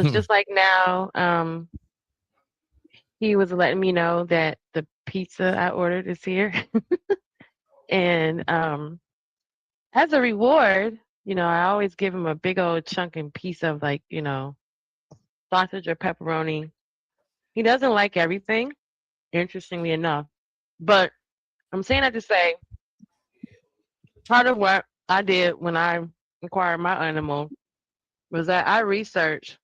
So just like now, he was letting me know that the pizza I ordered is here. And as a reward, I always give him a big old chunk and piece of like, sausage or pepperoni. He doesn't like everything, interestingly enough. But I'm saying that to say part of what I did when I acquired my animal was that I researched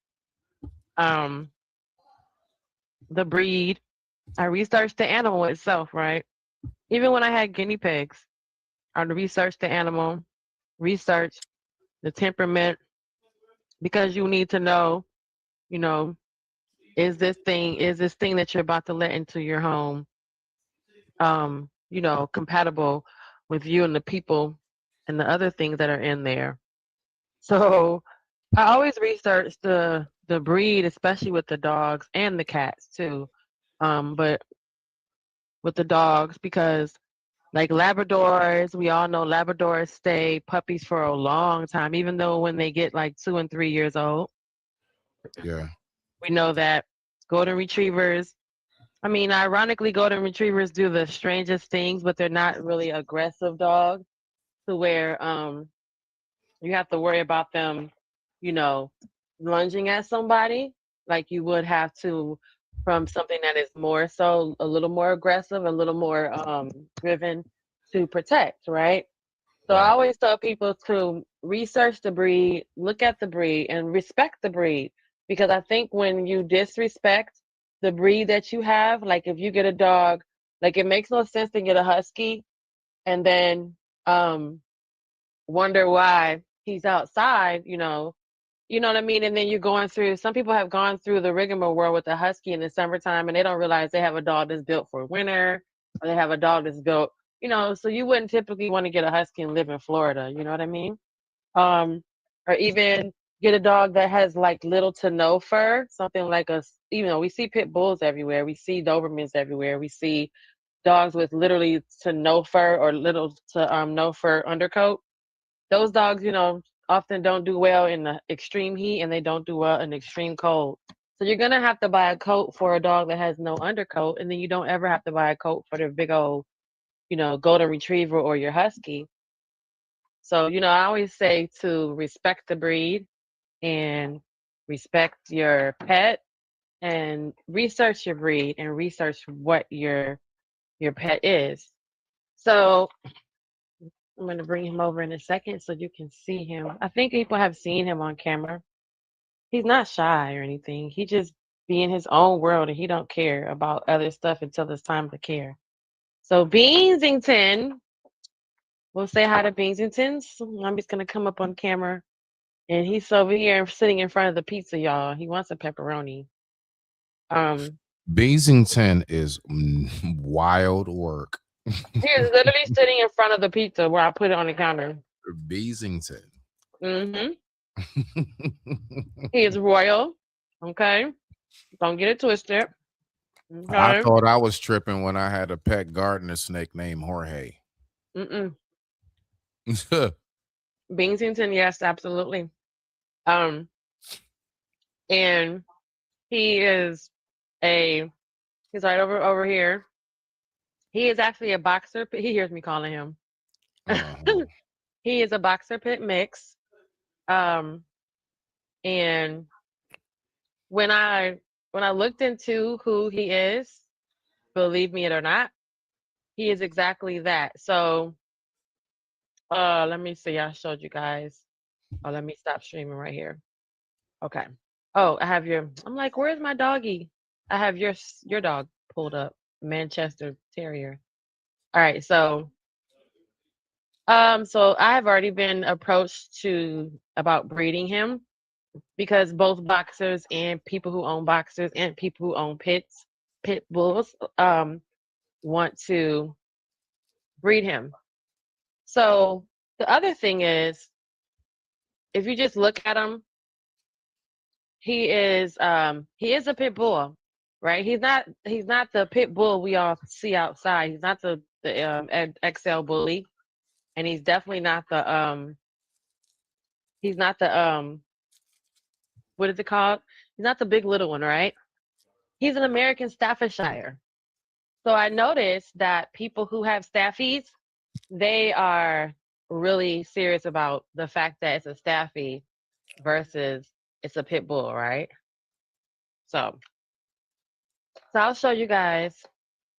um the breed. I researched the animal itself, right? Even when I had guinea pigs, I researched the animal, research the temperament, because you need to know, you know, is this thing that you're about to let into your home, compatible with you and the people and the other things that are in there. So I always research the breed, especially with the dogs and the cats too. But with the dogs, because like Labradors, we all know Labradors stay puppies for a long time, even though when they get like 2 and 3 years old. Yeah. We know that golden retrievers, I mean, ironically, golden retrievers do the strangest things, but they're not really aggressive dogs to where you have to worry about them, you know, lunging at somebody like you would have to from something that is more so a little more aggressive, a little more driven to protect, right? So I Right. always tell people to research the breed, look at the breed, and respect the breed. Because I think when you disrespect the breed that you have, like if you get a dog, like it makes no sense to get a husky and then um wonder why he's outside, you know what I mean? And then you're going through, some people have gone through the rigmarole with a husky in the summertime and they don't realize they have a dog that's built for winter or they have a dog that's built, so you wouldn't typically want to get a husky and live in Florida, you know what I mean? Um, or even get a dog that has like little to no fur, something like we see pit bulls everywhere, we see Dobermans everywhere, we see dogs with literally to no fur or little to no fur undercoat. Those dogs, often don't do well in the extreme heat and they don't do well in extreme cold. So you're gonna have to buy a coat for a dog that has no undercoat, and then you don't ever have to buy a coat for the big old, golden retriever or your husky. So, I always say to respect the breed and respect your pet and research your breed and research what your pet is. So I'm going to bring him over in a second so you can see him. I think people have seen him on camera. He's not shy or anything. He just be in his own world and he don't care about other stuff until it's time to care. So Beansington, we'll say hi to Beansington. So I'm just going to come up on camera and he's over here sitting in front of the pizza, y'all. He wants a pepperoni. Um, Beasington is wild work. he is literally sitting in front of the pizza where I put it on the counter. Beasington. Hmm. He is royal. Okay. Don't get it twisted. I Okay. thought I was tripping when I had a pet gardener snake named Jorge. Mm-mm. Beansington, yes, absolutely. Um, and he is a he's right over here. He is actually a boxer. He hears me calling him. Uh-huh. He is a boxer pit mix. Um, and when I when I looked into who he is, believe me it or not, he is exactly that. So, let me see. I showed you guys. Oh, let me stop streaming right here. Okay. Oh, I have your. I'm like, where's my doggy? I have your dog pulled up, Manchester Terrier. All right, so I have already been approached to about breeding him because both boxers and people who own boxers and people who own pit bulls, want to breed him. So the other thing is, if you just look at him, he is a pit bull, right? He's not the pit bull we all see outside. He's not the XL bully, and he's definitely not the he's not the what is it called? He's not the big little one, right? He's an American Staffordshire. So I noticed that people who have staffies, they are really serious about the fact that it's a staffy versus it's a pit bull, right? So, so I'll show you guys.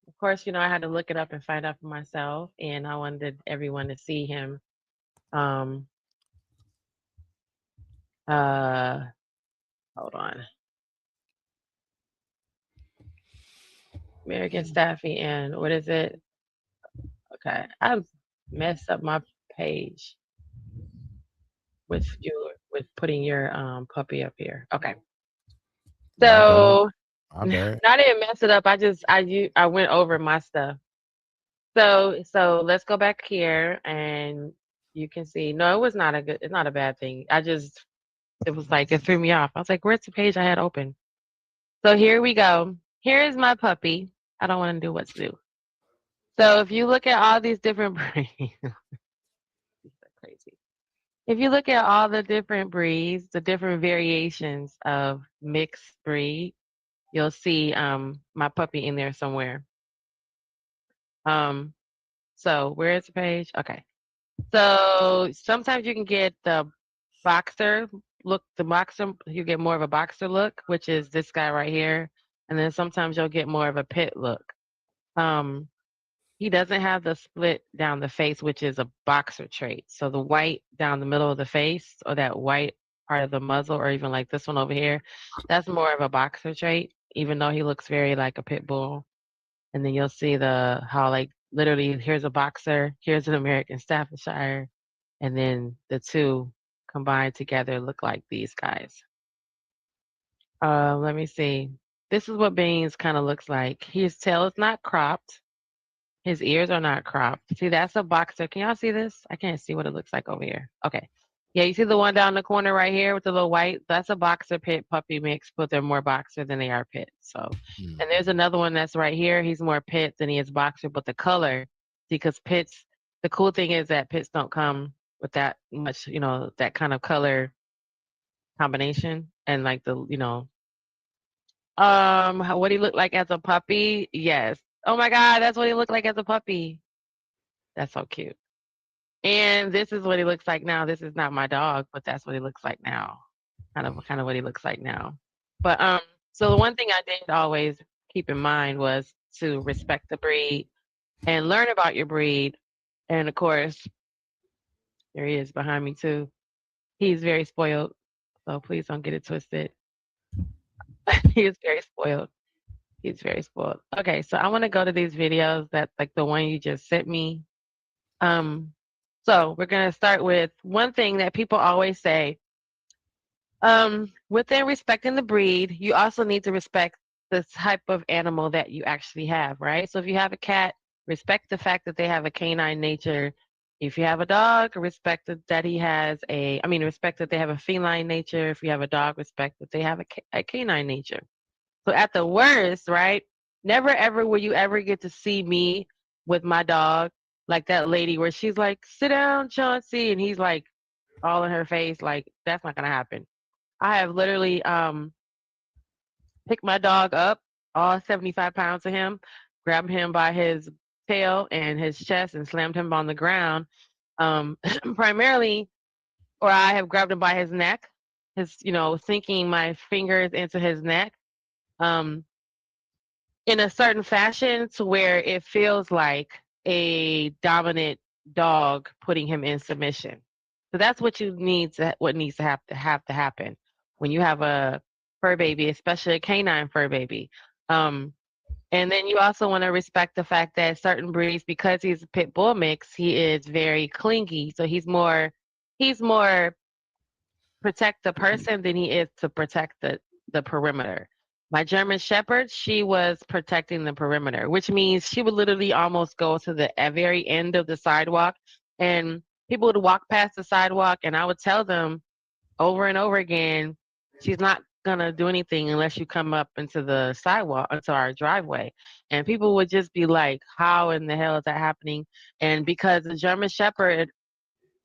Of course, I had to look it up and find out for myself, and I wanted everyone to see him. Um, uh, hold on, American Staffy, and what is it? Okay, I messed up my page with putting your puppy up here. Okay, My bad. so My bad. I didn't mess it up. I went over my stuff. So let's go back here and you can see. No, it's not a bad thing. It was like it threw me off. I was like, where's the page I had open? So here we go. Here is my puppy. I don't want to do what to do. So if you look at all these different breeds, these are crazy. If you look at all the different breeds, the different variations of mixed breed, you'll see my puppy in there somewhere. Um, so where is the page? Okay. So sometimes you can get the boxer look, you get more of a boxer look, which is this guy right here. And then sometimes you'll get more of a pit look. Um, he doesn't have the split down the face, which is a boxer trait. So the white down the middle of the face or that white part of the muzzle, or even like this one over here, that's more of a boxer trait, even though he looks very like a pit bull. And then you'll see how like literally here's a boxer, here's an American Staffordshire, and then the two combined together look like these guys. Let me see. This is what Beans kind of looks like. His tail is not cropped. His ears are not cropped. See, that's a boxer. Can y'all see this? I can't see what it looks like over here. Okay. Yeah, you see the one down the corner right here with the little white? That's a boxer pit puppy mix, but they're more boxer than they are pit. So, and there's another one that's right here. He's more pit than he is boxer, but the color, because pits, the cool thing is that pits don't come with that much, that kind of color combination. And like what he looked like as a puppy? Yes. Oh my God, that's what he looked like as a puppy. That's so cute. And this is what he looks like now. This is not my dog, but that's what he looks like now. Kind of what he looks like now. But so the one thing I did always keep in mind was to respect the breed and learn about your breed. And of course, there he is behind me too. He's very spoiled. So please don't get it twisted. He is very spoiled. He's very spoiled. Okay, so I want to go to these videos that like the one you just sent me. Um, so we're gonna start with one thing that people always say. Within respecting the breed, you also need to respect the type of animal that you actually have, right? So if you have a cat, respect the fact that they have a canine nature. If you have a dog, that he has respect that they have a feline nature. If you have a dog, respect that they have a canine nature. So at the worst, right? Never ever will you ever get to see me with my dog, like that lady where she's like, sit down, Chauncey, and he's like all in her face, like that's not gonna happen. I have literally picked my dog up, all 75 pounds of him, grabbed him by his tail and his chest and slammed him on the ground. Primarily, or I have grabbed him by his neck, sinking my fingers into his neck. Um, in a certain fashion to where it feels like a dominant dog putting him in submission. So that's what needs to have to happen when you have a fur baby, especially a canine fur baby. Um, and then you also want to respect the fact that certain breeds, because he's a pit bull mix, he is very clingy. So he's more protect the person than he is to protect the perimeter. My German Shepherd, she was protecting the perimeter, which means she would literally almost go to the very end of the sidewalk, and people would walk past the sidewalk, and I would tell them over and over again, she's not gonna do anything unless you come up into the sidewalk, into our driveway. And people would just be like, how in the hell is that happening? And because the German Shepherd,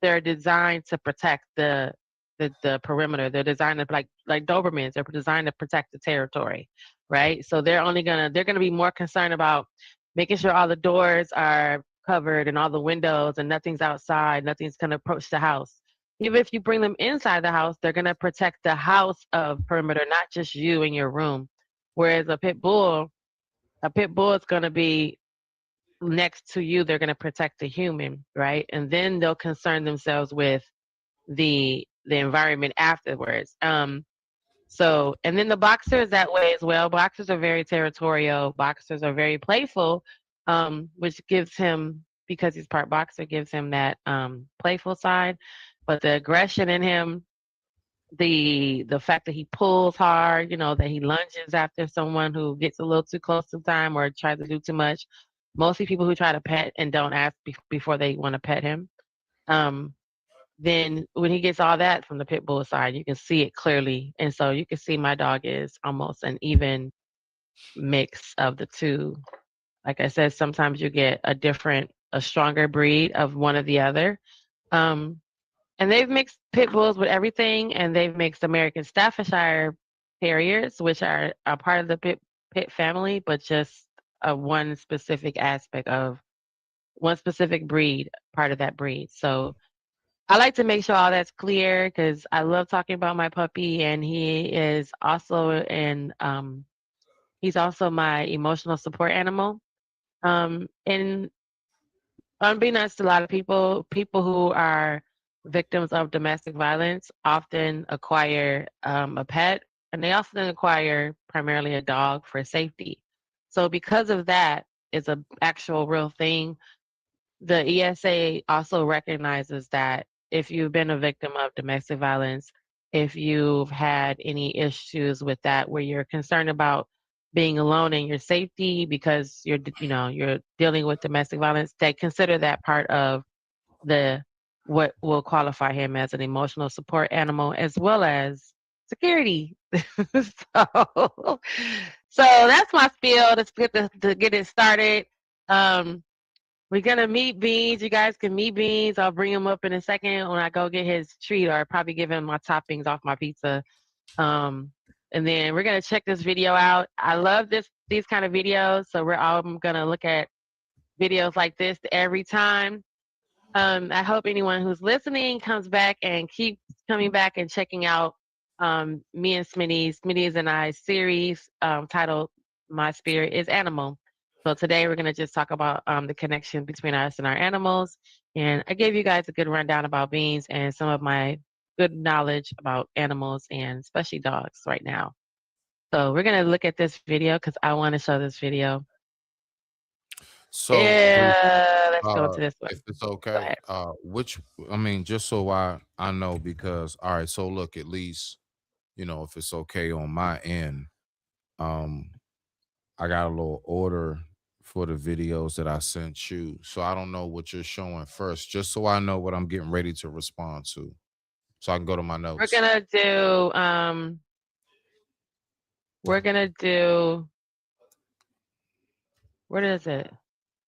they're designed to protect the the perimeter. They're designed to like Dobermans. They're designed to protect the territory, right? So they're gonna be more concerned about making sure all the doors are covered and all the windows and nothing's outside, nothing's gonna approach the house. Even if you bring them inside the house, they're gonna protect the house of perimeter, not just you in your room. Whereas a pit bull is gonna be next to you. They're gonna protect the human, right? And then they'll concern themselves with the environment afterwards. So and then the boxer is that way as well. Boxers are very territorial. Boxers are very playful, which gives him, because he's part boxer, gives him that playful side. But the aggression in him, the fact that he pulls hard, that he lunges after someone who gets a little too close to time or tries to do too much. Mostly people who try to pet and don't ask before they want to pet him. Um, then when he gets all that from the pit bull side, you can see it clearly. And so you can see my dog is almost an even mix of the two. Like I said, sometimes you get a stronger breed of one or the other. Um, and they've mixed pit bulls with everything, and they've mixed American Staffordshire Terriers, which are a part of the pit family, but just one specific aspect of one specific breed, part of that breed. So I like to make sure all that's clear because I love talking about my puppy, and he's also my emotional support animal. And unbeknownst to a lot of people, people who are victims of domestic violence often acquire a pet, and they often acquire primarily a dog for safety. So because of that, it's a actual real thing. The ESA also recognizes that if you've been a victim of domestic violence, if you've had any issues with that where you're concerned about being alone and your safety because you're dealing with domestic violence, they consider that part of the what will qualify him as an emotional support animal as well as security. so so that's my spiel to get it started. Um, we're gonna meet Beans. You guys can meet Beans. I'll bring him up in a second when I go get his treat, or probably give him my toppings off my pizza. Um, and then we're gonna check this video out. I love these kind of videos, so we're all gonna look at videos like this every time. I hope anyone who's listening comes back and keeps coming back and checking out me and Smitty's and I series titled "My Spirit is Animal." So today we're gonna just talk about the connection between us and our animals, and I gave you guys a good rundown about Beans and some of my good knowledge about animals and especially dogs right now. So we're gonna look at this video because I want to show this video. So, Bree, Yeah, let's go to this one. if it's Go okay, ahead. which I mean, just so I know, because all right, so look, at least if it's okay on my end, um, I got a little order for the videos that I sent you, so I don't know what you're showing first, just so I know what I'm getting ready to respond to, so I can go to my We're notes. gonna do we're gonna do what is it?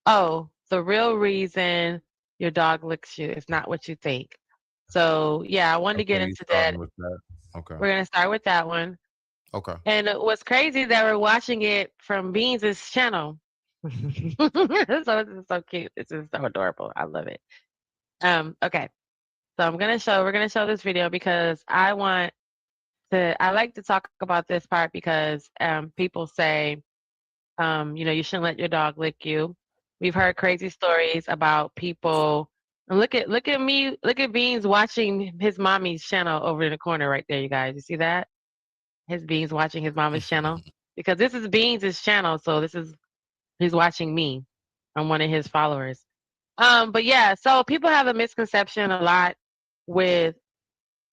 Oh, the real reason your dog licks you is not what you think. So yeah, I wanted to get Okay, you into starting that. with that? Okay, We're gonna start with that one. okay. And what's crazy is that we're watching it from Beans' channel. So this is so cute. This is so adorable. I love it. Okay. So we're gonna show this video because I like to talk about this part because people say you shouldn't let your dog lick you. We've heard crazy stories about people. And look at Beans watching his mommy's channel over in the corner right there, you guys. You see that? His Beans watching his mama's channel. Because this is Beans' channel, so he's watching me. I'm one of his followers. But yeah, so people have a misconception a lot with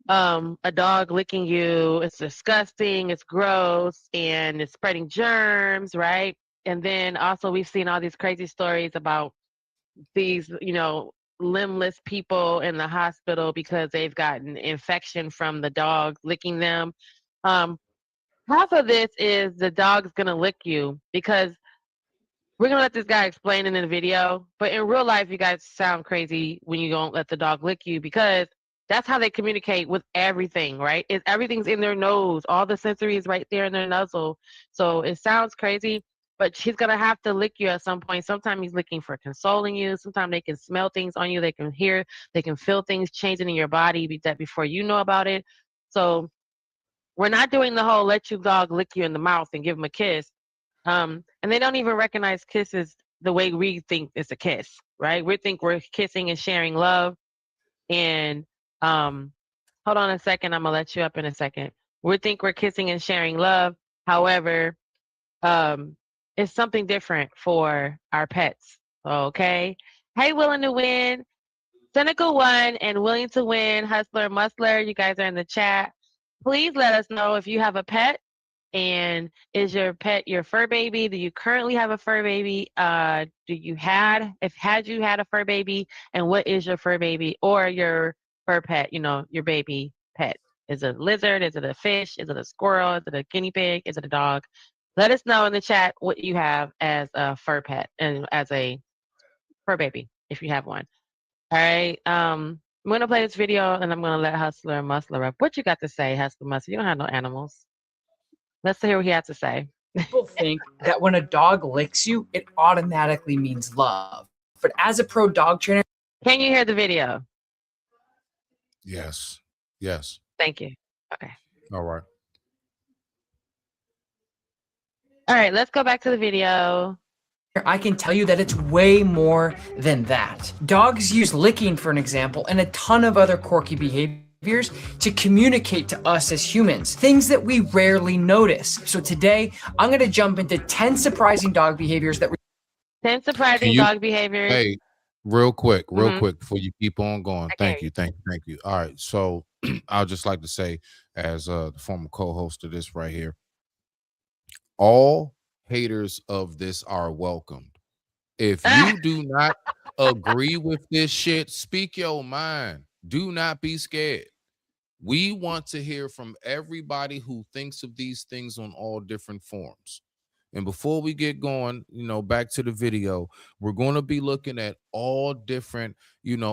a dog licking you. It's disgusting, it's gross, and it's spreading germs, right? And then also we've seen all these crazy stories about these limbless people in the hospital because they've gotten infection from the dog licking them. um Half of this is the dog's gonna lick you because we're gonna let this guy explain it in the video, but in real life you guys sound crazy when you don't let the dog lick you because That's how they communicate with everything, right? Everything's in their nose. All the sensory is right there in their nuzzle. So it sounds crazy, but he's gonna have to lick you at some point. Sometimes he's licking for consoling you. Sometimes they can smell things on you. They can hear, they can feel things changing in your body that before you know about it. So we're not doing the whole let your dog lick you in the mouth and give him a kiss. And they don't even recognize kisses the way we think it's a kiss, right? We think we're kissing and sharing love. And hold on a second, I'm gonna let you up in a second. We think we're kissing and sharing love. However, it's something different for our pets. Okay. Hey, willing to win, cynical one, and willing to win, hustler, muscler. You guys are in the chat. Please let us know if you have a pet. And is your pet your fur baby? Do you currently have a fur baby? Do you had you had a fur baby? And what is your fur baby or your fur pet? You know, your baby pet. Is it a lizard? Is it a fish? Is it a squirrel? Is it a guinea pig? Is it a dog? Let us know in the chat what you have as a fur pet and as a fur baby if you have one. All right. I'm gonna play this video and I'm gonna let Hustler and Muscler up. What you got to say, Hustler Muscler? You don't have no animals. Let's hear what he had to say. People think that when a dog licks you, it automatically means love. But as a pro dog trainer, can you hear the video? Yes. Yes. Thank you. Okay. All right. All right, let's go back to the video. I can tell you that it's way more than that. Dogs use licking, for an example, and a ton of other quirky behaviors to communicate to us as humans, things that we rarely notice. So today, I'm going to jump into 10 surprising dog behaviors that 10 surprising dog behaviors. Hey, real quick before you keep on going. Thank you. All right. So I'd just like to say, as the former co-host of this right here, all haters of this are welcomed. If you do not agree with this shit, speak your mind. Do not be scared. We want to hear from everybody who thinks of these things on all different forms. And before we get going, back to the video, we're going to be looking at all different,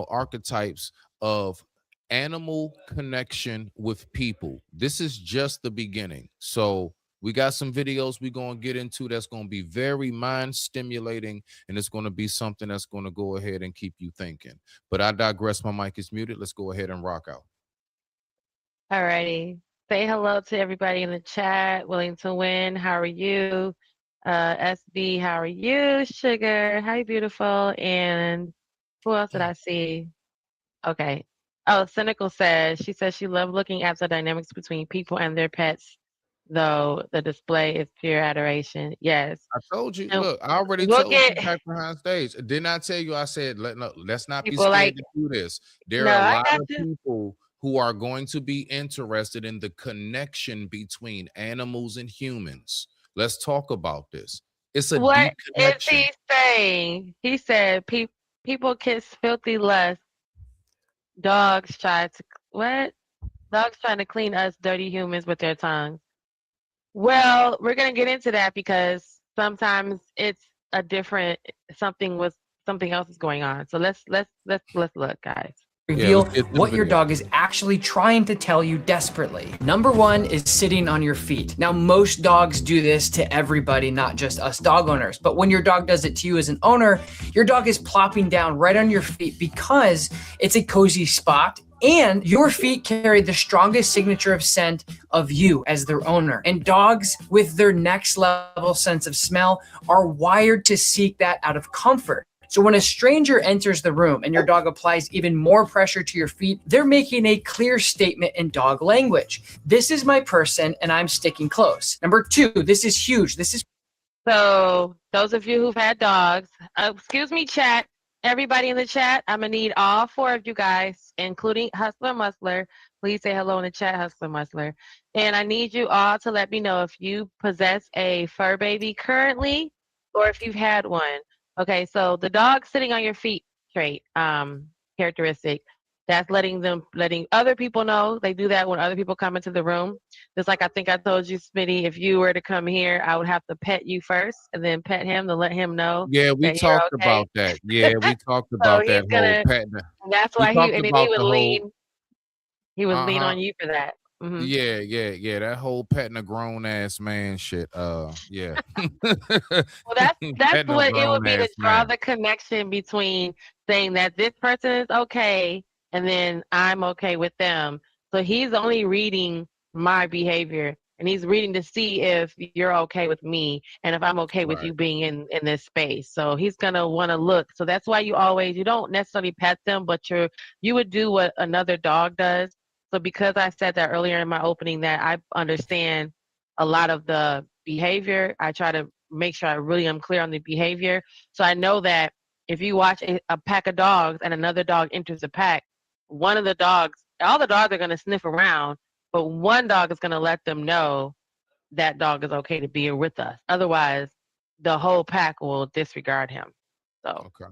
archetypes of animal connection with people. This is just the beginning. So we got some videos we're going to get into that's going to be very mind stimulating, and it's going to be something that's going to go ahead and keep you thinking. But I digress. My mic is muted. Let's go ahead and rock out. All righty. Say hello to everybody in the chat. Willing to win. How are you? SB, how are you? Sugar, hi, beautiful. And who else did I see? Okay. Oh, Cynical says, she says she loved looking at the dynamics between people and their pets, though the display is pure adoration. Yes. I told you. Look, I already told you back behind stage. Didn't I tell you? I said, let's not be scared to do this. There are a lot of people who are going to be interested in the connection between animals and humans. Let's talk about this. It's a what deep connection. Is he saying? He said people kiss filthy lust. Dogs try to what? Dogs trying to clean us dirty humans with their tongues. Well, we're gonna get into that because sometimes it's a different something else is going on. So let's look, guys. Reveal what your dog is actually trying to tell you desperately. Number one is sitting on your feet. Now, most dogs do this to everybody, not just us dog owners. But when your dog does it to you as an owner, your dog is plopping down right on your feet because it's a cozy spot. And your feet carry the strongest signature of scent of you as their owner. And dogs with their next level sense of smell are wired to seek that out of comfort. So when a stranger enters the room and your dog applies even more pressure to your feet, they're making a clear statement in dog language. This is my person and I'm sticking close. Number two, this is huge. So those of you who've had dogs, excuse me, chat, everybody in the chat, I'm gonna need all four of you guys, including Hustler Muscler. Please say hello in the chat, Hustler Muscler. And I need you all to let me know if you possess a fur baby currently or if you've had one. Okay, so the dog sitting on your feet trait, characteristic, that's letting other people know. They do that when other people come into the room. Just like I think I told you, Smitty, if you were to come here, I would have to pet you first and then pet him to let him know. Yeah, we talked about that. Yeah, we talked about that whole pet. That's why he would lean. He was leaning Uh-huh. on you for that. Hmm. Yeah. That whole petting a grown ass man shit. Yeah. Well, that's Petting a what it would grown be, to ass draw man. the connection between saying that this person is okay and then I'm okay with them. So he's only reading my behavior, and he's reading to see if you're okay with me and if I'm okay with Right. you being in this space. So he's gonna want to look. So that's why you don't necessarily pet them, but you would do what another dog does. So because I said that earlier in my opening, that I understand a lot of the behavior, I try to make sure I really am clear on the behavior. So I know that if you watch a pack of dogs and another dog enters the pack, one of the dogs, all the dogs are going to sniff around, but one dog is going to let them know that dog is okay to be here with us. Otherwise, the whole pack will disregard him. So, Okay.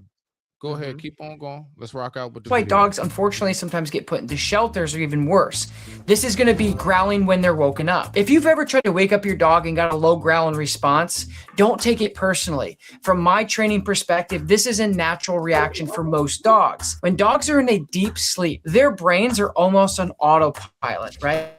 Go ahead. mhm. Keep on going. Let's rock out with the That's why video. dogs unfortunately sometimes get put into shelters, or even worse. This is going to be growling when they're woken up. If you've ever tried to wake up your dog and got a low growl in response, don't take it personally. From my training perspective, this is a natural reaction for most dogs. When dogs are in a deep sleep, their brains are almost on autopilot, right?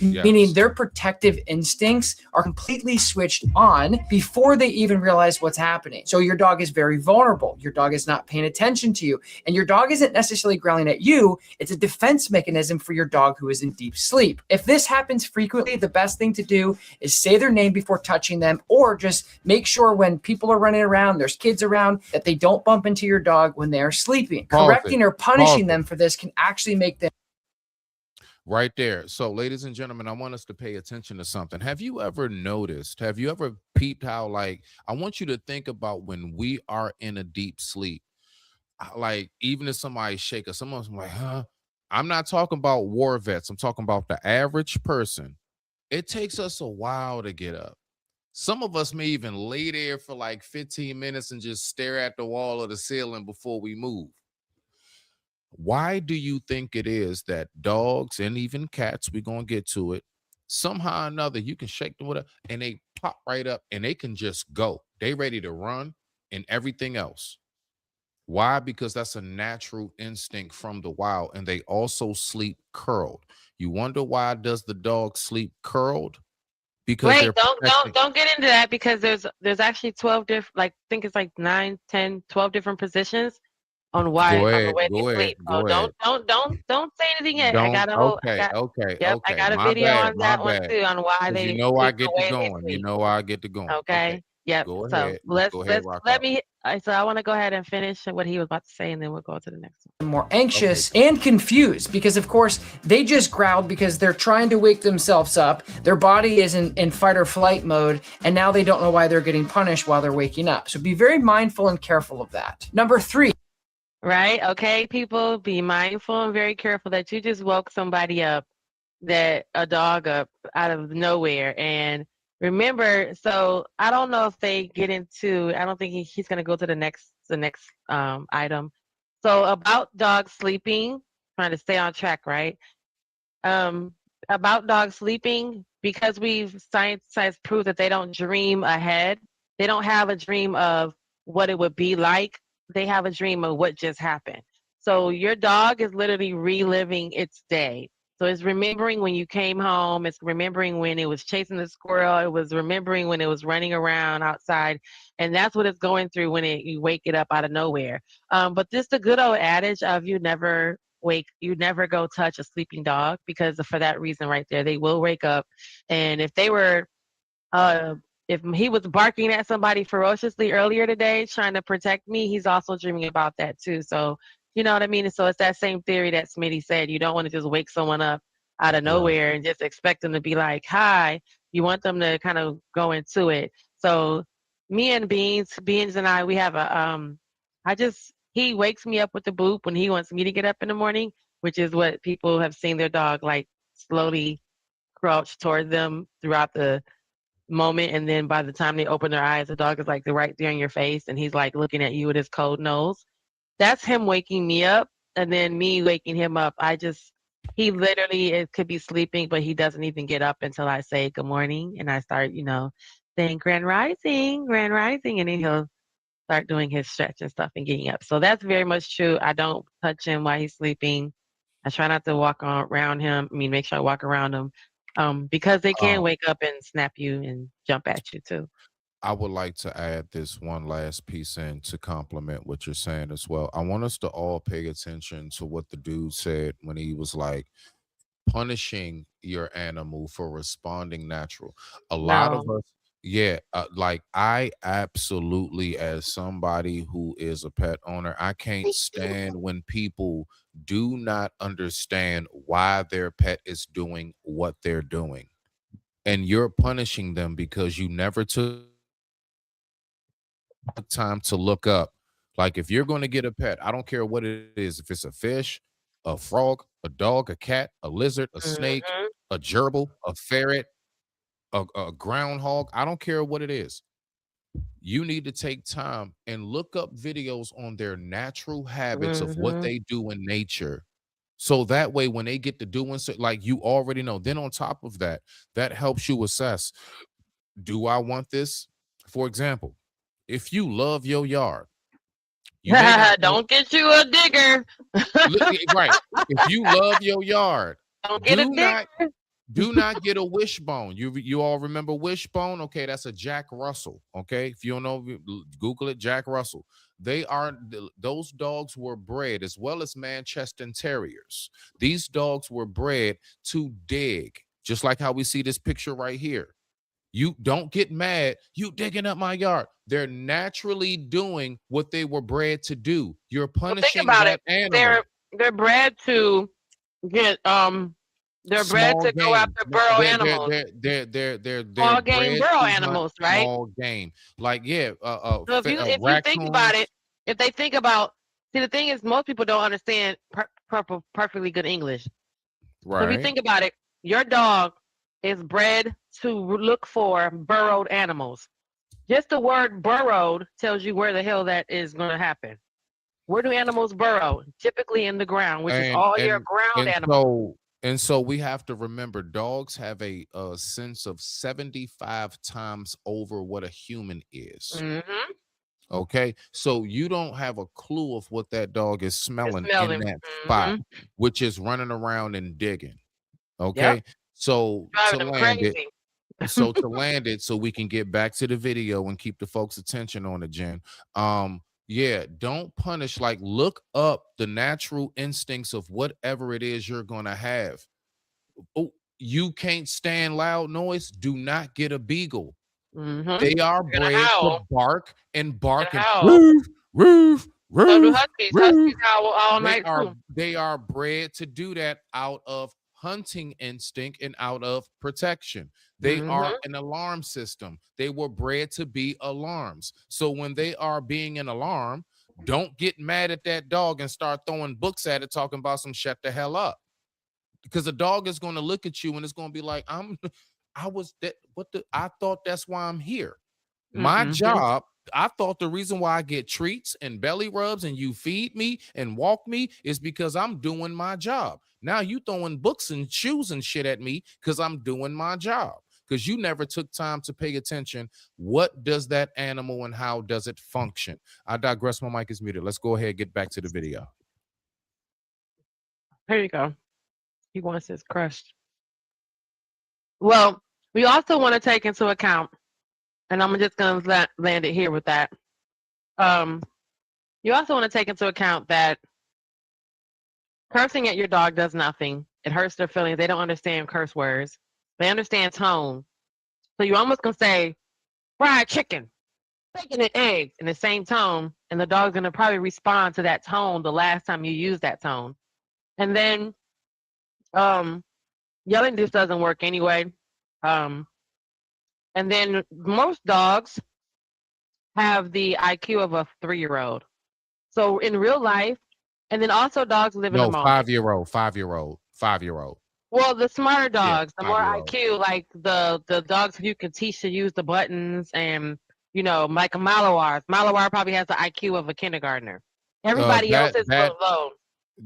Meaning Yes. their protective instincts are completely switched on before they even realize what's happening. So your dog is very vulnerable. Your dog is not paying attention to you. And your dog isn't necessarily growling at you. It's a defense mechanism for your dog who is in deep sleep. If this happens frequently, the best thing to do is say their name before touching them, or just make sure when people are running around, there's kids around, that they don't bump into your dog when they're sleeping. Pause it. Correcting or Pause punishing it. them for this can actually make them Right there. So, ladies and gentlemen, I want us to pay attention to something. Have you ever noticed, have you ever peeped how, like, I want you to think about when we are in a deep sleep, like, even if somebody shake us, someone's like, huh? I'm not talking about war vets. I'm talking about the average person. It takes us a while to get up. Some of us may even lay there for like 15 minutes and just stare at the wall or the ceiling before we move. Why do you think it is that dogs and even cats, we're gonna get to it, somehow or another, you can shake them with a and they pop right up and they can just go. They ready to run and everything else. Why? Because that's a natural instinct from the wild, and they also sleep curled. You wonder why does the dog sleep curled? Because Wait, they're protecting. don't get into that, because there's actually 12 different, like, I think it's like 9, 10, 12 different positions on Go the ahead, way they go ahead, sleep. So go ahead. don't say anything yet. Don't. I Okay, got okay, yep, I okay. got a My video bad, on my that one bad. too, on why Because you they know I sleep the get to way they going. You sleep. know I get to going. Okay, Okay. Yep. go So ahead. Go ahead, let's rock let out. me. So I want to go ahead and finish what he was about to say, and then we'll go to the next one. more Okay. anxious and confused, because of course they just growled because they're trying to wake themselves up. Their body is in fight or flight mode, and now they don't know why they're getting punished while they're waking up. So be very mindful and careful of that. Number 3. Right. Okay, people, be mindful and very careful that you just woke somebody up, that a dog up out of nowhere. And remember, so I don't know if they get into. I don't think he's going to go to the next item. So about dogs sleeping, trying to stay on track, right? Um, about dogs sleeping, because science has proved that they don't dream ahead. They don't have a dream of what it would be like. They have a dream of what just happened. So your dog is literally reliving its day. So it's remembering when you came home. It's remembering when it was chasing the squirrel. It was remembering when it was running around outside, and that's what it's going through when you wake it up out of nowhere. But this the good old adage of you never go touch a sleeping dog, because for that reason right there, they will wake up. And uh if he was barking at somebody ferociously earlier today trying to protect me, he's also dreaming about that too. So you know what I mean? So it's that same theory that Smitty said. You don't want to just wake someone up out of Right. nowhere and just expect them to be like, hi. You want them to kind of go into it. So me and Beans and I, we have he wakes me up with the boop when he wants me to get up in the morning, which is what people have seen their dog like slowly crouch toward them throughout the moment. And then by the time they open their eyes, the dog is like right there in your face, and he's like looking at you with his cold nose. That's him waking me up, and then me waking him up. He literally it could be sleeping, but he doesn't even get up until I say good morning, and I start, saying grand rising, and then he'll start doing his stretch and stuff and getting up. So that's very much true. I don't touch him while he's sleeping. I try not to walk around him. I mean, make sure I walk around him, because they can Um, wake up and snap you and jump at you too. I would like to add this one last piece in to complement what you're saying as well. I want us to all pay attention to what the dude said when he was like punishing your animal for responding natural. A lot of No. us, yeah, like I absolutely, as somebody who is a pet owner, I can't stand when people do not understand why their pet is doing what they're doing. And you're punishing them because you never took time to look up. Like if you're going to get a pet, I don't care what it is, if it's a fish, a frog, a dog, a cat, a lizard, a snake, Mhm. a gerbil, a ferret, a groundhog, I don't care what it is. You need to take time and look up videos on their natural habits of what Mhm. they do in nature. So that way, when they get to doing so, like you already know, then on top of that, that helps you assess, do I want this? For example, if you love your yard, you may not want Don't get you a digger. right. If you love your yard, Don't get a do digger. not do not get a wishbone. You all remember wishbone? Okay, that's a Jack Russell. Okay, if you don't know, Google it. Jack Russell. They are those dogs were bred as well as Manchester Terriers. These dogs were bred to dig, just like how we see this picture right here. You don't get mad. You digging up my yard. They're naturally doing what they were bred to do. You're Well, think punishing about it. that animal. They're bred to get they're bred Small to go game. after burrow animals, They're small game bred burrow to hunt animals, right? small game. Like yeah, So if you think about it, raccoons. if they think about, see, the thing is most people don't understand perfectly good English. So if you Right. think about it, your dog is bred to look for burrowed animals. Just the word burrowed tells you where the hell that is going to happen. Where do animals burrow? Typically in the ground, which is And all your and ground and animals. so and so we have to remember dogs have a sense of 75 times over what a human is. Mm-hmm. Okay, so you don't have a clue of what that dog is It's smelling in smelling. that spot, Mm-hmm. which is running around and digging. Yep. Okay, so Driving them crazy. to land it, so we can get back to the video and keep the folks' attention on it, Jen. Yeah, don't punish. Like, look up the natural instincts of whatever it is you're gonna have. Oh, you can't stand loud noise. Do not get a beagle. Mm-hmm. They are They're gonna bred to howl. bark and They're bark and gonna howl. roof, roof, So do roof, huskies. roof. Huskies howl all night too. They are bred to do that out of hunting instinct and out of protection. They are Mm-hmm. an alarm system. They were bred to be alarms. So when they are being an alarm, don't get mad at that dog and start throwing books at it talking about some shut the hell up. Because the dog is going to look at you and it's going to be like, I was that what the I thought that's why I'm here. My Mm-hmm. job, I thought the reason why I get treats and belly rubs and you feed me and walk me is because I'm doing my job. Now you throwing books and shoes and shit at me because I'm doing my job. Because you never took time to pay attention. What does that animal and how does it function? I digress. My mic is muted. Let's go ahead and get back to the video. Here you go. He wants his crushed. Well, we also want to take into account, and I'm just going to land it here with that. You also want to take into account that cursing at your dog does nothing. It hurts their feelings. They don't understand curse words. They understand tone. So you almost can say fried chicken, bacon and eggs in the same tone, and the dog's going to probably respond to that tone the last time you use that tone. And then yelling just doesn't work anyway. Um, and then most dogs have the IQ of a 3-year-old. So in real life, and then also dogs live in the No, moment. 5-year-old, 5-year-old, 5-year-old. Well, the smarter Yeah, dogs, the more 5-year-old. IQ, like the dogs who you can teach to use the buttons, and like a Malinois. Malinois probably has the IQ of a kindergartner. Everybody else That is that below.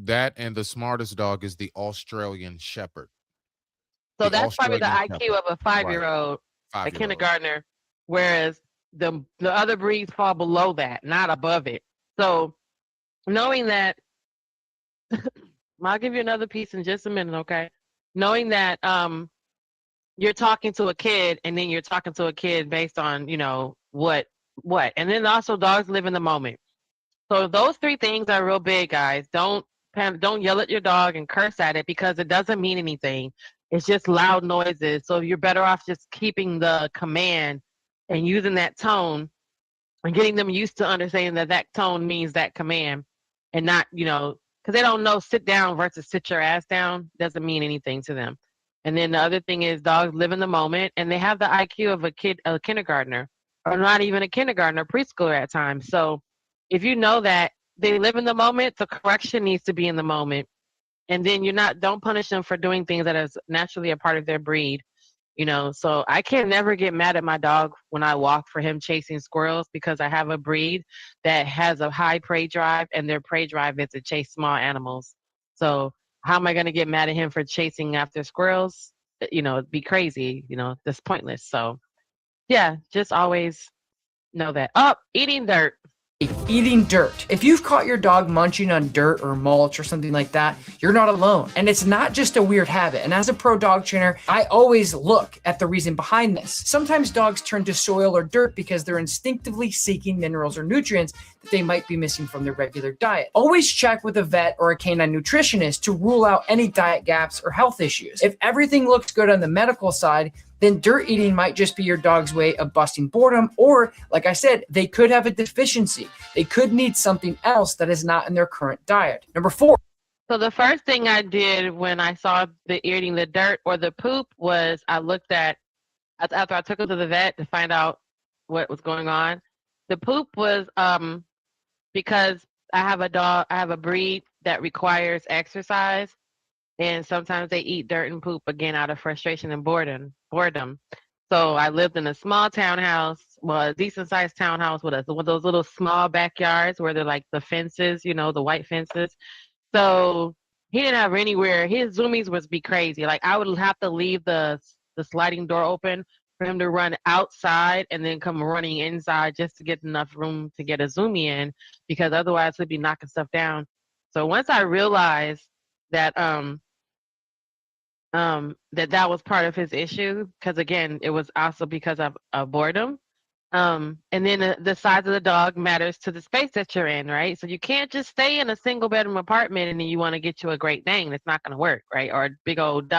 that and the smartest dog is the Australian Shepherd. So The that's probably the Australian IQ Shepherd. of a Right. 5-year-old, a 5-year-old. kindergartner, whereas the other breeds fall below that, not above it. So knowing that I'll give you another piece in just a minute, okay? Knowing that you're talking to a kid and then you're talking to a kid based on, what. And then also dogs live in the moment. So those three things are real big, guys. Don't yell at your dog and curse at it because it doesn't mean anything. It's just loud noises. So you're better off just keeping the command and using that tone and getting them used to understanding that that tone means that command and not, because they don't know sit down versus sit your ass down doesn't mean anything to them. And then the other thing is dogs live in the moment and they have the IQ of a kindergartner, or not even a kindergartner, preschooler at times. So if you know that they live in the moment, the correction needs to be in the moment. And then don't punish them for doing things that is naturally a part of their breed. So I can never get mad at my dog when I walk for him chasing squirrels because I have a breed that has a high prey drive and their prey drive is to chase small animals. So how am I going to get mad at him for chasing after squirrels? It'd be crazy, that's pointless. So yeah, just always know that. Oh, eating dirt. Eating dirt. If you've caught your dog munching on dirt or mulch or something like that, you're not alone. And it's not just a weird habit. And as a pro dog trainer, I always look at the reason behind this. Sometimes dogs turn to soil or dirt because they're instinctively seeking minerals or nutrients that they might be missing from their regular diet. Always check with a vet or a canine nutritionist to rule out any diet gaps or health issues. If everything looks good on the medical side, then dirt eating might just be your dog's way of busting boredom, or, like I said, they could have a deficiency. They could need something else that is not in their current diet. Number 4. So the first thing I did when I saw the eating the dirt or the poop was I looked at, after I took him to the vet to find out what was going on. The poop was because I have a dog, I have a breed that requires exercise. And sometimes they eat dirt and poop again out of frustration and boredom. So I lived in a small townhouse, well, a decent sized townhouse with one of those little small backyards where they're like the fences, the white fences. So he didn't have anywhere. His zoomies would be crazy. Like I would have to leave the sliding door open for him to run outside and then come running inside just to get enough room to get a zoomie in, because otherwise he'd be knocking stuff down. So once I realized that that was part of his issue, because again it was also because of boredom, and then the size of the dog matters to the space that you're in, right? So you can't just stay in a single bedroom apartment and then you want to get you a Great Dane. It's not going to work, right? Or a big old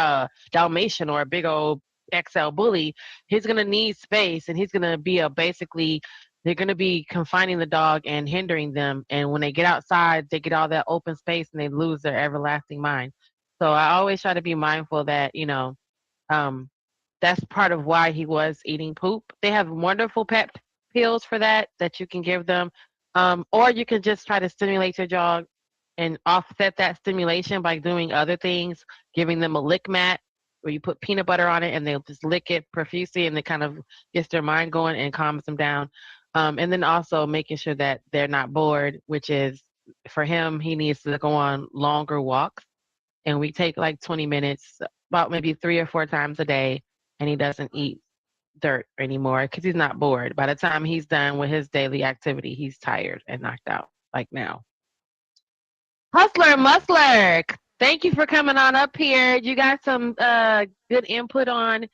Dalmatian or a big old XL bully. He's going to need space, and he's going to be they're going to be confining the dog and hindering them, and when they get outside they get all that open space and they lose their everlasting mind. So I always try to be mindful that, um, that's part of why he was eating poop. They have wonderful pet pills for that you can give them. Or you can just try to stimulate your dog and offset that stimulation by doing other things, giving them a lick mat where you put peanut butter on it and they'll just lick it profusely, and it kind of gets their mind going and calms them down. And then also making sure that they're not bored, which is for him, he needs to go on longer walks, and we take like 20 minutes, about maybe 3 or 4 times a day, and he doesn't eat dirt anymore because he's not bored. By the time he's done with his daily activity, he's tired and knocked out, like now. Hustler Musler, thank you for coming on up here. You got some good input on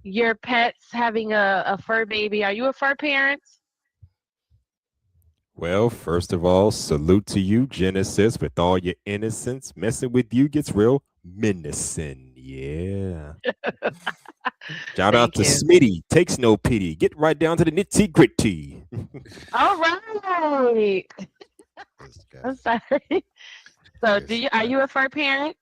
your pets having a fur baby. Are you a fur parent? Well, first of all, salute to you, Genesis, with all your innocence. Messing with you gets real menacing. Yeah. Shout out Thank to you. Smitty. Takes no pity. Get right down to the nitty gritty. All right. This guy. I'm sorry. So This are guy. you a fur parent?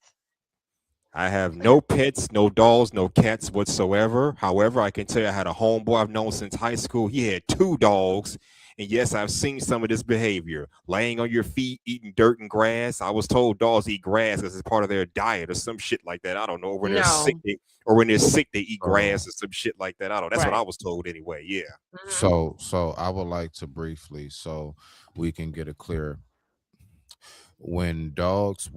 I have no pets, no dolls, no cats whatsoever. However, I can tell you I had a homeboy I've known since high school. He had 2 dogs. And yes, I've seen some of this behavior. Laying on your feet, eating dirt and grass. I was told dogs eat grass because it's part of their diet or some shit like that. I don't know. When they're sick, No. when they're sick, they eat Oh. grass or some shit like that. I don't know. That's what Right. I was told anyway. Yeah. Mhm. So I would like to briefly, so we can get a clear. When dogs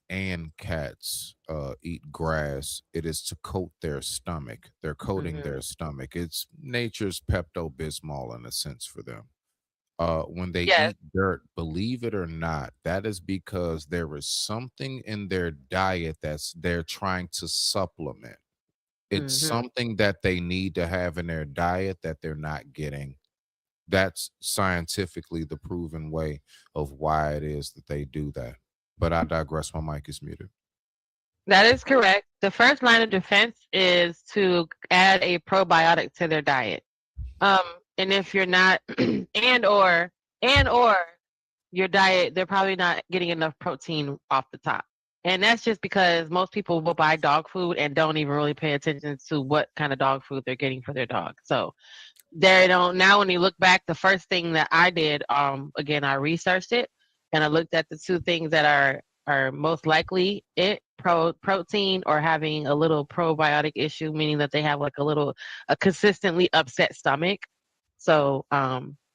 and cats eat grass, it is to coat their stomach. They're coating Mhm. their stomach. It's nature's Pepto Bismol in a sense for them. when they Yes. eat dirt, believe it or not, that is because there is something in their diet that's they're trying to supplement. It's Mm-hmm. something that they need to have in their diet that they're not getting. That's scientifically the proven way of why it is that they do that. But I digress. My mic is muted. That is correct. The first line of defense is to add a probiotic to their diet. Um, and if you're not, and or your diet, they're probably not getting enough protein off the top. And that's just because most people will buy dog food and don't even really pay attention to what kind of dog food they're getting for their dog. So they don't. Now when you look back, the first thing that I did, again, I researched it and I looked at the two things that are most likely protein or having a little probiotic issue, meaning that they have like a consistently upset stomach. So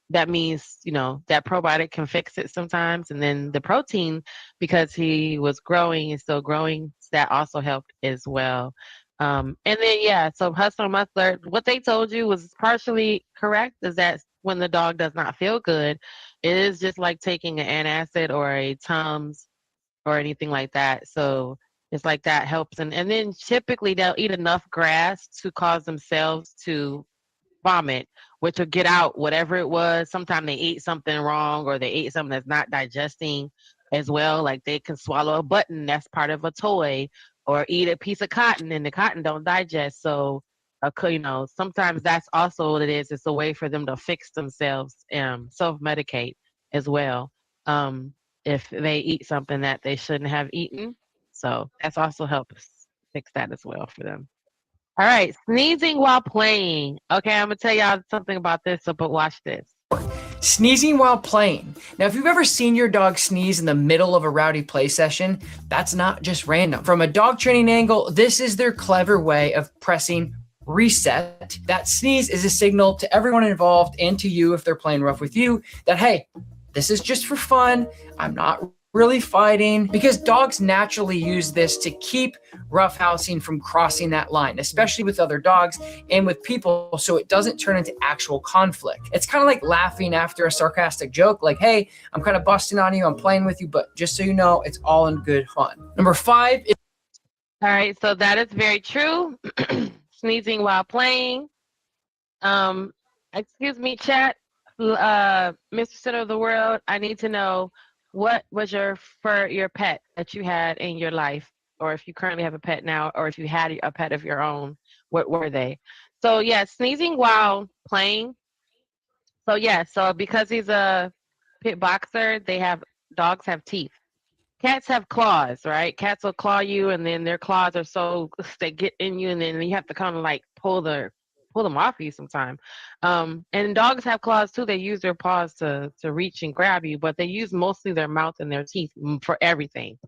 that means, that probiotic can fix it sometimes. And then the protein, because he was growing and still growing, that also helped as well. And then, yeah, so hustle and muscular, what they told you was partially correct, is that when the dog does not feel good, it is just like taking an antacid or a Tums or anything like that. So it's like that helps. And then typically they'll eat enough grass to cause themselves to vomit, which will get out whatever it was. Sometimes they ate something wrong or they ate something that's not digesting as well. Like they can swallow a button that's part of a toy or eat a piece of cotton and the cotton don't digest. So, sometimes that's also what it is. It's a way for them to fix themselves, self-medicate as well. If they eat something that they shouldn't have eaten. So that's also helps fix that as well for them. All right, sneezing while playing. Okay, I'm gonna tell y'all something about this, but watch this. Sneezing while playing. Now, if you've ever seen your dog sneeze in the middle of a rowdy play session, that's not just random. From a dog training angle, this is their clever way of pressing reset. That sneeze is a signal to everyone involved and to you if they're playing rough with you that, hey, this is just for fun. I'm not really fighting, because dogs naturally use this to keep roughhousing from crossing that line, especially with other dogs and with people, so it doesn't turn into actual conflict. It's kind of like laughing after a sarcastic joke, like, hey, I'm kind of busting on you, I'm playing with you, but just so you know, it's all in good fun. Number 5 is... All right, so that is very true. Sneezing while playing. Excuse me, chat. Mr. Center of the World, I need to know, what was your pet that you had in your life, or if you currently have a pet now, or if you had a pet of your own, what were they? So yeah, sneezing while playing. So yeah, so because he's a pit boxer, dogs have teeth. Cats have claws, right? Cats will claw you, and then their claws are so they get in you, and then you have to kind of like pull them off you sometime. And dogs have claws too. They use their paws to reach and grab you, but they use mostly their mouth and their teeth for everything,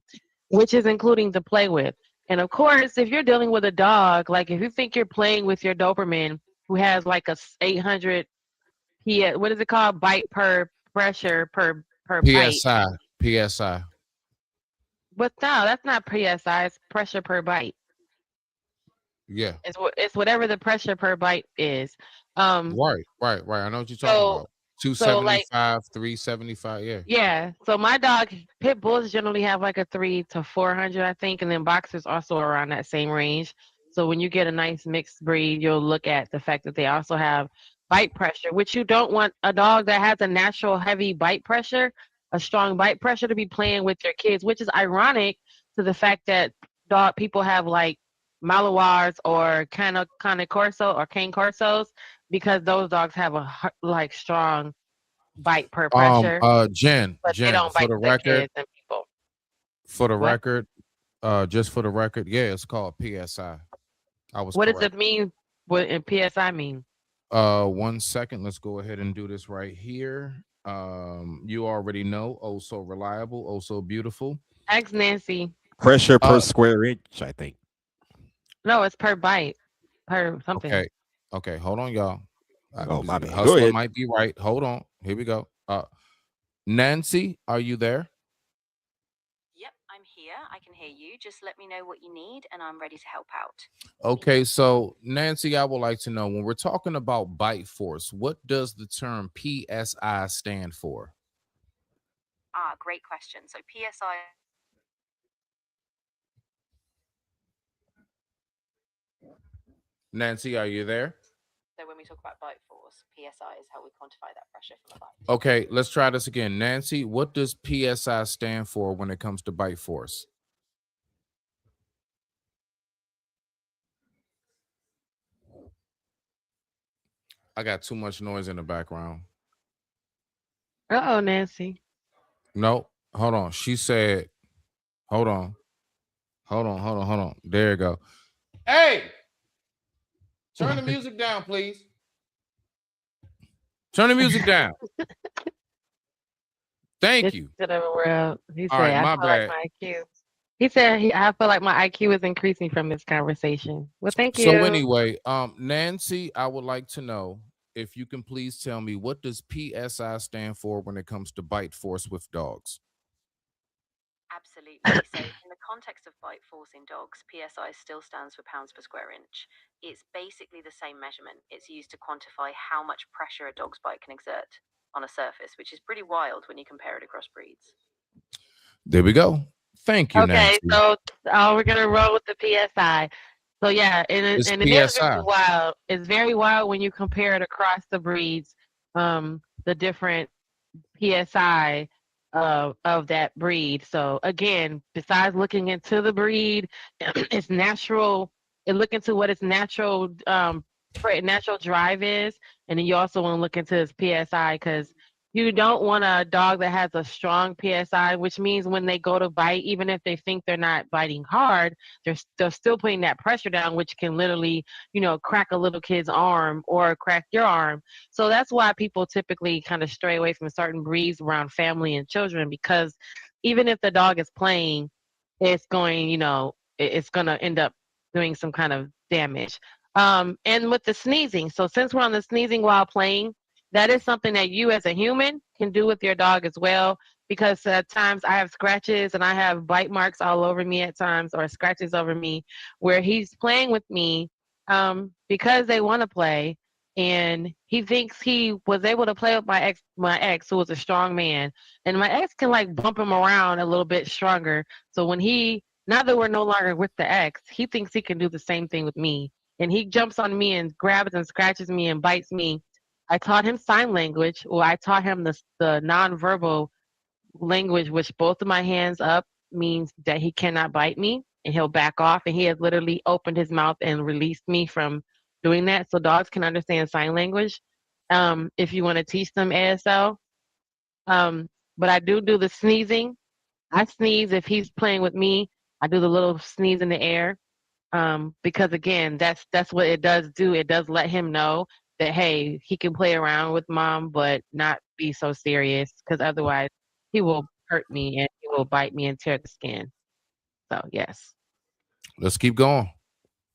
which is including to play with. And of course, if you're dealing with a dog, like if you think you're playing with your Doberman, who has like a 800 what is it called? Bite per pressure per bite. PSI. But no, that's not PSI. It's pressure per bite. Yeah. It's whatever the pressure per bite is. Right. I know what you're talking about. 275, 375. Yeah. Yeah. So my dog, pit bulls generally have like a 300 to 400, I think, and then boxers also around that same range. So when you get a nice mixed breed, you'll look at the fact that they also have bite pressure, which you don't want a dog that has a natural heavy bite pressure, a strong bite pressure, to be playing with your kids, which is ironic to the fact that dog people have like Malinois or Cane Corso or Cane Corsos, because those dogs have a like strong bite per pressure, Jen, but they don't for bite the the record, kids and people. for the What? record, just for the record, yeah, it's called PSI. I was What correct. does it mean? What in PSI mean? 1 second. Let's go ahead and do this right here. You already know. Oh, so reliable. Oh, so beautiful. Ask Nancy. Pressure per square inch, I think. No, it's per bite, per something. Okay. Hold on, y'all. Oh, my bad. Go Hustler ahead. might be right. Hold on. Here we go. Nancy, are you there? Yep, I'm here. I can hear you. Just let me know what you need and I'm ready to help out. Okay, so Nancy, I would like to know, when we're talking about bite force, what does the term PSI stand for? Great question. So PSI. Nancy, are you there? So when we talk about bite force, PSI is how we quantify that pressure from a bite. Okay, let's try this again. Nancy, what does PSI stand for when it comes to bite force? I got too much noise in the background. Uh-oh, Nancy. No, hold on. She said, hold on. There you go. Hey, turn the music down, please. Turn the music down. Thank you. He All said, right, I my feel like bad. my IQ. He said, I feel like my IQ is increasing from this conversation. Well, thank you. So anyway, Nancy, I would like to know if you can please tell me, what does PSI stand for when it comes to bite force with dogs? Absolutely. So in the context of bite force in dogs, PSI still stands for pounds per square inch. It's basically the same measurement. It's used to quantify how much pressure a dog's bite can exert on a surface, which is pretty wild when you compare it across breeds. There we go. Thank you, Okay, Nancy. so we're gonna roll with the PSI. So yeah, It's and it is PSI. very wild. It's very wild when you compare it across the breeds, the different PSI of that breed. So again, besides looking into the breed, its natural, and look into what its natural natural drive is, and then you also want to look into its PSI, because you don't want a dog that has a strong PSI, which means when they go to bite, even if they think they're not biting hard, they're still putting that pressure down, which can literally, crack a little kid's arm or crack your arm. So that's why people typically kind of stray away from certain breeds around family and children, because even if the dog is playing, it's going, it's going to end up doing some kind of damage. And with the sneezing, so since we're on the sneezing while playing, that is something that you as a human can do with your dog as well, because at times I have scratches and I have bite marks all over me at times, or scratches over me, where he's playing with me because they want to play, and he thinks he was able to play with my ex who was a strong man, and my ex can like bump him around a little bit stronger. So when now that we're no longer with the ex, he thinks he can do the same thing with me, and he jumps on me and grabs and scratches me and bites me. I taught him sign language, or I taught him the nonverbal language, which both of my hands up means that he cannot bite me, and he'll back off. And he has literally opened his mouth and released me from doing that. So dogs can understand sign language if you want to teach them ASL. But I do the sneezing. I sneeze if he's playing with me. I do the little sneeze in the air. Because again, that's what it does do. It does let him know that, hey, he can play around with mom, but not be so serious, because otherwise he will hurt me and he will bite me and tear the skin. So yes. Let's keep going.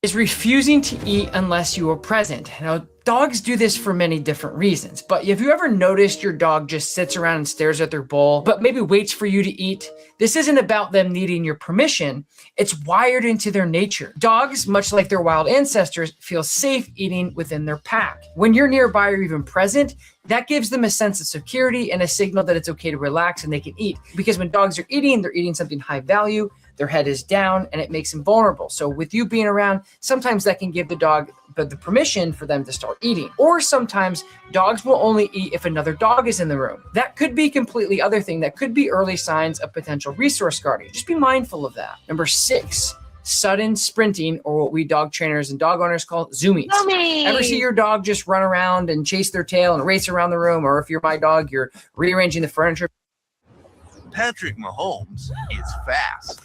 Is refusing to eat unless you are present. Now, dogs do this for many different reasons, but have you ever noticed your dog just sits around and stares at their bowl, but maybe waits for you to eat? This isn't about them needing your permission. It's wired into their nature. Dogs, much like their wild ancestors, feel safe eating within their pack. When you're nearby or even present, that gives them a sense of security and a signal that it's okay to relax and they can eat. Because when dogs are eating, they're eating something high value, their head is down, and it makes them vulnerable. So with you being around, sometimes that can give the dog the permission for them to start eating. Or sometimes dogs will only eat if another dog is in the room. That could be completely other thing. That could be early signs of potential resource guarding. Just be mindful of that. Number 6, sudden sprinting, or what we dog trainers and dog owners call zoomies. Ever see your dog just run around and chase their tail and race around the room? Or if you're my dog, you're rearranging the furniture. Patrick Mahomes is fast.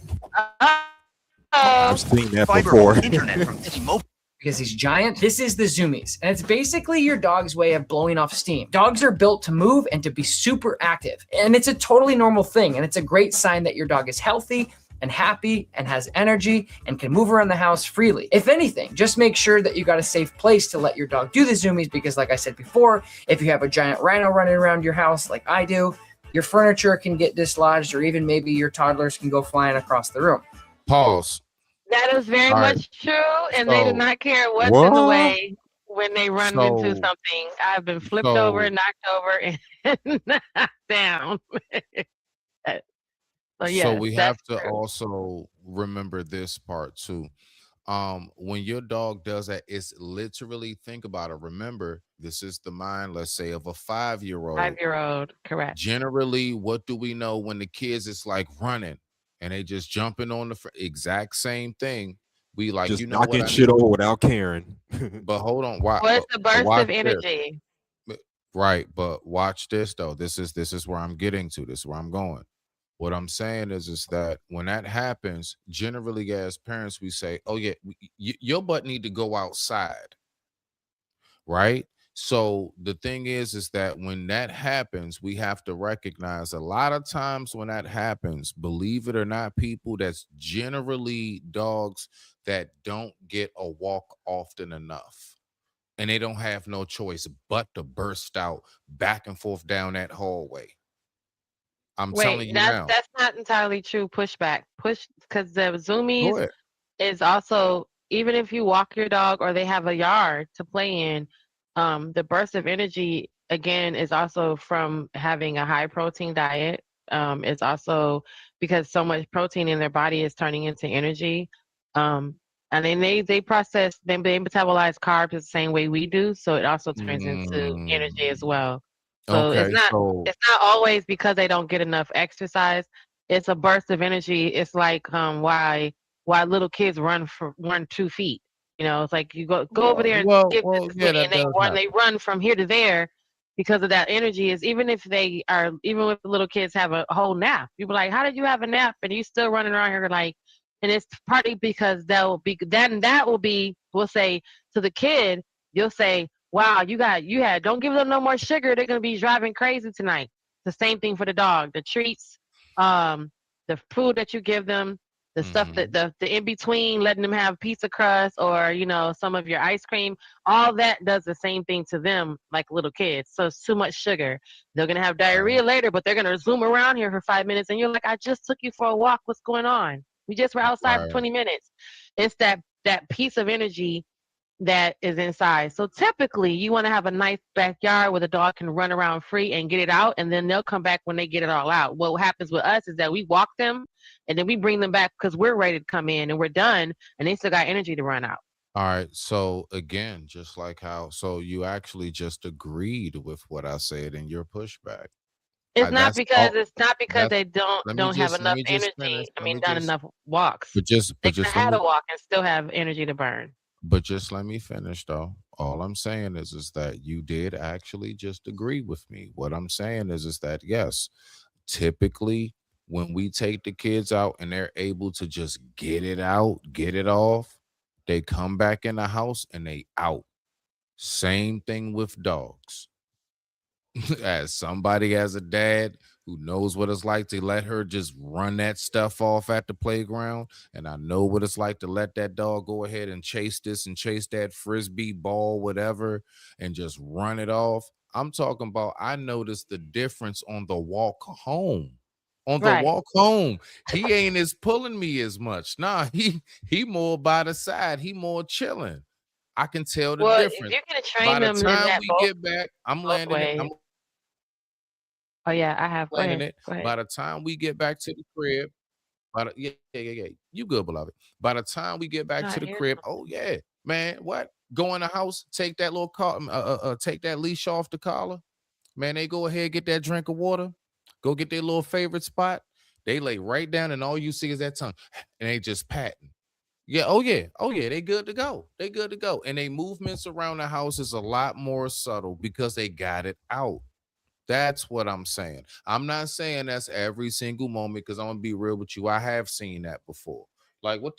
I've seen that Fiber before. internet from T-Mobile. Because he's giant. This is the zoomies, and it's basically your dog's way of blowing off steam. Dogs are built to move and to be super active, and it's a totally normal thing, and it's a great sign that your dog is healthy and happy and has energy and can move around the house freely. If anything, just make sure that you got a safe place to let your dog do the zoomies, because like I said before, if you have a giant rhino running around your house like I do, your furniture can get dislodged, or even maybe your toddlers can go flying across the room. Pause. That is very All right. much true, and they do So not care what's in the What? way when they run into so something. I've been flipped over, so knocked over, and knocked down. So so yes, we have that's to true. also remember this part too. When your dog does that, it's literally, think about it. Remember, this is the mind, let's say, of a 5-year-old. 5-year-old, correct. Generally, what do we know when the kids is like running and they just jumping on the exact same thing? We like, Just you know what knocking I shit need, over without caring. but hold on, why? Well, it's a But burst watch of this. energy. Right, but watch this though. This is where I'm getting to. This is where I'm going. What I'm saying is that when that happens, generally as parents, we say, "Oh yeah, your butt need to go outside." Right? So the thing is that when that happens, we have to recognize a lot of times when that happens, believe it or not, people, that's generally dogs that don't get a walk often enough. And they don't have no choice but to burst out back and forth down that hallway. I'm telling Wait, you that's now. that's not entirely true. Pushback, push, because the Go zoomies ahead. is also, even if you walk your dog or they have a yard to play in, the burst of energy again is also from having a high protein diet. It's also because so much protein in their body is turning into energy. Um, and then they process, they metabolize carbs the same way we do, so it also turns into energy as Mm, well. So okay, so it's not always because they don't get enough exercise. It's a burst of energy. It's like why little kids run 2 feet. You know, it's like you go over well, there and well, give this well, to yeah, Sweetie, that and does they happen. run from here to there because of that energy. Is even if they are, even if the little kids have a whole nap, you be like, how did you have a nap and you still running around here like? And it's partly because that will be, we'll say to the kid, you'll say, wow, you had, don't give them no more sugar. They're gonna be driving crazy tonight. The same thing for the dog. The treats, um, the food that you give them, the stuff that Hmm. the in between, letting them have pizza crust or some of your ice cream, all that does the same thing to them like little kids. So it's too much sugar. They're gonna have Right, diarrhea later, but they're gonna zoom around here for 5 minutes, and you're like, I just took you for a walk. What's going on? We just were outside for right. 20 minutes. It's that piece of energy that is inside. So typically, you want to have a nice backyard where the dog can run around free and get it out, and then they'll come back when they get it all out. What happens with us is that we walk them, and then we bring them back because we're ready to come in and we're done, and they still got energy to run out. All right. So again, just like how, so you actually just agreed with what I said in your pushback. It's not That's because all. it's not because That's they don't have let enough me just finish. energy. I mean, not enough walks. They But could just have had a walk and still have energy to burn. let me finish though. All I'm saying is that you did actually just agree with me. What I'm saying is that yes, typically when we take the kids out and they're able to just get it out, get it off, they come back in the house and they out. Same thing with dogs. As somebody as a dad who knows what it's like to let her just run that stuff off at the playground, and I know what it's like to let that dog go ahead and chase this and chase that frisbee ball, whatever, and just run it off. I'm talking about, I noticed the difference on the walk home. On the Right. walk home, he ain't as pulling me as much. Nah, he more by the side. He more chilling. I can tell the Well, if difference. you're gonna train By the them in time that we get back, I'm both landing it. I'm ways. Oh yeah, I have. Go planning ahead. it. Go ahead. By the time we get back to the crib, yeah. You good, beloved. By the time we get back No, to the here's crib, oh yeah, man, what? Go in the house, take that little take that leash off the collar. Man, they go ahead, get that drink of water, go get their little favorite spot. They lay right down, and all you see is that tongue, and they just patting. Yeah, oh yeah, they good to go. They good to go. And they movements around the house is a lot more subtle because they got it out. That's what I'm saying. I'm not saying that's every single moment because I'm gonna be real with you. I have seen that before. Like what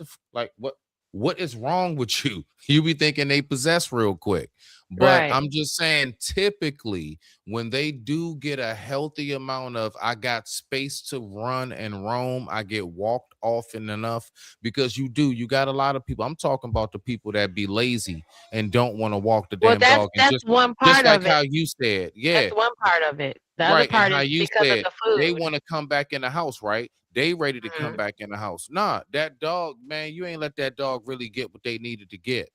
what is wrong with you? You be thinking they possess real quick. But Right. I'm just saying, typically, when they do get a healthy amount of, I got space to run and roam, I get walked often enough, because you got a lot of people. I'm talking about the people that be lazy and don't want to walk the Well, damn dog. And that's one just part like of it. how you said, yeah, That's one part of it. The other right. And part how is you because of said the they food. want to come back in the house, right? They ready to come Mhm. back in the house. Nah, that dog, man, you ain't let that dog really get what they needed to get.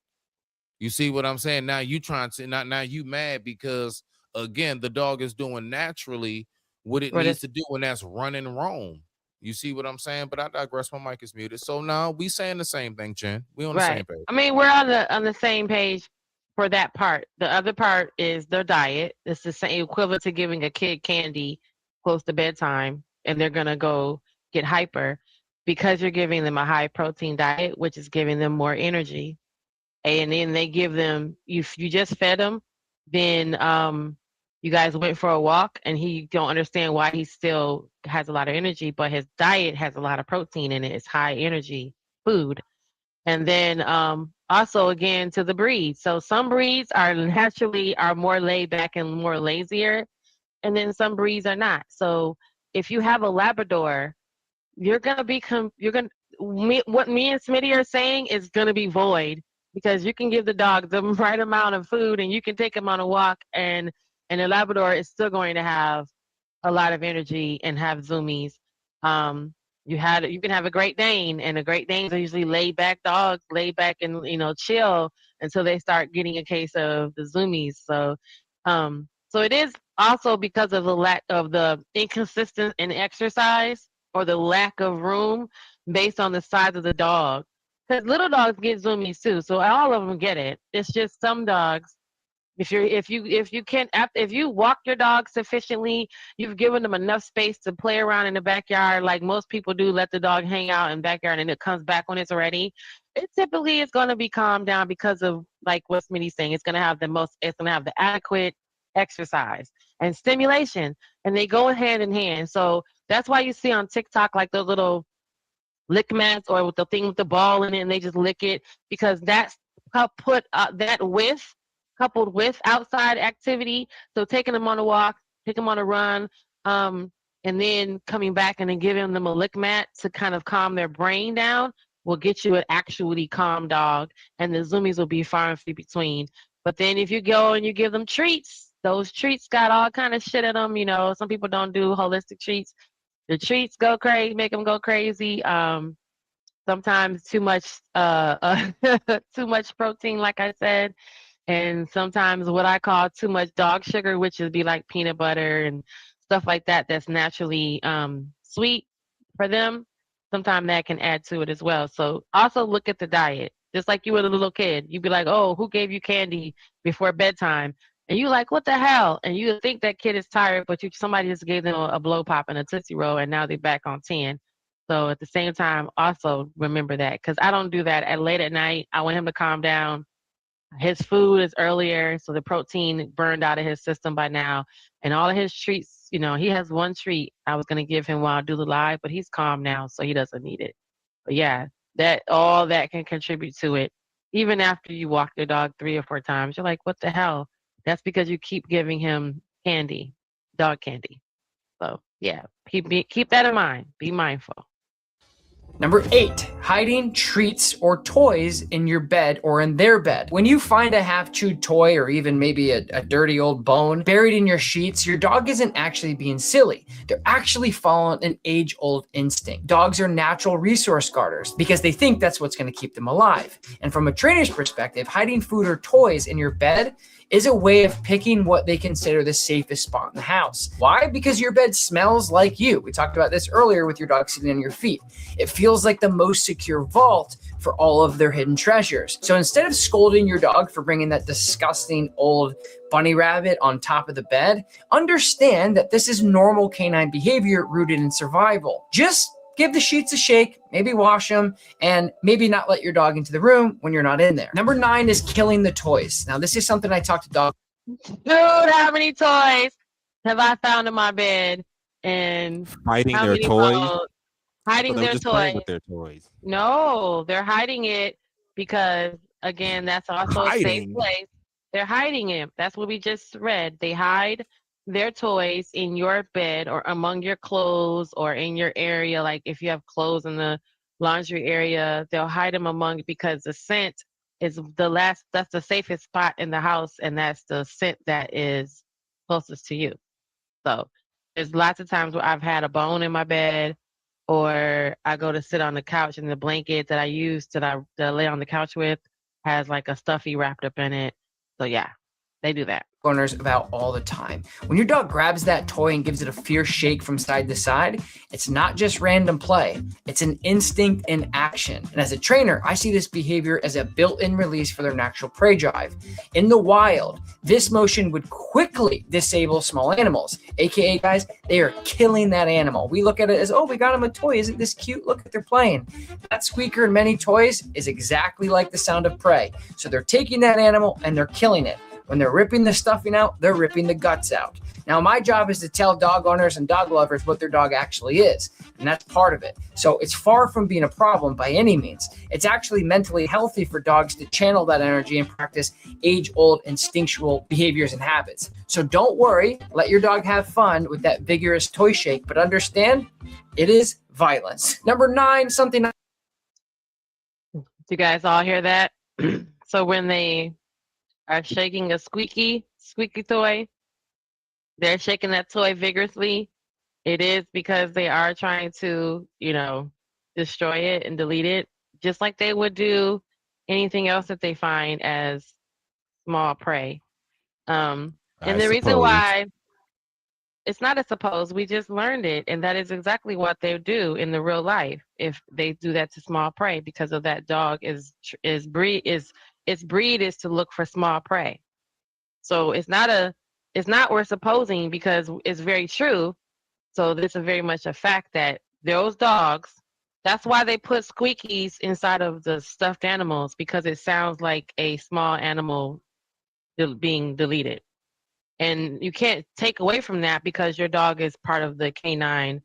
You see what I'm saying? Now you trying to now you mad because again the dog is doing naturally what it What needs is to do, and that's run and roam. You see what I'm saying? But I digress. My mic is muted. So now we saying the same thing, Chen. We on the right? same page. I mean, we're on the same page for that part. The other part is their diet. It's the same equivalent to giving a kid candy close to bedtime, and they're gonna go get hyper because you're giving them a high protein diet, which is giving them more energy. And then they give them, if you just fed him, then you guys went for a walk and he don't understand why he still has a lot of energy, but his diet has a lot of protein in it. It's high energy food. And then also again to the breed. So some breeds are naturally are more laid back and more lazier, and then some breeds are not. So if you have a Labrador, you're gonna become you're gonna what me and Smitty are saying is gonna be void, because you can give the dog the right amount of food and you can take him on a walk, and the Labrador is still going to have a lot of energy and have zoomies. Um, you can have a Great Dane, and the Great Danes are usually laid back dogs, laid back and chill until they start getting a case of the zoomies. So it is also because of the lack of the inconsistent in exercise or the lack of room based on the size of the dog. Because little dogs get zoomies too, so all of them get it. It's just some dogs, if you walk your dog sufficiently, you've given them enough space to play around in the backyard like most people do, let the dog hang out in the backyard and it comes back when it's ready. It typically is going to be calmed down because of like what Smitty's saying. It's going to have the adequate exercise and stimulation, and they go hand in hand. So that's why you see on TikTok like those little lick mats or with the thing with the ball in it, and they just lick it, because that's put that with coupled with outside activity. So taking them on a walk, taking them on a run, um, and then coming back and then giving them a lick mat to kind of calm their brain down will get you an actually calm dog, and the zoomies will be far and few between. But then if you go and you give them treats, those treats got all kind of shit in them. Some people don't do holistic treats. The treats go crazy, make them go crazy. Sometimes too much, too much protein, like I said, and sometimes what I call too much dog sugar, which would be like peanut butter and stuff like that. That's naturally sweet for them. Sometimes that can add to it as well. So also look at the diet, just like you were a little kid. You'd be like, "Oh, who gave you candy before bedtime?" And you like, "What the hell?" And you think that kid is tired, but somebody just gave them a blow pop and a Tootsie Roll, and now they're back on 10. So at the same time, also remember that, because I don't do that at late at night. I want him to calm down. His food is earlier, so the protein burned out of his system by now. And all of his treats, he has one treat I was going to give him while I do the live, but he's calm now, so he doesn't need it. But yeah, all that can contribute to it. Even after you walk your dog 3 or 4 times, you're like, what the hell? That's because you keep giving him candy, dog candy. So yeah, keep that in mind. Be mindful. Number 8, hiding treats or toys in your bed or in their bed. When you find a half-chewed toy or even maybe a dirty old bone buried in your sheets, your dog isn't actually being silly. They're actually following an age-old instinct. Dogs are natural resource guarders because they think that's what's going to keep them alive. And from a trainer's perspective, hiding food or toys in your bed is a way of picking what they consider the safest spot in the house. Why? Because your bed smells like you. We talked about this earlier with your dog sitting on your feet. It feels like the most secure vault for all of their hidden treasures. So instead of scolding your dog for bringing that disgusting old bunny rabbit on top of the bed, understand that this is normal canine behavior rooted in survival. Just give the sheets a shake, maybe wash them, and maybe not let your dog into the room when you're not in there. Number 9 is killing the toys. Now, this is something I talk to dogs. Dude, how many toys have I found in my bed? And Hiding how their many toys. bones? I thought Hiding they were their just playing toys. with their toys. No, they're hiding it because again, that's also a safe Hiding. place. They're hiding it. That's what we just read. They hide their toys in your bed or among your clothes or in your area. Like if you have clothes in the laundry area, they'll hide them among because the scent is that's the safest spot in the house, and that's the scent that is closest to you. So there's lots of times where I've had a bone in my bed, or I go to sit on the couch and the blanket that I use that I lay on the couch with has like a stuffy wrapped up in it. So yeah, they do that. Owners about all the time. When your dog grabs that toy and gives it a fierce shake from side to side, it's not just random play. It's an instinct in action. And as a trainer, I see this behavior as a built-in release for their natural prey drive. In the wild, this motion would quickly disable small animals, aka guys, they are killing that animal. We look at it as, oh, we got him a toy. Isn't this cute? Look at they're playing. That squeaker in many toys is exactly like the sound of prey. So they're taking that animal and they're killing it. When they're ripping the stuffing out, they're ripping the guts out. Now, my job is to tell dog owners and dog lovers what their dog actually is, and that's part of it. So it's far from being a problem by any means. It's actually mentally healthy for dogs to channel that energy and practice age-old instinctual behaviors and habits. So don't worry, let your dog have fun with that vigorous toy shake, but understand it is violence. Number 9, something. Do you guys all hear that? So when they are shaking a squeaky toy, they're shaking that toy vigorously. It is because they are trying to, destroy it and delete it, just like they would do anything else that they find as small prey. And the reason why it's not a suppose, we just learned it, and that is exactly what they do in the real life if they do that to small prey, because of that dog its breed is to look for small prey. So it's not we're supposing, because it's very true. So this is very much a fact that those dogs, that's why they put squeakies inside of the stuffed animals, because it sounds like a small animal being deleted. And you can't take away from that because your dog is part of the canine,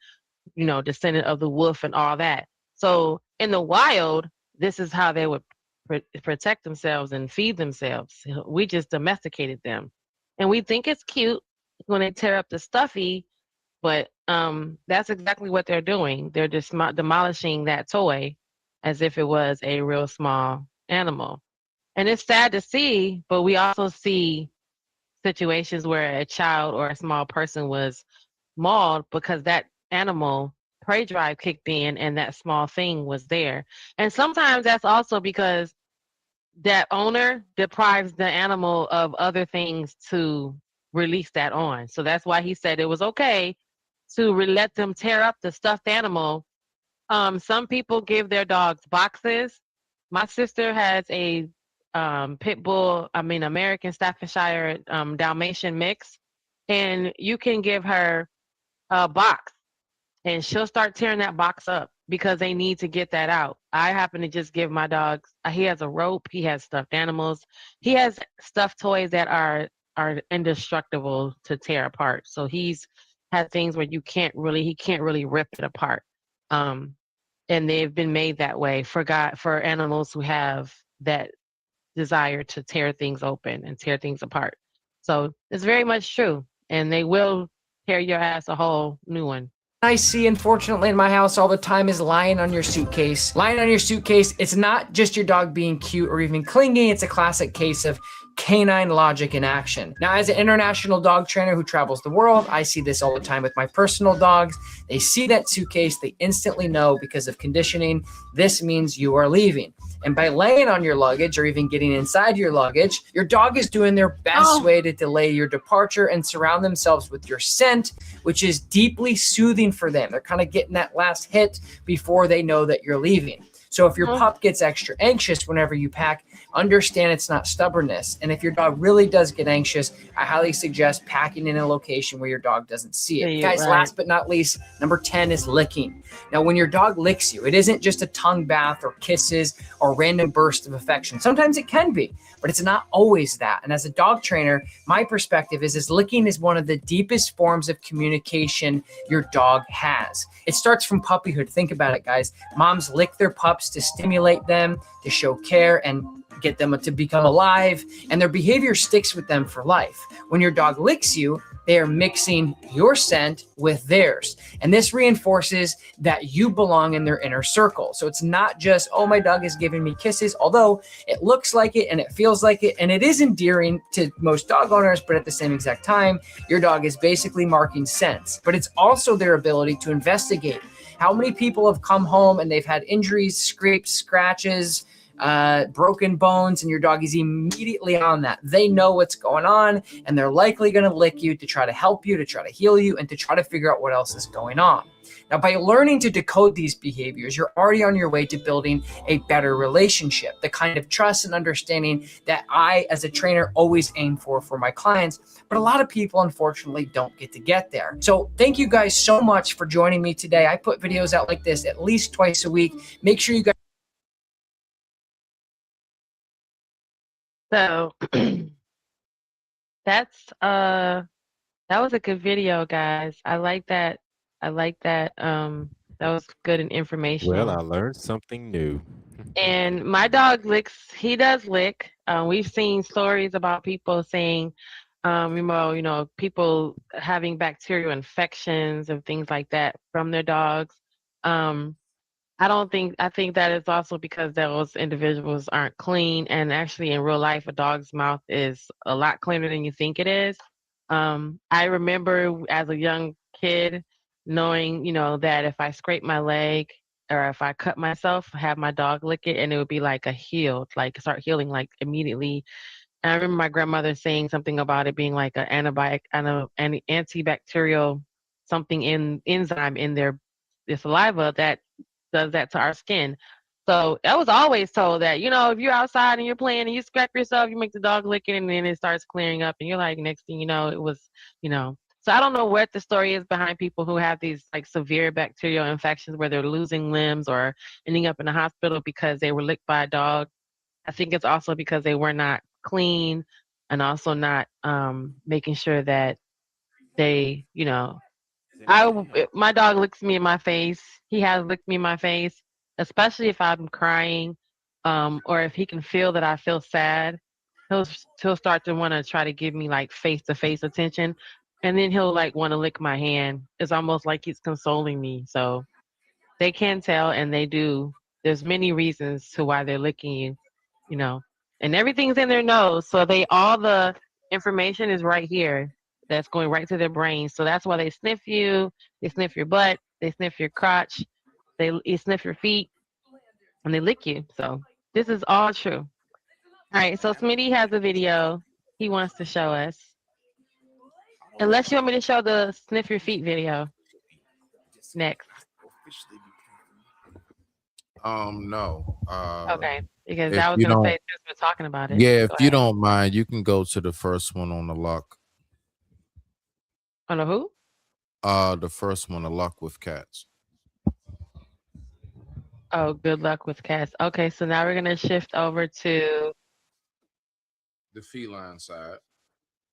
descendant of the wolf and all that. So in the wild, this is how they would protect themselves and feed themselves. We just domesticated them, and we think it's cute when they tear up the stuffy, but that's exactly what they're doing. They're just demolishing that toy as if it was a real small animal. And it's sad to see, but we also see situations where a child or a small person was mauled because that animal prey drive kicked in and that small thing was there. And sometimes that's also because that owner deprives the animal of other things to release that on. So that's why he said it was okay to let them tear up the stuffed animal. Some people give their dogs boxes. My sister has a American Staffordshire Dalmatian mix, and you can give her a box and she'll start tearing that box up because they need to get that out. I happen to just give my dogs, he has a rope, he has stuffed animals, he has stuffed toys that are indestructible to tear apart. So he's had things where he can't really rip it apart. And they've been made that way for animals who have that desire to tear things open and tear things apart. So it's very much true, and they will tear your ass a whole new one. I see, unfortunately, in my house all the time is lying on your suitcase. Lying on your suitcase, it's not just your dog being cute or even clingy. It's a classic case of canine logic in action. Now, as an international dog trainer who travels the world, I see this all the time with my personal dogs. They see that suitcase, they instantly know because of conditioning, this means you are leaving. And by laying on your luggage or even getting inside your luggage, your dog is doing their best way to delay your departure and surround themselves with your scent, which is deeply soothing for them. They're kind of getting that last hit before they know that you're leaving. So if your pup gets extra anxious whenever you pack, understand it's not stubbornness. And if your dog really does get anxious, I highly suggest packing in a location where your dog doesn't see it. Guys, last but not least, number 10 is licking. Now, when your dog licks you, it isn't just a tongue bath or kisses or random burst of affection. Sometimes it can be, but it's not always that. And as a dog trainer, my perspective is licking is one of the deepest forms of communication your dog has. It starts from puppyhood. Think about it, guys. Moms lick their pups helps to stimulate them, to show care, and get them to become alive, and their behavior sticks with them for life. When your dog licks you, they are mixing your scent with theirs. And this reinforces that you belong in their inner circle. So it's not just, oh, my dog is giving me kisses, although it looks like it and it feels like it, and it is endearing to most dog owners, but at the same exact time, your dog is basically marking scents. But it's also their ability to investigate. How many people have come home and they've had injuries, scrapes, scratches, broken bones, and your dog is immediately on that. They know what's going on, and they're likely going to lick you to try to help you, to try to heal you, and to try to figure out what else is going on. Now, by learning to decode these behaviors, you're already on your way to building a better relationship, the kind of trust and understanding that I, as a trainer, always aim for my clients. But a lot of people, unfortunately, don't get there. So thank you guys so much for joining me today. I put videos out like this at least twice a week. Make sure you guys. So that's that was a good video, guys. I like that. That was good and informational. Well, I learned something new. And my dog licks. He does lick. We've seen stories about people saying, people having bacterial infections and things like that from their dogs. I think that is also because those individuals aren't clean. And actually, in real life, a dog's mouth is a lot cleaner than you think it is. I remember as a young kid knowing, that if I scrape my leg or if I cut myself, have my dog lick it, and it would be like a healed, like start healing like immediately. And I remember my grandmother saying something about it being like an antibacterial something in enzyme in their saliva that does that to our skin. So I was always told that, if you're outside and you're playing and you scrap yourself, you make the dog lick it and then it starts clearing up and you're like, next thing you know, it was, So I don't know what the story is behind people who have these like severe bacterial infections where they're losing limbs or ending up in the hospital because they were licked by a dog. I think it's also because they were not clean and also not making sure that they, my dog licks me in my face. He has licked me in my face, especially if I'm crying, or if he can feel that I feel sad. He'll start to want to try to give me like face to face attention, and then he'll like want to lick my hand. It's almost like he's consoling me. So they can tell, and they do. There's many reasons to why they're licking you, and everything's in their nose. So all the information is right here. That's going right to their brain. So that's why they sniff you. They sniff your butt. They sniff your crotch. They sniff your feet, and they lick you. So this is all true. All right. So Smitty has a video he wants to show us. Unless you want me to show the sniff your feet video next. No. Okay. Because if I was you going to don't- say, since we're talking about it. Yeah, if Go you ahead. don't mind, you can go to the first one on the luck. On the who? The first one, the luck with cats. Oh, good luck with cats. Okay, so now we're going to shift over to The feline side.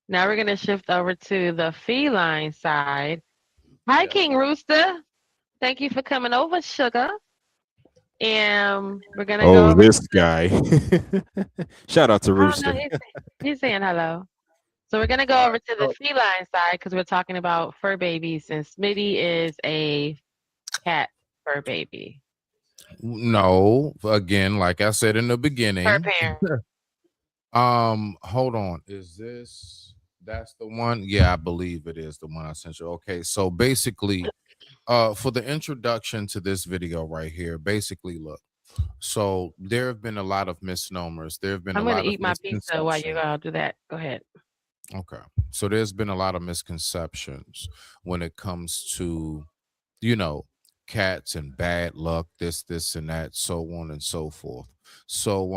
Now we're going to shift over to the feline side. Hi, Yeah. King Rooster. Thank you for coming over, sugar. And we're going to go Oh, over this guy. Shout out to Oh, no, Rooster. he's saying hello. So we're going to go over to the feline side because we're talking about fur babies, and Smitty is a cat fur baby. No, again, like I said in the Fur beginning. parent. Hold on. That's the one? Yeah, I believe it is the one I sent you. Okay, so basically, for the introduction to this video right here, basically, look. So there have been a lot of misnomers. There have been I'm a going lot to of eat my pizza while you misconceptions. do that. Go ahead. Okay. So there's been a lot of misconceptions when it comes to, cats and bad luck, this and that, so on and so forth. So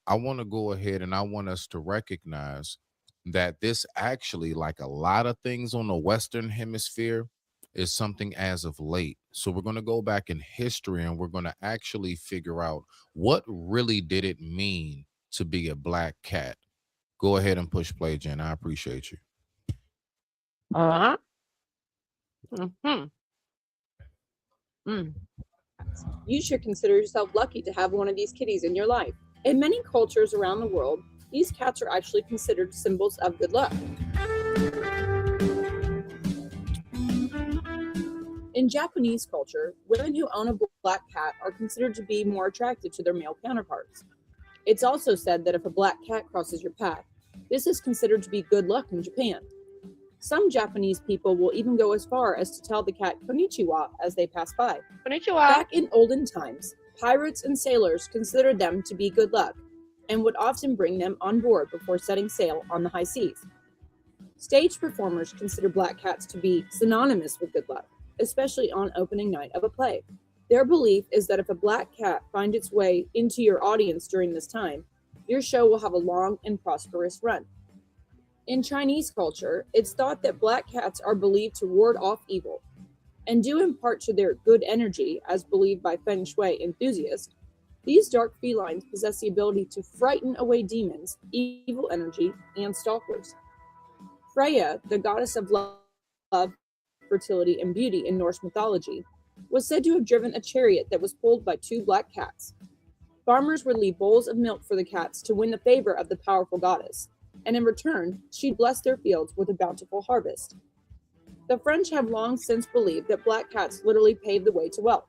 I want to go ahead and I want us to recognize that this actually, like a lot of things on the Western hemisphere, is something as of late. So we're going to go back in history and we're going to actually figure out what really did it mean to be a black cat. Go ahead and push play, Jen. I appreciate you. Uh-huh. Mm-hmm. Mm. cats. You should consider yourself lucky to have one of these kitties in your life. In many cultures around the world, these cats are actually considered symbols of good luck. In Japanese culture, women who own a black cat are considered to be more attracted to their male counterparts. It's also said that if a black cat crosses your path, this is considered to be good luck in Japan. Some Japanese people will even go as far as to tell the cat konnichiwa as they pass by. Konnichiwa. Back in olden times, pirates and sailors considered them to be good luck and would often bring them on board before setting sail on the high seas. Stage performers consider black cats to be synonymous with good luck, especially on opening night of a play. Their belief is that if a black cat finds its way into your audience during this time, your show will have a long and prosperous run. In Chinese culture, it's thought that black cats are believed to ward off evil, and due in part to their good energy, as believed by Feng Shui enthusiasts, these dark felines possess the ability to frighten away demons, evil energy, and stalkers. Freya, the goddess of love, fertility, and beauty in Norse mythology, was said to have driven a chariot that was pulled by 2 black cats. Farmers would leave bowls of milk for the cats to win the favor of the powerful goddess, and in return, she'd bless their fields with a bountiful harvest. The French have long since believed that black cats literally paved the way to wealth.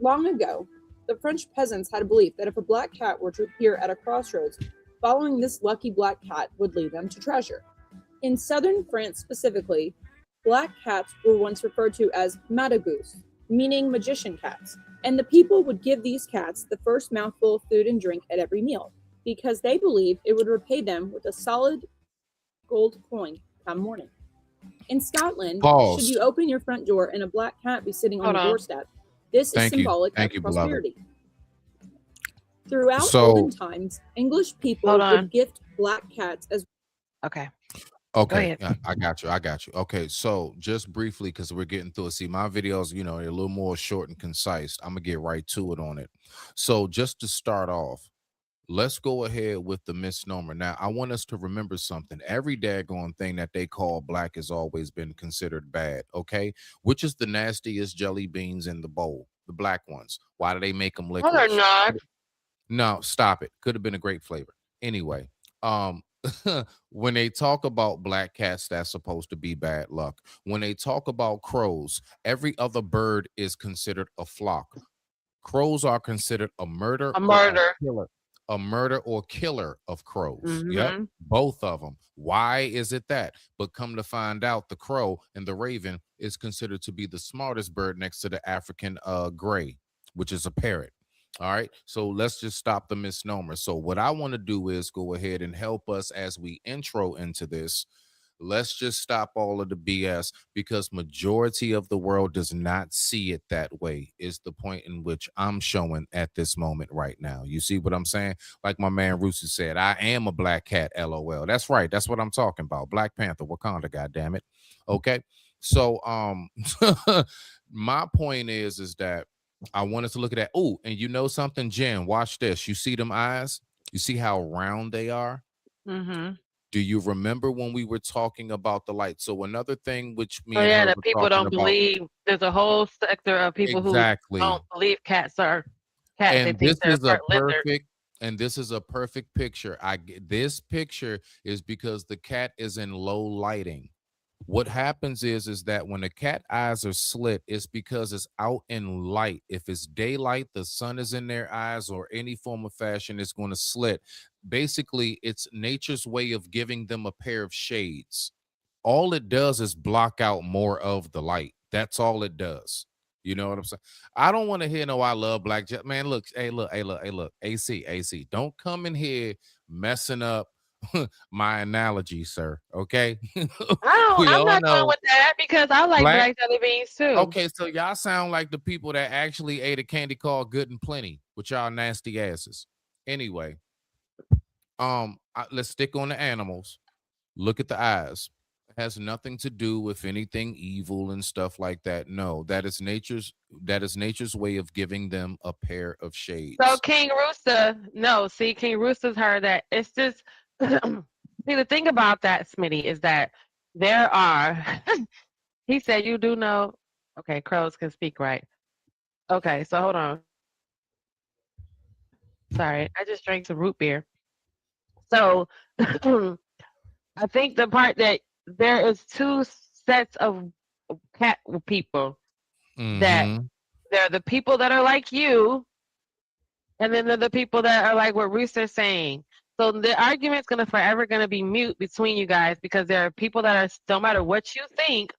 Long ago, the French peasants had a belief that if a black cat were to appear at a crossroads, following this lucky black cat would lead them to treasure. In southern France specifically, black cats were once referred to as madagus, meaning magician cats, and the people would give these cats the first mouthful of food and drink at every meal, because they believed it would repay them with a solid gold coin come morning. In Scotland, Pause. should you open your front door and a black cat be sitting on the doorstep, this is symbolic of prosperity. Throughout olden times, English people would gift black cats as Okay. Okay, I got you. Okay, so just briefly, because we're getting through it. See, my videos, they're a little more short and concise. I'm gonna get right to it on it. So just to start off, let's go ahead with the misnomer. Now, I want us to remember something. Every daggone thing that they call black has always been considered bad, okay? Which is the nastiest jelly beans in the bowl? The black ones. Why do they make them licorice? No, they're not. No, stop it. Could have been a great flavor. Anyway, when they talk about black cats, that's supposed to be bad luck. When they talk about crows, every other bird is considered a flock. Crows are considered a murder. A murder or killer of crows. Yep, both of them. Why is it that? But come to find out, the crow and the raven is considered to be the smartest bird next to the African gray, which is a parrot. All right, so let's just stop the misnomer. So what I want to do is go ahead and help us as we intro into this. Let's just stop all of the BS, because majority of the world does not see it that way, is the point in which I'm showing at this moment right now. You see what I'm saying? Like my man Rooster said, I am a black cat, LOL. That's right. That's what I'm talking about. Black Panther, Wakanda, goddammit. Okay, so my point is that I want us to look at that. Oh, and you know something, Jen, watch this. You see them eyes? You see how round they are? Do you remember when we were talking about the light? So another thing which me and her that were people don't talking believe. There's a whole sector of people who don't believe cats are cats. And they this think they're is a part lizard. perfect picture. This picture is because the cat is in low lighting. What happens is that when the cat eyes are slit, it's because it's out in light. If it's daylight, the sun is in their eyes or any form of fashion, it's going to slit. Basically, it's nature's way of giving them a pair of shades. All it does is block out more of the light. That's all it does. You know what I'm saying? I don't want to hear no I love black man. Look, hey, look. AC. Don't come in here messing up my analogy, sir. Okay. I'm not going with that because I like black jelly beans too. Okay, so y'all sound like the people that actually ate a candy called Good and Plenty with y'all nasty asses. Anyway, let's stick on the animals. Look at the eyes. It has nothing to do with anything evil and stuff like that. No, that is nature's way of giving them a pair of shades. So King Rooster's heard that. It's just see, the thing about that, Smitty, is that there are he said you do know. Okay, crows can speak, right? Okay, so hold on. Sorry, I just drank some root beer. So I think the part that there is two sets of cat people that Mm-hmm. there are the people that are like you, and then there are the people that are like what Rooster's saying. So the argument's forever gonna be mute between you guys because there are people that are no matter what you think,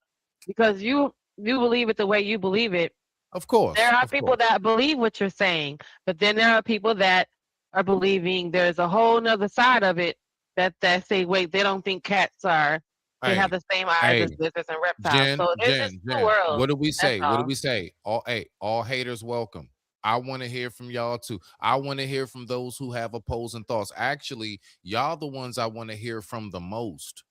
because you believe it the way you believe it. Of There course. are Of people course. that believe what you're saying, but then there are people that are believing there's a whole nother side of it that say, wait, they don't think cats are they have Hey, the same eyes as hey, lizards and reptiles. Jen, So there's just Jen, two Jen. What worlds. do we That's say? What do all. we say? All haters welcome. I want to hear from y'all too. I want to hear from those who have opposing thoughts. Actually, y'all the ones I want to hear from the most.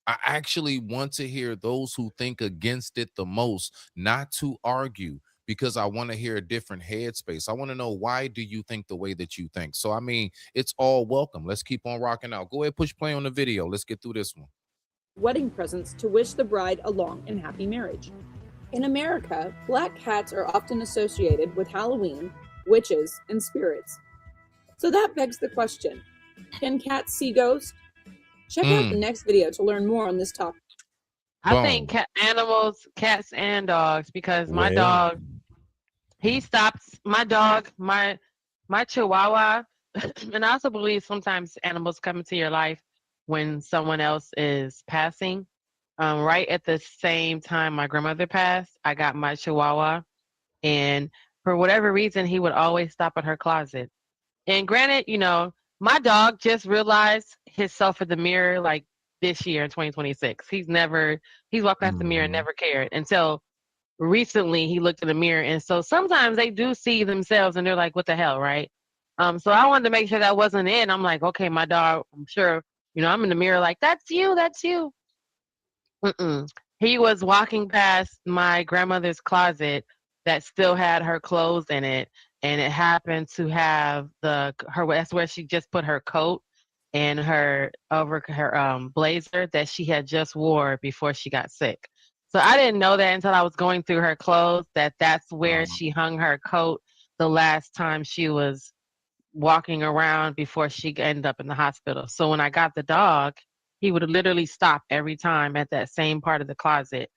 I actually want to hear those who think against it the most, not to argue, because I want to hear a different headspace. I want to know, why do you think the way that you think? So, I mean, it's all welcome. Let's keep on rocking out. Go ahead, push play on the video. Let's get through this one. Wedding presents to wish the bride a long and happy marriage. In America, black cats are often associated with Halloween, witches, and spirits. So that begs the question, can cats see ghosts? Check out the next video to learn more on this topic. I think Boom. animals, cats and dogs, because my Well, dog, he stops my dog, my chihuahua, and I also believe sometimes animals come into your life when someone else is passing. Right at the same time my grandmother passed, I got my chihuahua, and for whatever reason, he would always stop at her closet. And granted, my dog just realized himself in the mirror like this year in 2026. He's walked past the mirror and mhm. never cared until recently he looked in the mirror. And so sometimes they do see themselves and they're like, what the hell, right? So I wanted to make sure that wasn't it. I'm like, okay, my dog, I'm sure, I'm in the mirror like, that's you, that's you. Mm-mm. He was walking past my grandmother's closet that still had her clothes in it, and it happened to have her. That's where she just put her coat and her over her blazer that she had just wore before she got sick. So I didn't know that until I was going through her clothes that's where she hung her coat the last time she was walking around before she ended up in the hospital. So when I got the dog, he would literally stop every time at that same part of the closet.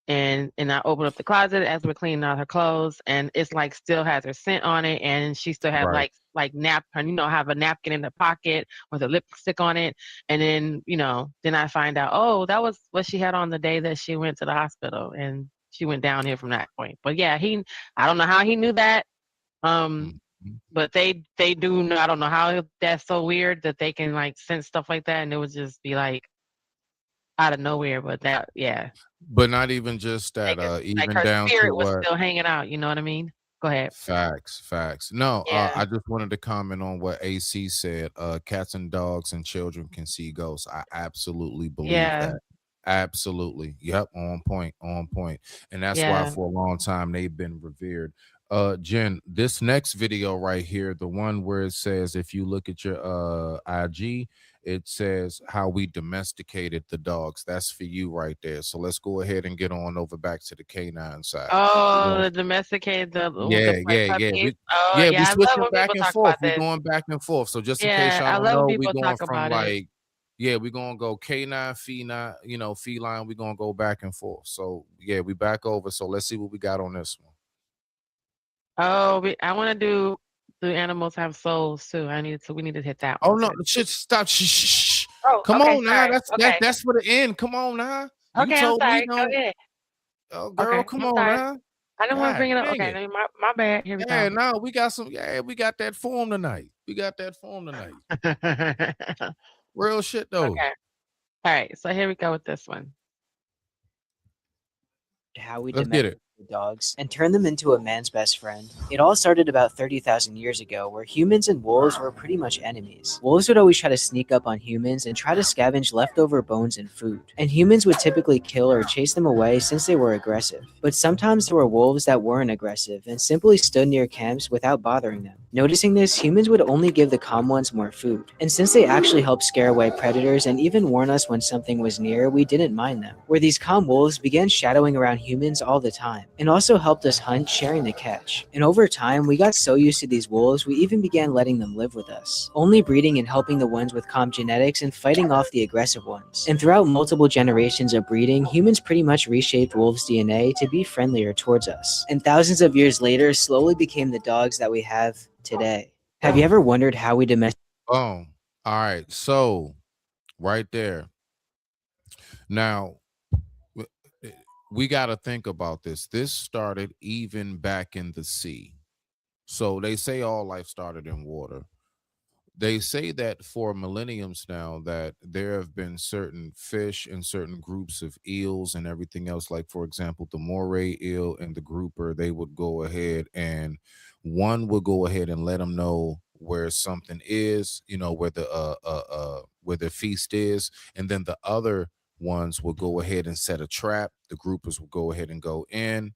And I opened up the closet as we're cleaning out her clothes, and it's like still has her scent on it, and she still have Right. like have a napkin in the pocket with a lipstick on it. And then then I find out, oh, that was what she had on the day that she went to the hospital, and she went downhill from that point. But yeah, I don't know how he knew that. Um, Mhm. but they do know. I don't know how that's so weird that they can like sense stuff like that, and it would just be like out of nowhere. But that, yeah, But not even just that, like even her down to spirit was what. still hanging out. You know what I mean? Go ahead. Facts, facts. No, Yeah, I just wanted to comment on what AC said. Cats and dogs and children can see ghosts. I absolutely believe yeah, that. Absolutely. Yep, on point, on point. And that's why yeah. for a long time they've been revered. Jen, this next video right here, the one where it says, if you look at your IG, it says how we domesticated the dogs. That's for you right there. So let's go ahead and get on over back to the canine side. Oh, the domesticated, the Yeah, yeah, yeah. puppies. We Oh, yeah, we yeah. I love switching when back people and talk forth. about We this. going back and forth. So just in case Yeah, y'all I don't love when know, we people going talk from about it. like, yeah, we gonna go canine, feline, feline. We gonna go back and forth. So yeah, we back over. So let's see what we got on this one. Oh, I want to do animals have souls too? We need to hit that Oh one no, too. shit, stop. Shh, shh, shh. Oh, Come okay. on now. Sorry. That's Okay. that's for the end. Come on now. You Okay. I'm told me sorry. Go don't. ahead. Oh girl, Okay. come I'm on sorry. now. I didn't want to God bring it up. dang Okay. it. My bad. Here we Yeah, go. no, we got some. Yeah, we got that form tonight. We got that form tonight. Okay. Real shit though. All right. So here we go with this one. How we Let's get it. domesticated dogs and turned them into a man's best friend. It all started about 30,000 years ago, where humans and wolves were pretty much enemies. Wolves would always try to sneak up on humans and try to scavenge leftover bones and food, and humans would typically kill or chase them away since they were aggressive. But sometimes there were wolves that weren't aggressive and simply stood near camps without bothering them. Noticing this, humans would only give the calm ones more food, and since they actually helped scare away predators and even warn us when something was near, we didn't mind them. Where these calm wolves began shadowing around humans all the time. time, and also helped us hunt, sharing the catch. And over time, we got so used to these wolves, we even began letting them live with us, only breeding and helping the ones with calm genetics and fighting off the aggressive ones. And throughout multiple generations of breeding, humans pretty much reshaped wolves' DNA to be friendlier towards us. And thousands of years later, slowly became the dogs that we have today. Have you ever wondered how we domesticated? Oh, all right. So right there. Now we got to think about this. This started even back in the sea. So they say all life started in water. They say that for millenniums now that there have been certain fish and certain groups of eels and everything else, like for example the moray eel and the grouper, they would go ahead and one would go ahead and let them know where something is, where the feast is, and then the other ones will go ahead and set a trap. The groupers will go ahead and go in,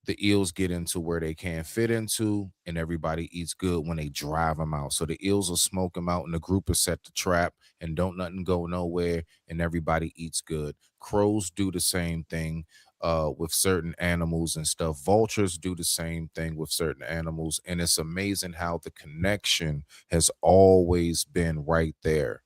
the eels get into where they can't fit into, and everybody eats good when they drive them out. So the eels will smoke them out, and the group is set the trap, and don't nothing go nowhere, and everybody eats good. Crows do the same thing with certain animals and stuff. Vultures do the same thing with certain animals, and it's amazing how the connection has always been right there.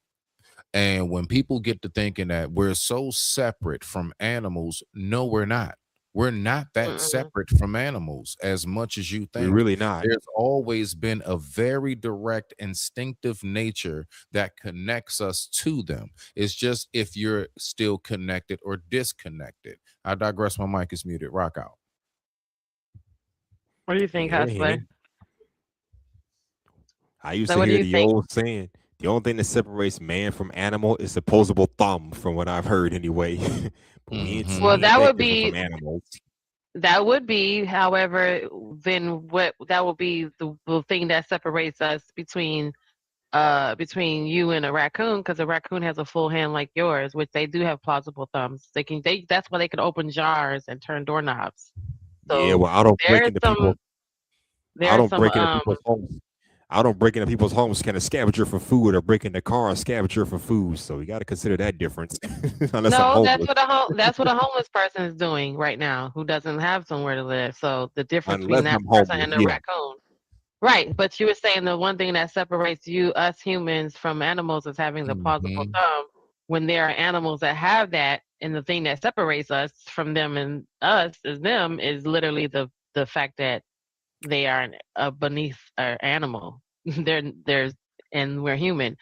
And when people get to thinking that we're so separate from animals, no, we're not. We're not that Mm-mm. separate from animals as much as you We're think. really not. There's always been a very direct, instinctive nature that connects us to them. It's just if you're still connected or disconnected. I digress. My mic is muted. Rock out. What do you think, Yeah, Hustler? Henny. I used So to what do hear you the think? old saying, the only thing that separates man from animal is opposable thumb, from what I've heard anyway. But Well, we Mm-hmm. ain't that that would different from be animals. however, then what that would be the thing that separates us between you and a raccoon, because a raccoon has a full hand like yours, which they do have plausible thumbs. They that's why they can open jars and turn doorknobs. Yeah, So well, I don't break there's into some people. I there's don't some break into people's homes. I don't break into people's homes kind of scavenger for food or break into cars scavenger for food. So you got to consider that difference. Unless I'm no, homeless. that's what a homeless person is doing right now who doesn't have somewhere to live. So the difference Unless between that I'm person homeless. and the Yeah. raccoon. Right, but you were saying the one thing that separates us humans from animals is having the plausible Mm-hmm. thumb. When there are animals that have that, and the thing that separates us from them and us is them is literally the fact that they are a beneath our animal. There's and we're human.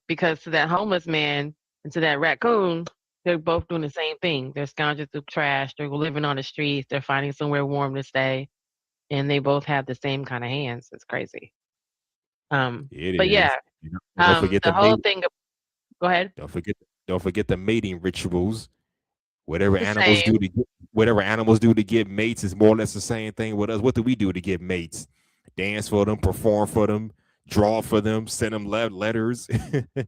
Because to that homeless man and to that raccoon, they're both doing the same thing. They're scrounging through trash. They're living on the streets. They're finding somewhere warm to stay, and they both have the same kind of hands. It's crazy. It But yeah, is. And don't forget the the whole mate. thing. Go ahead. Don't forget. Don't forget the mating rituals. Whatever The animals same. do to get, whatever animals do to get mates is more or less the same thing with us. What do we do to get mates? Dance for them, perform for them, draw for them, send them letters. I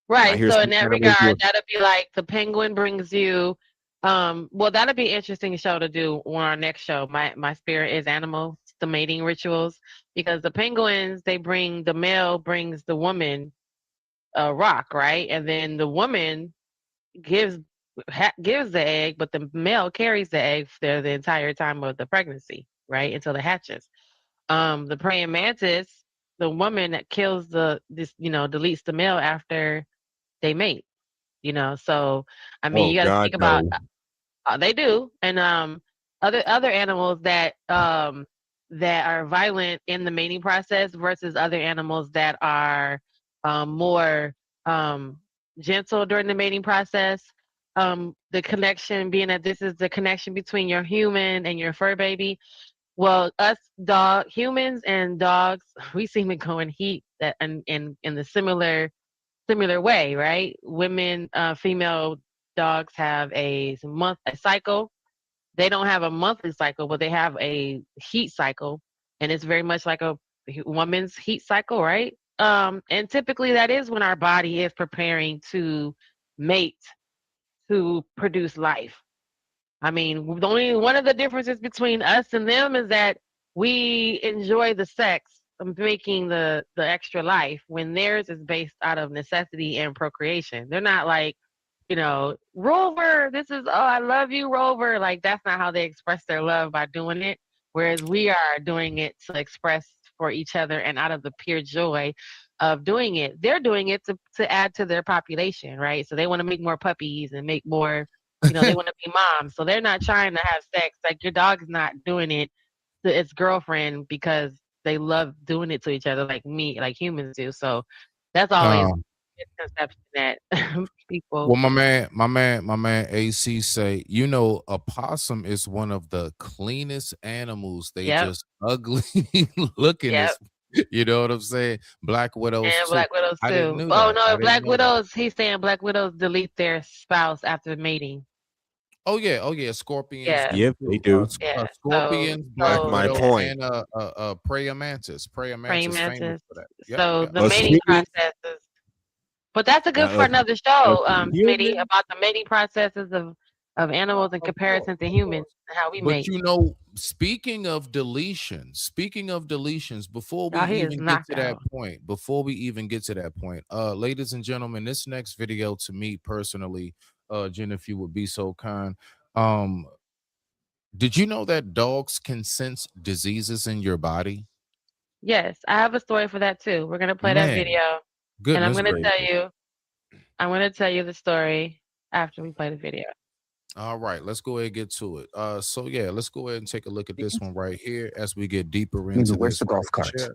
Right. hear So in some that animals do regard, it. that'll be like the penguin brings you. Well, that'll be an interesting show to do on our next show. My spirit is animals, the mating rituals, because the penguins the male brings the woman a rock, right, and then the woman gives gives the egg, but the male carries the egg for the entire time of the pregnancy, right, until it hatches. The praying mantis, the woman that kills deletes the male after they mate. So I mean, Oh you got to God, think about no. they do, and other animals that are violent in the mating process versus other animals that are more um, gentle during the mating process. The connection being that this is the connection between your human and your fur baby. Well, us humans and dogs, we seem to go in heat that in the similar way, right? Female dogs have a cycle. They don't have a monthly cycle, but they have a heat cycle, and it's very much like a woman's heat cycle, right? And typically that is when our body is preparing to mate to produce life. I mean, the only one of the differences between us and them is that we enjoy the sex of making the extra life when theirs is based out of necessity and procreation. They're not like Rover, this is, oh, I love you, Rover. Like, that's not how they express their love by doing it. Whereas we are doing it to express for each other and out of the pure joy of doing it. They're doing it to add to their population, right? So they want to make more puppies and make more, they want to be moms. So they're not trying to have sex. Like, your dog is not doing it to its girlfriend because they love doing it to each other like humans do. So that's always Um, misconception that people. well, my man AC say, a possum is one of the cleanest animals. They Yep, just ugly looking yep. as you know what I'm saying? Black widows And too. Black Widows I didn't too. know Oh that. I no, didn't Black know that. Widows. He's saying Black Widows delete their spouse after mating. Oh yeah, scorpions Yeah, do Yep, they too. do. yeah. So, Scorpions, Back black to so my widow, yeah, point. and praying mantis. Praying praying mantis famous mantis. for that. Yep, So yep. the A mating human, processes. But that's a good now for another a show, Smitty, human. about the mating processes of animals in comparison to humans and how we But mate. speaking of deletions, Oh, he is knocked out. before we even get to that point, ladies and gentlemen, this next video to me personally, Jen, if you would be so kind, um, did you know that dogs can sense diseases in your body? Yes, I have a story for that too. We're gonna play that Man, video, and goodness gracious. I'm gonna tell you the story after we play the video. All right, let's go ahead and get to it. So yeah, let's go ahead and take a look at this one right here as we get deeper Nigga, into where's this the golf right carts?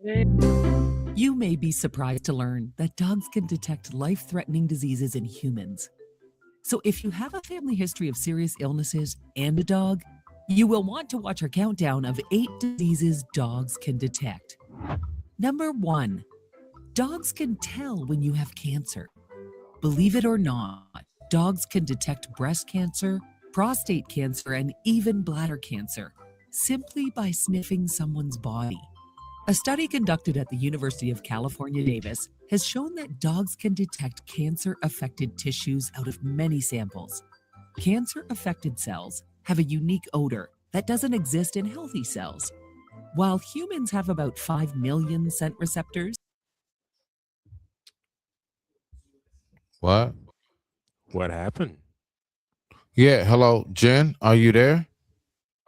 here. You may be surprised to learn that dogs can detect life-threatening diseases in humans. So if you have a family history of serious illnesses and a dog, you will want to watch our countdown of 8 diseases dogs can detect. Number 1, dogs can tell when you have cancer. Believe it or not, dogs can detect breast cancer, prostate cancer, and even bladder cancer simply by sniffing someone's body. A study conducted at the University of California, Davis has shown that dogs can detect cancer-affected tissues out of many samples. Cancer-affected cells have a unique odor that doesn't exist in healthy cells. While humans have about 5 million scent receptors, What? What happened? Yeah, hello, Jen. Are you there?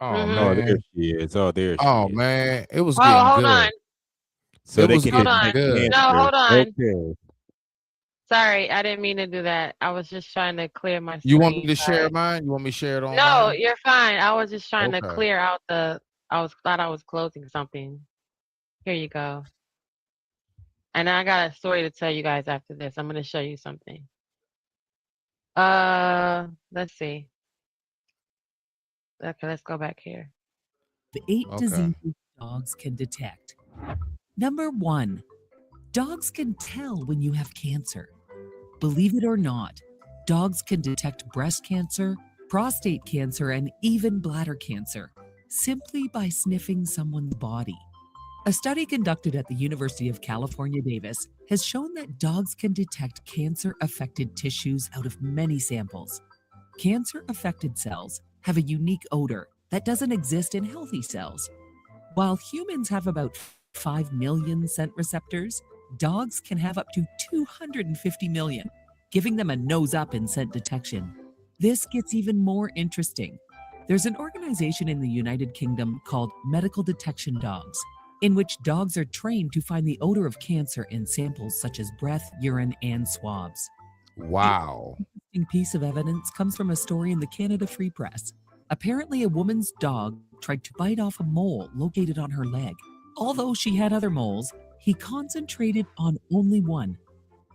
Oh Mhm. Oh, there man. she is. Oh, there she Oh is. man. It was Oh, getting hold on. good. So It they was can Hold getting on. detect good. No, cancer. hold on. Okay. Sorry, I didn't mean to do that. I was just trying to clear my You want me screen. to share Sorry. mine? You want me to share it on No, mine? you're fine. I was just trying to Okay. clear out thought I was closing something. Here you go. And I got a story to tell you guys after this. I'm gonna show you something. Let's see. Okay, let's go back here. the 8 Okay. diseases dogs can detect. Number 1, dogs can tell when you have cancer. Believe it or not, dogs can detect breast cancer, prostate cancer, and even bladder cancer simply by sniffing someone's body. A study conducted at the University of California, Davis has shown that dogs can detect cancer-affected tissues out of many samples. Cancer-affected cells have a unique odor that doesn't exist in healthy cells. While humans have about 5 million scent receptors, dogs can have up to 250 million, giving them a nose up in scent detection. This gets even more interesting. There's an organization in the United Kingdom called Medical Detection Dogs, in which dogs are trained to find the odor of cancer in samples such as breath, urine, and swabs. Wow. The interesting piece of evidence comes from a story in the Canada Free Press. Apparently, a woman's dog tried to bite off a mole located on her leg. Although she had other moles, he concentrated on only one.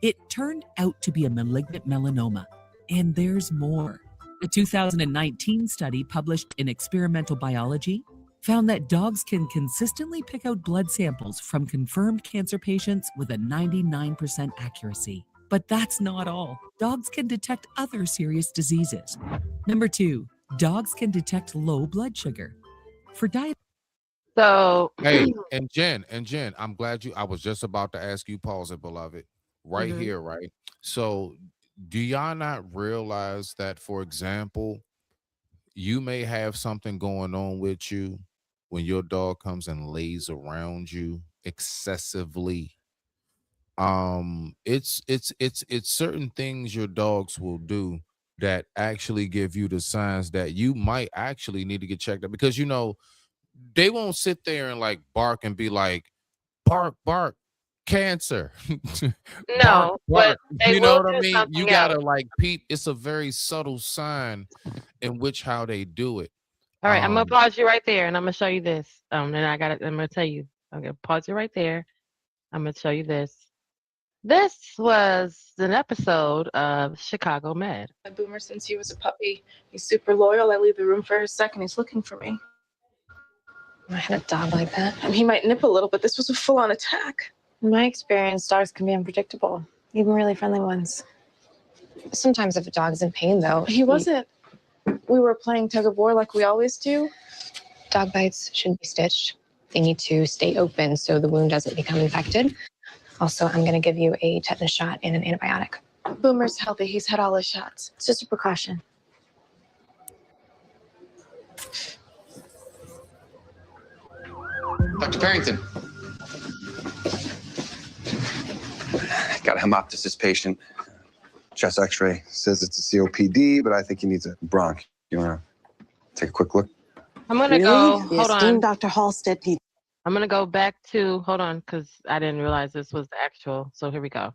It turned out to be a malignant melanoma. And there's more. A 2019 study published in Experimental Biology found that dogs can consistently pick out blood samples from confirmed cancer patients with a 99% accuracy. But that's not all. Dogs can detect other serious diseases. Number 2, dogs can detect low blood sugar. For diet So, Hey, and Jen, I'm glad I was just about to ask you, pause it, beloved, right mhm. here, right? So, do y'all not realize that, for example, you may have something going on with you when your dog comes and lays around you excessively? It's certain things your dogs will do that actually give you the signs that you might actually need to get checked out, because they won't sit there and like bark and be like, bark, bark, cancer. Bark, No, but bark. they You know will what I do mean? You something else. gotta like peep. It's a very subtle sign in which how they do it. All right, I'm gonna Um, pause you right there, and I'm gonna show you this. And I'm gonna tell you. I'm gonna pause you right there. I'm gonna show you this. This was an episode of Chicago Med. My Boomer since he was a puppy. He's super loyal. I leave the room for a second. He's looking for me. I had a dog like that. And he might nip a little, but this was a full-on attack. In my experience, dogs can be unpredictable, even really friendly ones. Sometimes if a dog's in pain, though. He wasn't. We were playing tug of war like we always do. Dog bites shouldn't be stitched. They need to stay open so the wound doesn't become infected. Also, I'm going to give you a tetanus shot and an antibiotic. Boomer's healthy. He's had all his shots. It's just a precaution. Dr. Parrington. Got a hemoptysis patient. Chest x-ray says it's a COPD, but I think he needs a bronch. You want to take a quick look? I'm gonna go. The Hold esteemed on. Dr. Halstead needs. I'm gonna go back to. Hold on, because I didn't realize this was the actual. So here we go.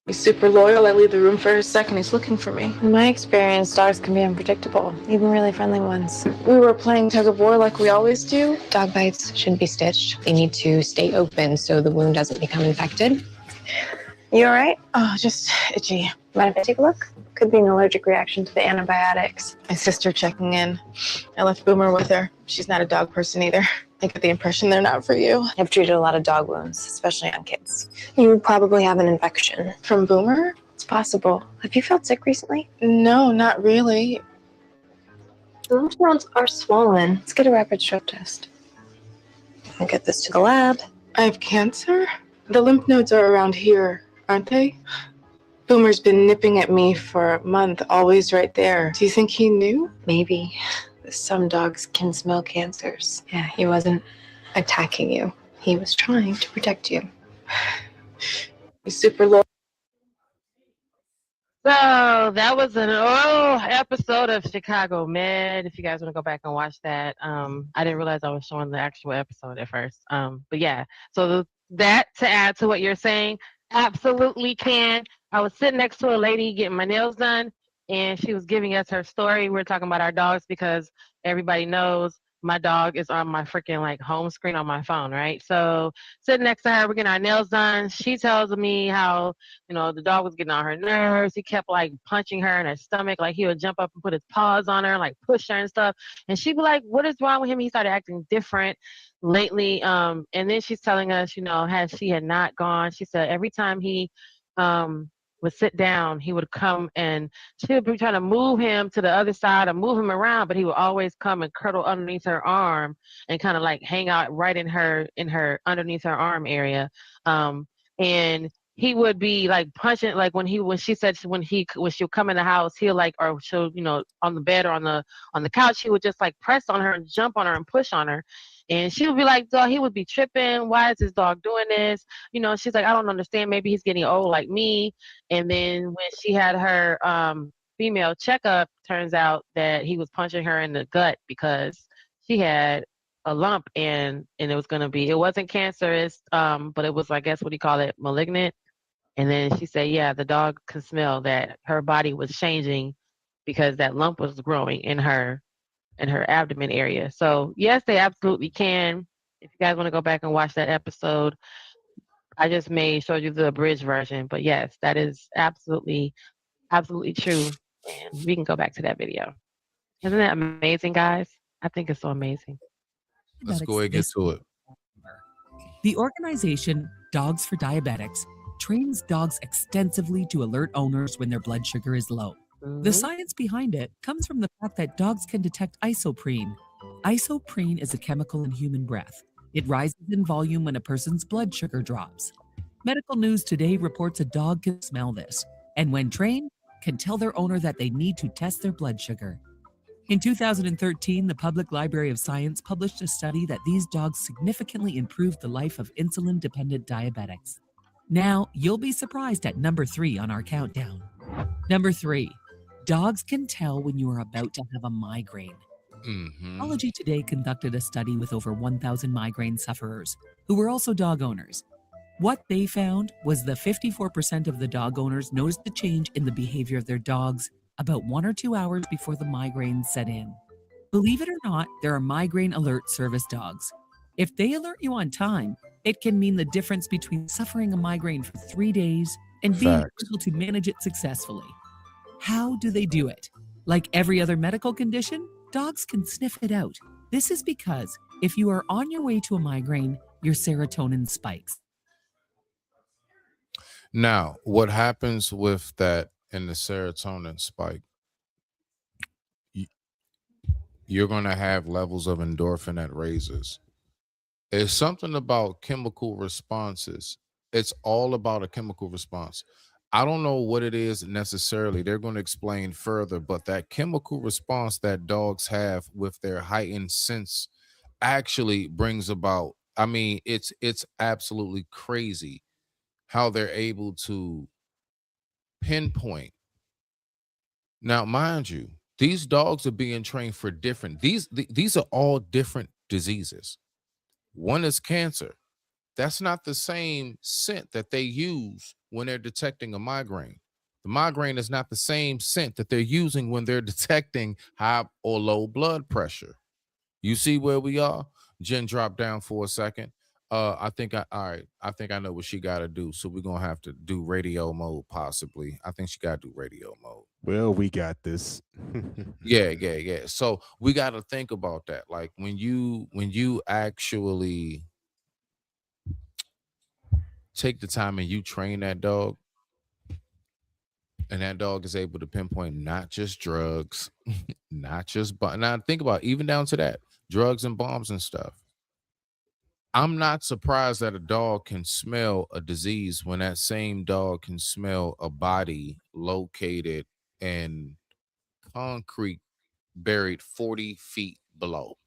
He's super loyal. I leave the room for a second. He's looking for me. In my experience, dogs can be unpredictable, even really friendly ones. We were playing tug of war like we always do. Dog bites shouldn't be stitched. They need to stay open so the wound doesn't become infected. You all right? Oh, just itchy. Mind if I take a look? Could be an allergic reaction to the antibiotics. My sister checking in. I left Boomer with her. She's not a dog person either. I get the impression they're not for you. I've treated a lot of dog wounds, especially on kids. You probably have an infection. From Boomer? It's possible. Have you felt sick recently? No, not really. The lymph nodes are swollen. Let's get a rapid strep test. I'll get this to the lab. I have cancer? The lymph nodes are around here, aren't they? Boomer's been nipping at me for a month, always right there. Do you think he knew? Maybe. Some dogs can smell cancers. Yeah, he wasn't attacking you. He was trying to protect you. He's super low. So that was an episode of Chicago Med. If you guys want to go back and watch that, I didn't realize I was showing the actual episode at first. But yeah, so that to add to what you're saying, absolutely can. I was sitting next to a lady getting my nails done, and she was giving us her story. We were talking about our dogs because everybody knows my dog is on my freaking like home screen on my phone, right? So sitting next to her, we're getting our nails done. She tells me how, the dog was getting on her nerves. He kept like punching her in her stomach. Like he would jump up and put his paws on her, like push her and stuff. And she'd be like, what is wrong with him? He started acting different lately. And then she's telling us, she had not gone. She said every time he would sit down, he would come and she would be trying to move him to the other side or move him around, but he would always come and cuddle underneath her arm and kind of like hang out right in her underneath her arm area. And he would be like punching, like when she'll come in the house, he'll like, or she'll, on the bed or on the couch, he would just like press on her and jump on her and push on her. And she would be like, dog, he would be tripping. Why is this dog doing this? She's like, I don't understand. Maybe he's getting old like me. And then when she had her female checkup, turns out that he was punching her in the gut because she had a lump and it wasn't cancerous, but it was, I guess, what do you call it, malignant. And then she said, yeah, the dog could smell that her body was changing because that lump was growing in her abdomen area. So yes, they absolutely can. If you guys want to go back and watch that episode, I just showed you the abridged version, but yes, that is absolutely true. And we can go back to that video. Isn't that amazing, guys? I think it's so amazing. Let's go ahead and get to it. The organization Dogs for Diabetics trains dogs extensively to alert owners when their blood sugar is low. The science behind it comes from the fact that dogs can detect isoprene. Isoprene is a chemical in human breath. It rises in volume when a person's blood sugar drops. Medical News Today reports a dog can smell this, and when trained, can tell their owner that they need to test their blood sugar. In 2013, the Public Library of Science published a study that these dogs significantly improved the life of insulin-dependent diabetics. Now, you'll be surprised at number 3 on our countdown. Number 3, dogs can tell when you are about to have a migraine. Ecology Today conducted a study with over 1,000 migraine sufferers who were also dog owners. What they found was that 54% of the dog owners noticed a change in the behavior of their dogs about 1 or 2 hours before the migraine set in. Believe it or not, there are migraine alert service dogs. If they alert you on time, it can mean the difference between suffering a migraine for 3 days and being Facts. able to manage it successfully. How do they do it? Like every other medical condition, dogs can sniff it out. This is because if you are on your way to a migraine, your serotonin spikes. Now, what happens with that in the serotonin spike? You're going to have levels of endorphin that raises. It's something about chemical responses. It's all about a chemical response. I don't know what it is necessarily. They're going to explain further, but that chemical response that dogs have with their heightened sense actually brings about, I mean, it's absolutely crazy how they're able to pinpoint. Now, mind you, these dogs are being trained for different, these are all different diseases. One is cancer. That's not the same scent that they use when they're detecting a migraine. The migraine is not the same scent that they're using when they're detecting high or low blood pressure. You see where we are? Jen dropped down for a second. I think I know what she got to do. So we're gonna have to do radio mode, possibly. I think she got to do radio mode. Well, we got this. Yeah. So we got to think about that. Like when you actually take the time and you train that dog, and that dog is able to pinpoint not just drugs, not just but now think about it, even down to that drugs and bombs and stuff. I'm not surprised that a dog can smell a disease when that same dog can smell a body located in concrete buried 40 feet below,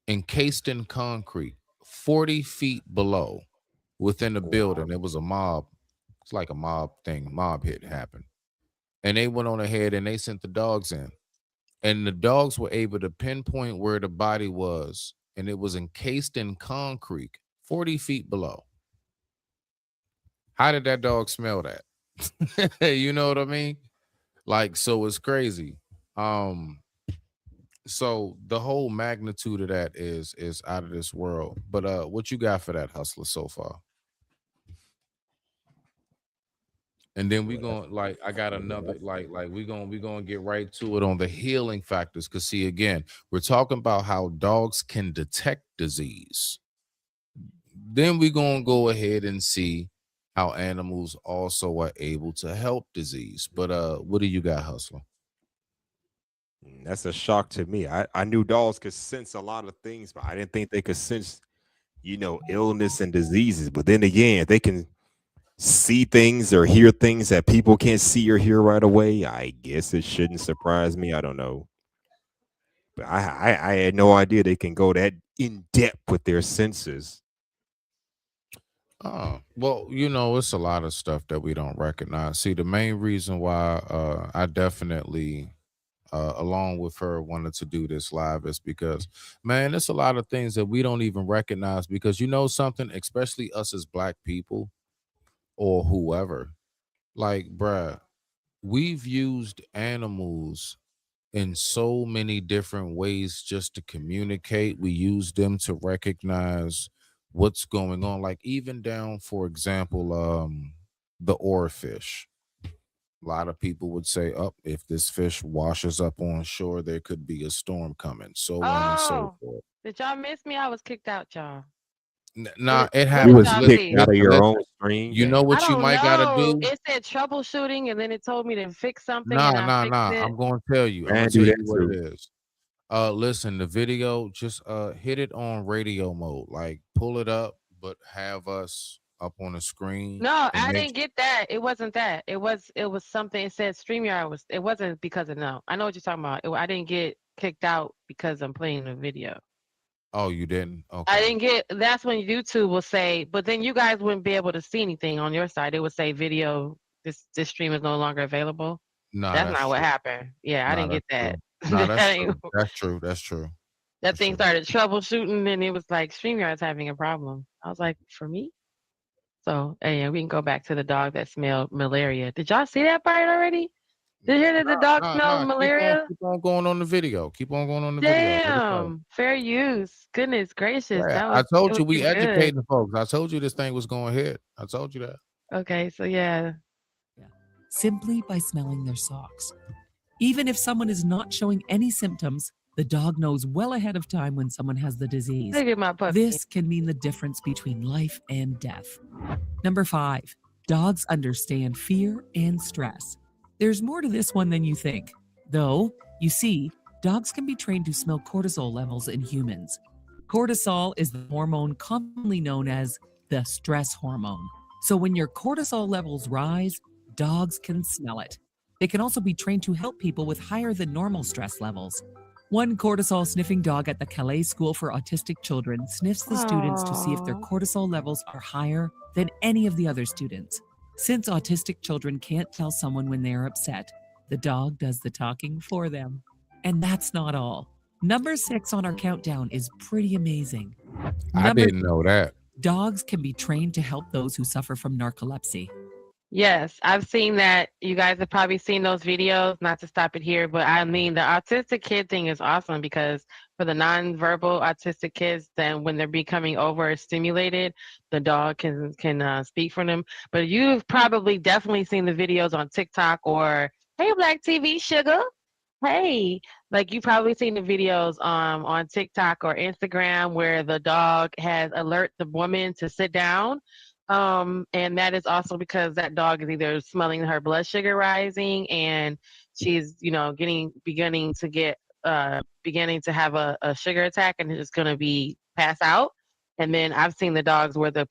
encased in concrete 40 feet below within a building. It was a mob. It's like a mob thing, mob hit happened. And they went on ahead and they sent the dogs in. And the dogs were able to pinpoint where the body was, and it was encased in concrete 40 feet below. How did that dog smell that? You know what I mean? Like, so it's crazy. So the whole magnitude of that is out of this world. But what you got for that, Hustler, so far? And then we going like I got another like we gonna get right to it on the healing factors. Cause see, again, we're talking about how dogs can detect disease. Then we gonna go ahead and see how animals also are able to help disease. But what do you got, Hustler? That's a shock to me. I knew dogs could sense a lot of things, but I didn't think they could sense, illness and diseases. But then again, if they can see things or hear things that people can't see or hear right away, I guess it shouldn't surprise me. I don't know. But I had no idea they can go that in depth with their senses. Oh, well, it's a lot of stuff that we don't recognize. See, the main reason why I definitely along with her wanted to do this live is because, man, there's a lot of things that we don't even recognize because something, especially us as black people or whoever, like, bruh, we've used animals in so many different ways just to communicate. We use them to recognize what's going on, like even down, for example, the oarfish. A lot of people would say, "Oh, if this fish washes up on shore, there could be a storm coming." So on and so Oh, forth. did y'all miss me? I was kicked out, y'all. Nah, it What You did happens. was y'all Listen, kicked see? out of listen, your own listen. stream. You know I what you don't might gotta know. do? It said troubleshooting, and then it told me to fix something, and Nah, I nah, fixed nah. it. I'm gonna tell you. I'm gonna And do tell that you what it too. is. Listen, the video, just hit it on radio mode. Like pull it up, but have us up on the screen No, and I make didn't get that. It wasn't that. It was something. It said StreamYard was. It wasn't because of no. I know what you're talking about. I didn't get kicked out because I'm playing the video. Oh, you didn't? I Okay. didn't get. That's when YouTube will say, but then you guys wouldn't be able to see anything on your side. It would say video. This stream is no longer available. Nah, That's that's not what true. happened. Yeah, I Nah, didn't get that's that. true. Nah, that's That ain't. true. That's true. That's true. That That's thing true. started troubleshooting, and it was like StreamYard's having a problem. I was like, for me. So yeah, we can go back to the dog that smelled malaria. Did y'all see that part already? Did you hear that the dog smelled Nah. malaria? Keep on going on the video. Keep on going on the video. Let it go. Damn, fair use. Goodness gracious, Yeah, that I was it told was you we too good. educating folks. I told you this thing was going to hit. I told you that. Okay, so yeah. Simply by smelling their socks. Even if someone is not showing any symptoms, the dog knows well ahead of time when someone has the disease. Look at my puppy. This can mean the difference between life and death. Number 5, dogs understand fear and stress. There's more to this one than you think. Though, you see, dogs can be trained to smell cortisol levels in humans. Cortisol is the hormone commonly known as the stress hormone. So when your cortisol levels rise, dogs can smell it. They can also be trained to help people with higher than normal stress levels. One cortisol sniffing dog at the Calais School for Autistic Children sniffs the students to see if their cortisol levels are higher than any of the other students. Since autistic children can't tell someone when they are upset, the dog does the talking for them. And that's not all. Number 6 on our countdown is pretty amazing. I didn't know that. Dogs can be trained to help those who suffer from narcolepsy. Yes, I've seen that. You guys have probably seen those videos, not to stop it here, but I mean, the autistic kid thing is awesome because for the nonverbal autistic kids, then when they're becoming overstimulated, the dog can speak for them. But you've probably definitely seen the videos on TikTok or, hey, Black TV Sugar. Hey, like you probably seen the videos on TikTok or Instagram where the dog has alert the woman to sit down. And that is also because that dog is either smelling her blood sugar rising and she's, beginning to have a sugar attack and is going to be pass out. And then I've seen the dogs where the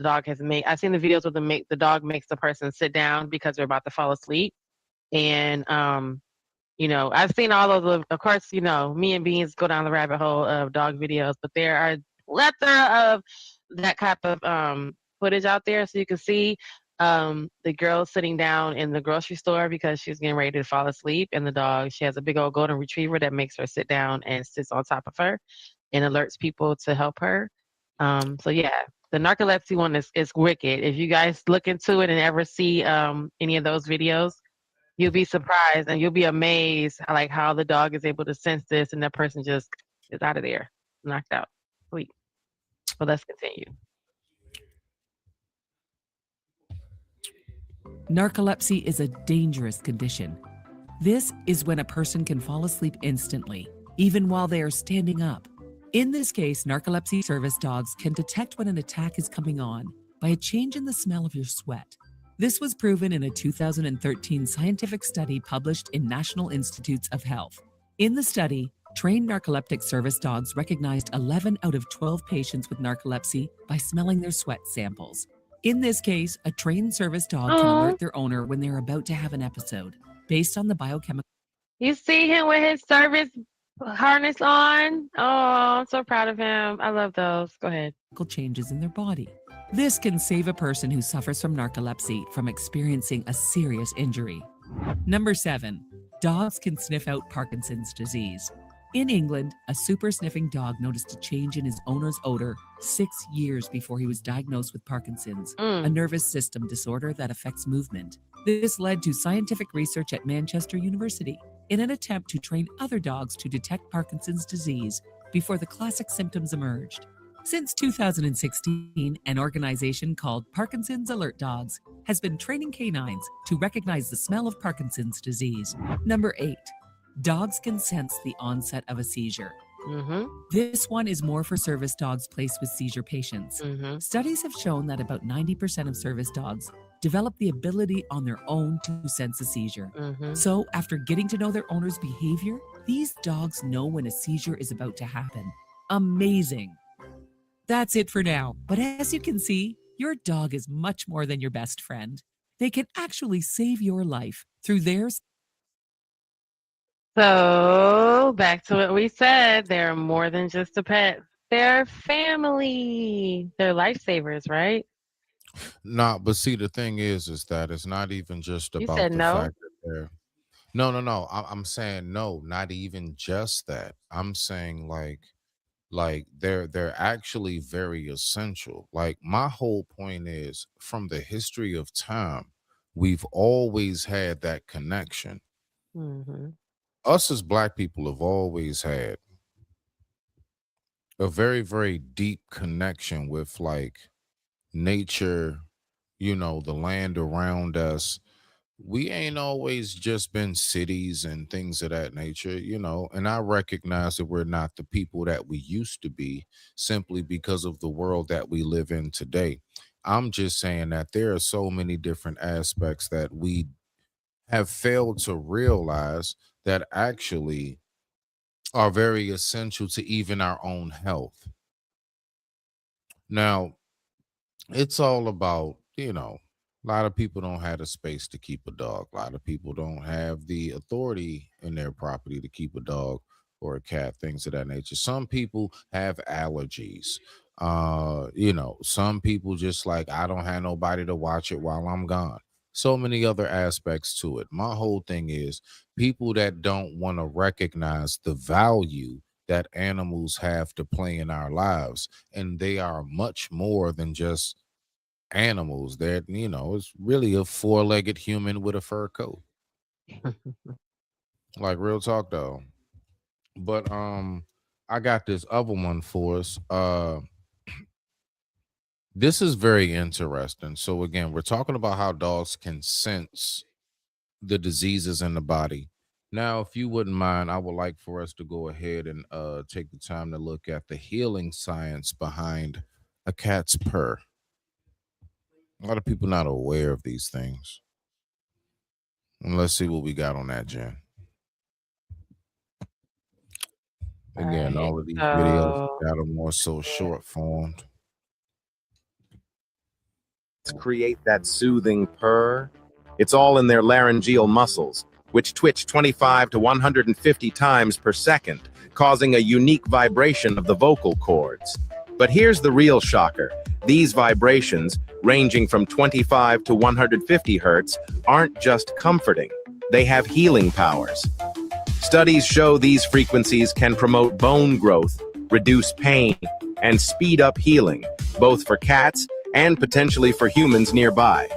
dog has made, I've seen the videos where the dog makes the person sit down because they're about to fall asleep. And, I've seen all of course, me and Beans go down the rabbit hole of dog videos, but there are plethora of that type of footage out there. So you can see the girl sitting down in the grocery store because she's getting ready to fall asleep, and the dog, she has a big old golden retriever that makes her sit down and sits on top of her and alerts people to help her. So yeah, the narcolepsy one is wicked. If you guys look into it and ever see any of those videos, you'll be surprised and you'll be amazed like how the dog is able to sense this and that person just is out of there, knocked out, sleep. So let's continue. Narcolepsy is a dangerous condition. This is when a person can fall asleep instantly, even while they are standing up. In this case, narcolepsy service dogs can detect when an attack is coming on by a change in the smell of your sweat. This was proven in a 2013 scientific study published in National Institutes of Health. In the study, trained narcoleptic service dogs recognized 11 out of 12 patients with narcolepsy by smelling their sweat samples. In this case, a trained service dog can alert their owner when they're about to have an episode, based on the biochemical. You see him with his service harness on? Oh, I'm so proud of him. I love those. Go ahead. Changes in their body. This can save a person who suffers from narcolepsy from experiencing a serious injury. Number 7, dogs can sniff out Parkinson's disease. In England, a super sniffing dog noticed a change in his owner's odor 6 years before he was diagnosed with Parkinson's, a nervous system disorder that affects movement. This led to scientific research at Manchester University in an attempt to train other dogs to detect Parkinson's disease before the classic symptoms emerged. Since 2016, an organization called Parkinson's Alert Dogs has been training canines to recognize the smell of Parkinson's disease. Number 8, dogs can sense the onset of a seizure. This one is more for service dogs placed with seizure patients. Studies have shown that about 90% of service dogs develop the ability on their own to sense a seizure. So after getting to know their owner's behavior, these dogs know when a seizure is about to happen. Amazing. That's it for now. But as you can see, your dog is much more than your best friend. They can actually save your life through theirs. So back to what we said, they're more than just a pet. they're family. They're lifesavers, right? Nah, but see, the thing is that it's not even just You about said the no? fact that they're no. I'm saying no, not even just that. I'm saying like they're actually very essential. Like my whole point is from the history of time, we've always had that connection. Mm-hmm. Us as black people have always had a very, very deep connection with like nature, the land around us. We ain't always just been cities and things of that nature, and I recognize that we're not the people that we used to be simply because of the world that we live in today. I'm just saying that there are so many different aspects that we have failed to realize that actually are very essential to even our own health. Now, it's all about, a lot of people don't have the space to keep a dog. A lot of people don't have the authority in their property to keep a dog or a cat, things of that nature. Some people have allergies. Some people just like, I don't have nobody to watch it while I'm gone. So many other aspects to it. My whole thing is people that don't want to recognize the value that animals have to play in our lives. And they are much more than just animals. That it's really a four-legged human with a fur coat. Like real talk though. But I got this other one for us. This is very interesting. So again, we're talking about how dogs can sense the diseases in the body. Now, if you wouldn't mind, I would like for us to go ahead and take the time to look at the healing science behind a cat's purr. A lot of people not aware of these things. And let's see what we got on that, Jen. Again, Right. all of these videos So got them more so short formed. To create that soothing purr, it's all in their laryngeal muscles, which twitch 25 to 150 times per second, causing a unique vibration of the vocal cords. But here's the real shocker. These vibrations, ranging from 25 to 150 hertz, aren't just comforting. They have healing powers. Studies show these frequencies can promote bone growth, reduce pain, and speed up healing, both for cats and potentially for humans nearby.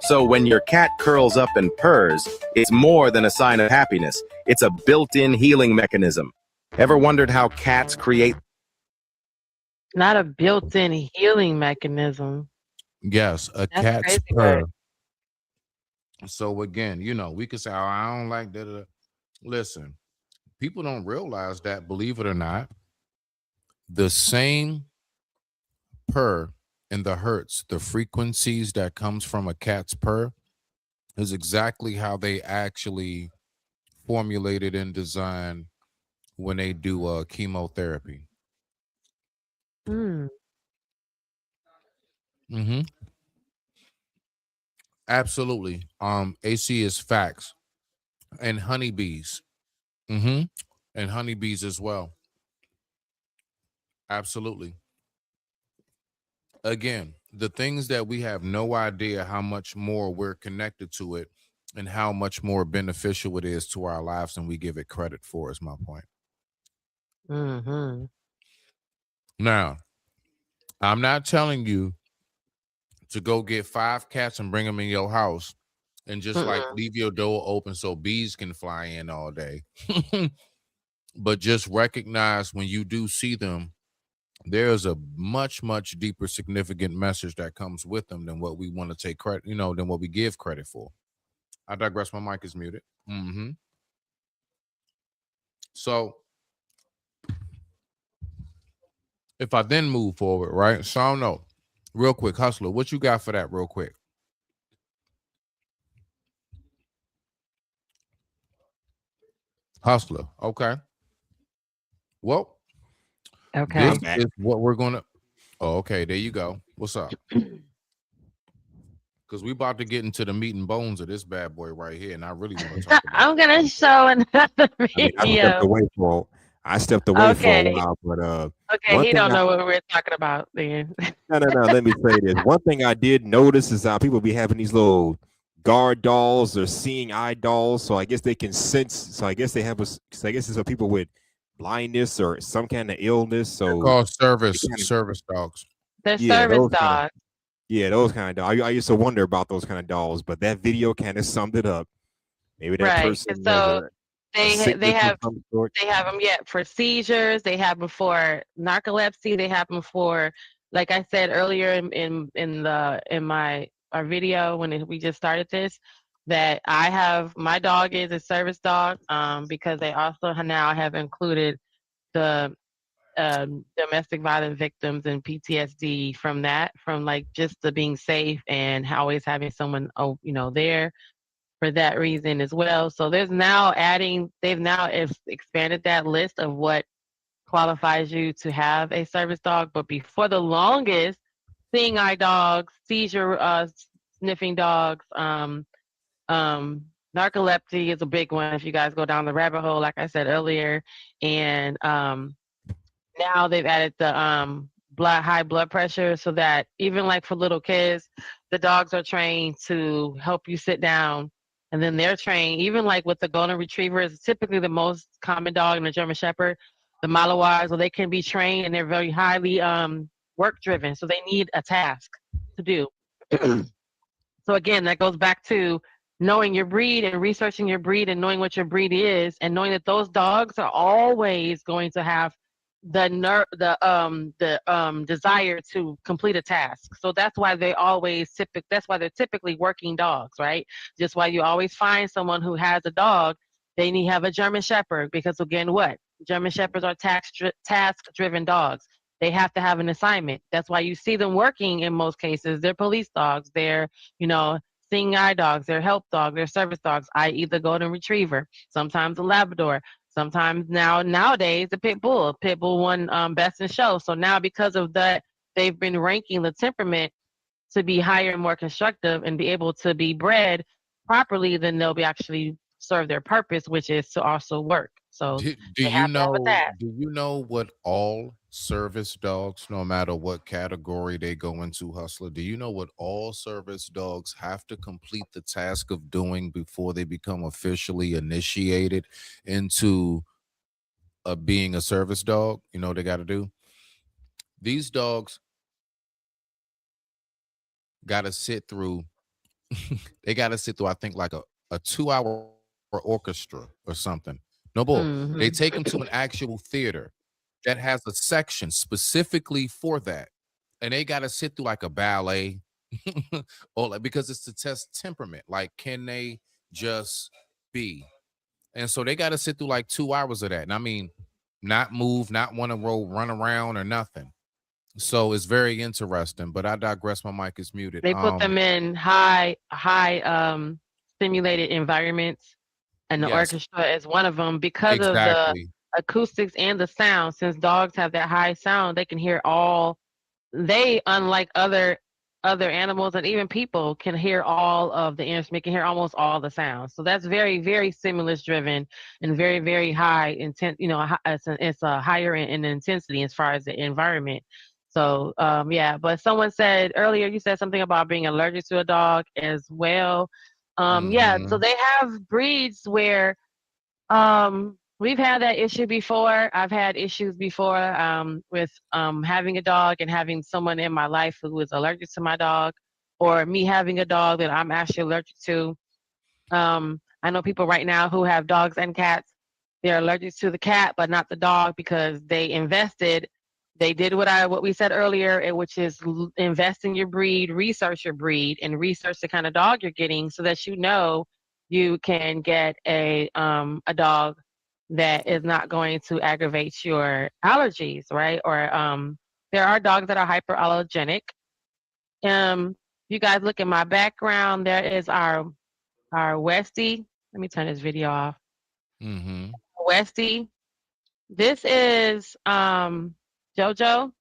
So when your cat curls up and purrs, it's more than a sign of happiness. It's a built-in healing mechanism. Ever wondered how cats create? not a built-in healing mechanism. Yes, a That's cat's crazy purr. work. So again, we could say, "Oh, I don't like that." Listen, people don't realize that, believe it or not, the same purr and the hertz, the frequencies that comes from a cat's purr, is exactly how they actually formulated and designed when they do chemotherapy. Mm. Mm-hmm. Absolutely. AC is facts. And honeybees. Mm-hmm. And honeybees as well. Absolutely. Again, the things that we have no idea how much more we're connected to it and how much more beneficial it is to our lives than we give it credit for, is my point. Mm-hmm. Now, I'm not telling you to go get 5 cats and bring them in your house and just like leave your door open so bees can fly in all day. But just recognize when you do see them, there's a much, much deeper, significant message that comes with them than what we want to take credit, than what we give credit for. I digress. My mic is muted. Mm-hmm. So if I then move forward, right? So I don't know. Real quick, Hustler, what you got for that real quick? Hustler. Okay. Well, Okay. this is what we're going to. Oh, okay. There you go. What's up? Because we about to get into the meat and bones of this bad boy right here, and I really want to talk about I'm gonna show another I mean, I video. I stepped away for a Okay. while, but Okay, one he thing don't know what we're talking about then. no. Let me say this. One thing I did notice is how people be having these little guard dolls or seeing eye dolls. So I guess they can sense. So I guess they have so I guess it's for people with blindness or some kind of illness. They're So called they kind of, service dogs. They're yeah, service those kind of dogs. those kind of dolls. I used to wonder about those kind of dolls, but that video kind of summed it up. Maybe that Right. And person has so a they sickness of have some sort. them for seizures. They have them for narcolepsy. They have them for, like I said earlier in my our video we just started this, that I have my dog is a service dog because they also now have included the domestic violence victims and PTSD from that, from like just the being safe and always having someone there for that reason as well. So they've now expanded that list of what qualifies you to have a service dog. But before the longest, seeing eye dogs, seizure sniffing dogs, narcolepsy is a big one if you guys go down the rabbit hole, like I said earlier. And now they've added the high blood pressure, so that even like for little kids, the dogs are trained to help you sit down, and then they're trained even like with the golden retriever is typically the most common dog, and the German Shepherd, the Malinois, so they can be trained and they're very highly work driven, so they need a task to do. So again, that goes back to knowing your breed and researching your breed and knowing what your breed is, and knowing that those dogs are always going to have the desire to complete a task. So that's why that's why they're typically working dogs, right? Just why you always find someone who has a dog, they need to have a German Shepherd, because again, what? German Shepherds are task-driven dogs. They have to have an assignment. That's why you see them working in most cases. They're police dogs. They're, seeing eye dogs. They're help dogs. They're service dogs, i.e. the golden retriever, sometimes a Labrador, sometimes nowadays the pit bull. Pit bull won best in show. So now because of that, they've been ranking the temperament to be higher and more constructive and be able to be bred properly, then they'll be actually serve their purpose, which is to also work. So Do they you have to have a know? task. Do you know what all service dogs, no matter what category they go into, Hustler? Do you know what all service dogs have to complete the task of doing before they become officially initiated into being a service dog? You know what they got to do? These dogs got to sit through. They got to sit through, I think, like a 2 hour orchestra or something. No bull. They take them to an actual theater that has a section specifically for that, and they got to sit through like a ballet, or like, because it's to test temperament. Like, can they just be? And so they got to sit through like 2 hours of that. And I mean, not move, not want to run around or nothing. So it's very interesting. But I digress. My mic is muted. They put them in high stimulated environments, and the Yes, orchestra is one of them because of the exactly. acoustics and the sound. Since dogs have that high sound, they can hear all. They, unlike other animals and even people, can hear all of the instruments, can hear almost all the sounds. So that's very, very stimulus driven and very, very high intent. It's a higher in intensity as far as the environment. So yeah, but someone said earlier, you said something about being allergic to a dog as well. Yeah, so Hmm. they have breeds where we've had that issue before. I've had issues before with having a dog and having someone in my life who is allergic to my dog, or me having a dog that I'm actually allergic to. I know people right now who have dogs and cats. They're allergic to the cat, but not the dog, because they invested. They did what we said earlier, which is invest in your breed, research your breed, and research the kind of dog you're getting, so that you can get a dog that is not going to aggravate your allergies, right? Or there are dogs that are hyperallergenic. You guys look at my background. There is our Westie. Let me turn this video off. Hmm. Westie. This is Jojo.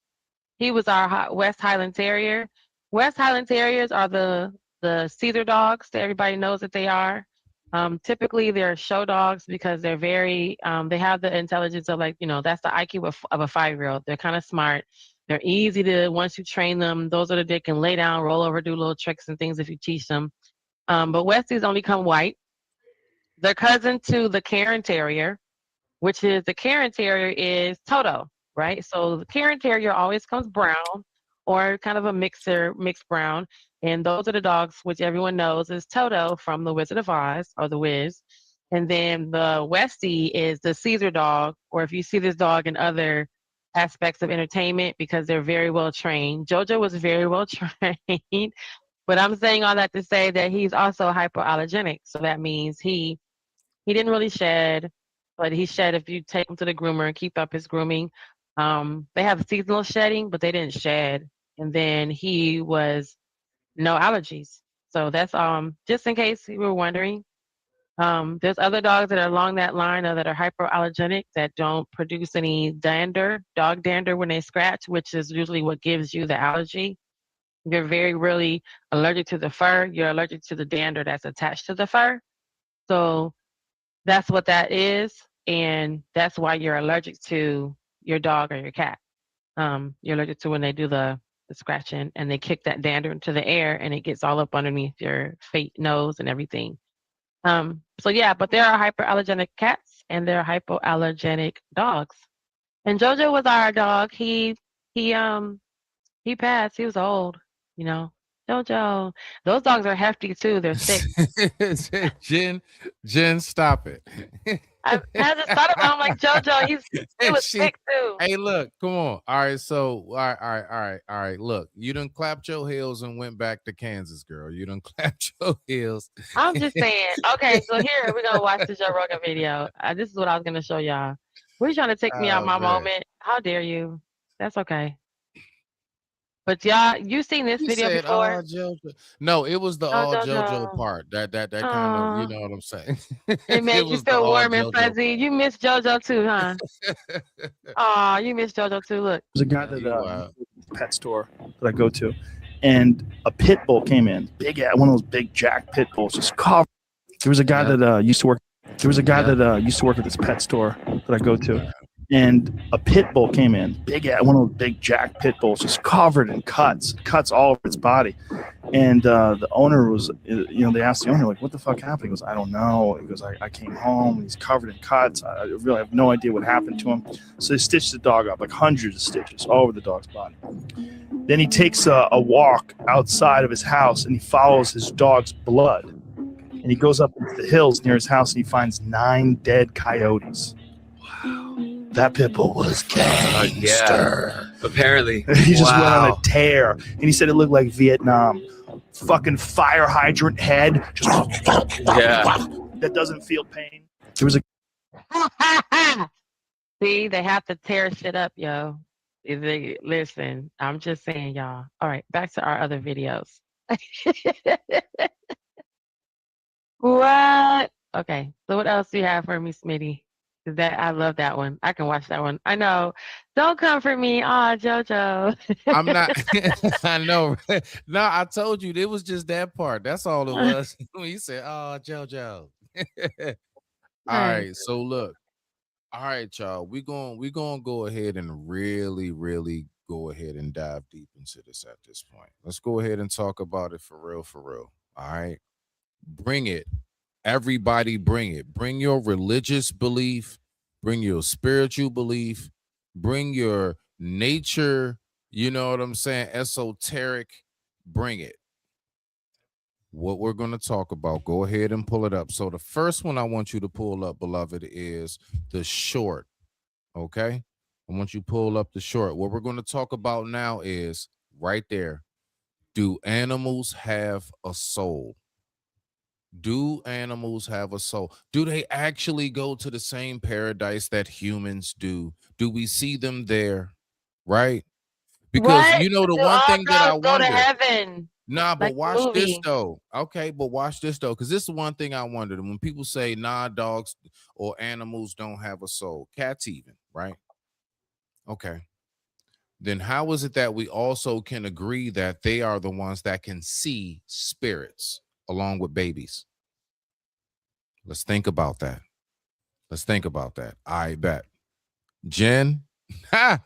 He was our West Highland Terrier. West Highland Terriers are the Caesar dogs that everybody knows that they are. Typically, they're show dogs because they're very, they have the intelligence of like, that's the IQ of a 5-year-old. They're kind of smart. They're easy to, once you train them, those are the, they can lay down, roll over, do little tricks and things if you teach them. But Westies only come white. They're cousin to the Cairn Terrier, which is the Cairn Terrier is Toto, right? So the Cairn Terrier always comes brown or kind of a mixed brown. And those are the dogs which everyone knows is Toto from The Wizard of Oz or The Wiz. And then the Westie is the Caesar dog, or if you see this dog in other aspects of entertainment, because they're very well trained. Jojo was very well trained, but I'm saying all that to say that he's also hypoallergenic. So that means he didn't really shed, but he shed if you take him to the groomer and keep up his grooming. They have seasonal shedding, but they didn't shed. And then he was no allergies. So that's just in case you were wondering. There's other dogs that are along that line that are hypoallergenic that don't produce any dander, dog dander when they scratch, which is usually what gives you the allergy. You're very really allergic to the fur. You're allergic to the dander that's attached to the fur. So that's what that is, and that's why you're allergic to your dog or your cat. You're allergic to when they do the scratching and they kick that dander into the air and it gets all up underneath your feet, nose, and everything. So yeah, but there are hyperallergenic cats and there are hypoallergenic dogs. And Jojo was our dog. He passed. He was old, you know. Jojo. Those dogs are hefty too. They're thick. Jen, stop it. I just thought about him like Jojo. He was thick too. Hey, look, come on. All right, so all right. Look, you done clapped your heels and went back to Kansas, girl. You done clapped your heels. I'm just saying. Okay, so here we're gonna watch the Joe Rogan video. This is what I was gonna show y'all. Were you trying to take me out my moment? How dare you? That's okay. But y'all, you seen this You video said, before? JoJo. No, it was the Oh, all JoJo JoJo. part. That kind of, you know what I'm saying. It made you was the feel all warm and JoJo fuzzy. You miss JoJo too, huh? Oh, you miss JoJo too. Look. There's a guy that pet store that I go to, and a pit bull came in, one of those big jack pit bulls, just covered. There was a guy that used to work. There was a guy that used to work at this pet store that I go to, and a pit bull came in, one of those big jack pit bulls, just covered in cuts all over its body. And the owner was, they asked the owner, like, what the fuck happened? He goes, I don't know. He goes, I came home, and he's covered in cuts. I really have no idea what happened to him. So they stitched the dog up, like hundreds of stitches all over the dog's body. Then he takes a walk outside of his house, and he follows his dog's blood. And he goes up into the hills near his house, and he finds 9 dead coyotes. Wow. That pit bull was gangster. Yeah, apparently. He just went on a tear. And he said it looked like Vietnam. Fucking fire hydrant head. Just that doesn't feel pain. There was a See, they have to tear shit up, yo. Listen, I'm just saying, y'all. All right, back to our other videos. What? Okay, so what else do you have for me, Smitty? I love that one. I can watch that one. I know. Don't come for me, JoJo. I'm not. I know. No, I told you it was just that part. That's all it was. When you said, "Oh, JoJo." All right. So look. All right, y'all. We're gonna go ahead and really go ahead and dive deep into this at this point. Let's go ahead and talk about it for real. All right. Bring it. Everybody bring it. Bring your religious belief, bring your spiritual belief, bring your nature, you know what I'm saying, esoteric, bring it. What we're going to talk about, go ahead and pull it up. So the first one I want you to pull up, beloved, is the short, okay? I want you to pull up the short. What we're going to talk about now is right there. Do animals have a soul? Do animals have a soul? Do they actually go to the same paradise that humans do? Do we see them there? Right? Because what? you know the Do one all thing that I dogs go wonder. to heaven? Nah, but Like watch the this movie. though. Okay, but watch this though, because this is one thing I wondered. When people say, nah, dogs or animals don't have a soul, cats even, right? Okay. Then how is it that we also can agree that they are the ones that can see spirits along with babies? Let's think about that. Let's think about that. I bet. Jen, ha!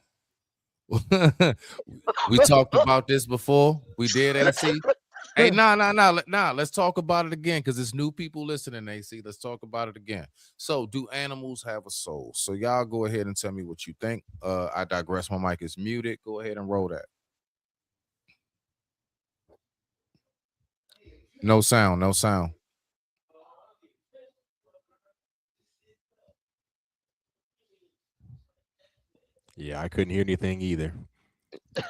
We talked about this before. We did, AC. Hey, nah. Let's talk about it again because it's new people listening, AC. Let's talk about it again. So, do animals have a soul? So, y'all go ahead and tell me what you think. I digress. My mic is muted. Go ahead and roll that. No sound. No sound. Yeah, I couldn't hear anything either.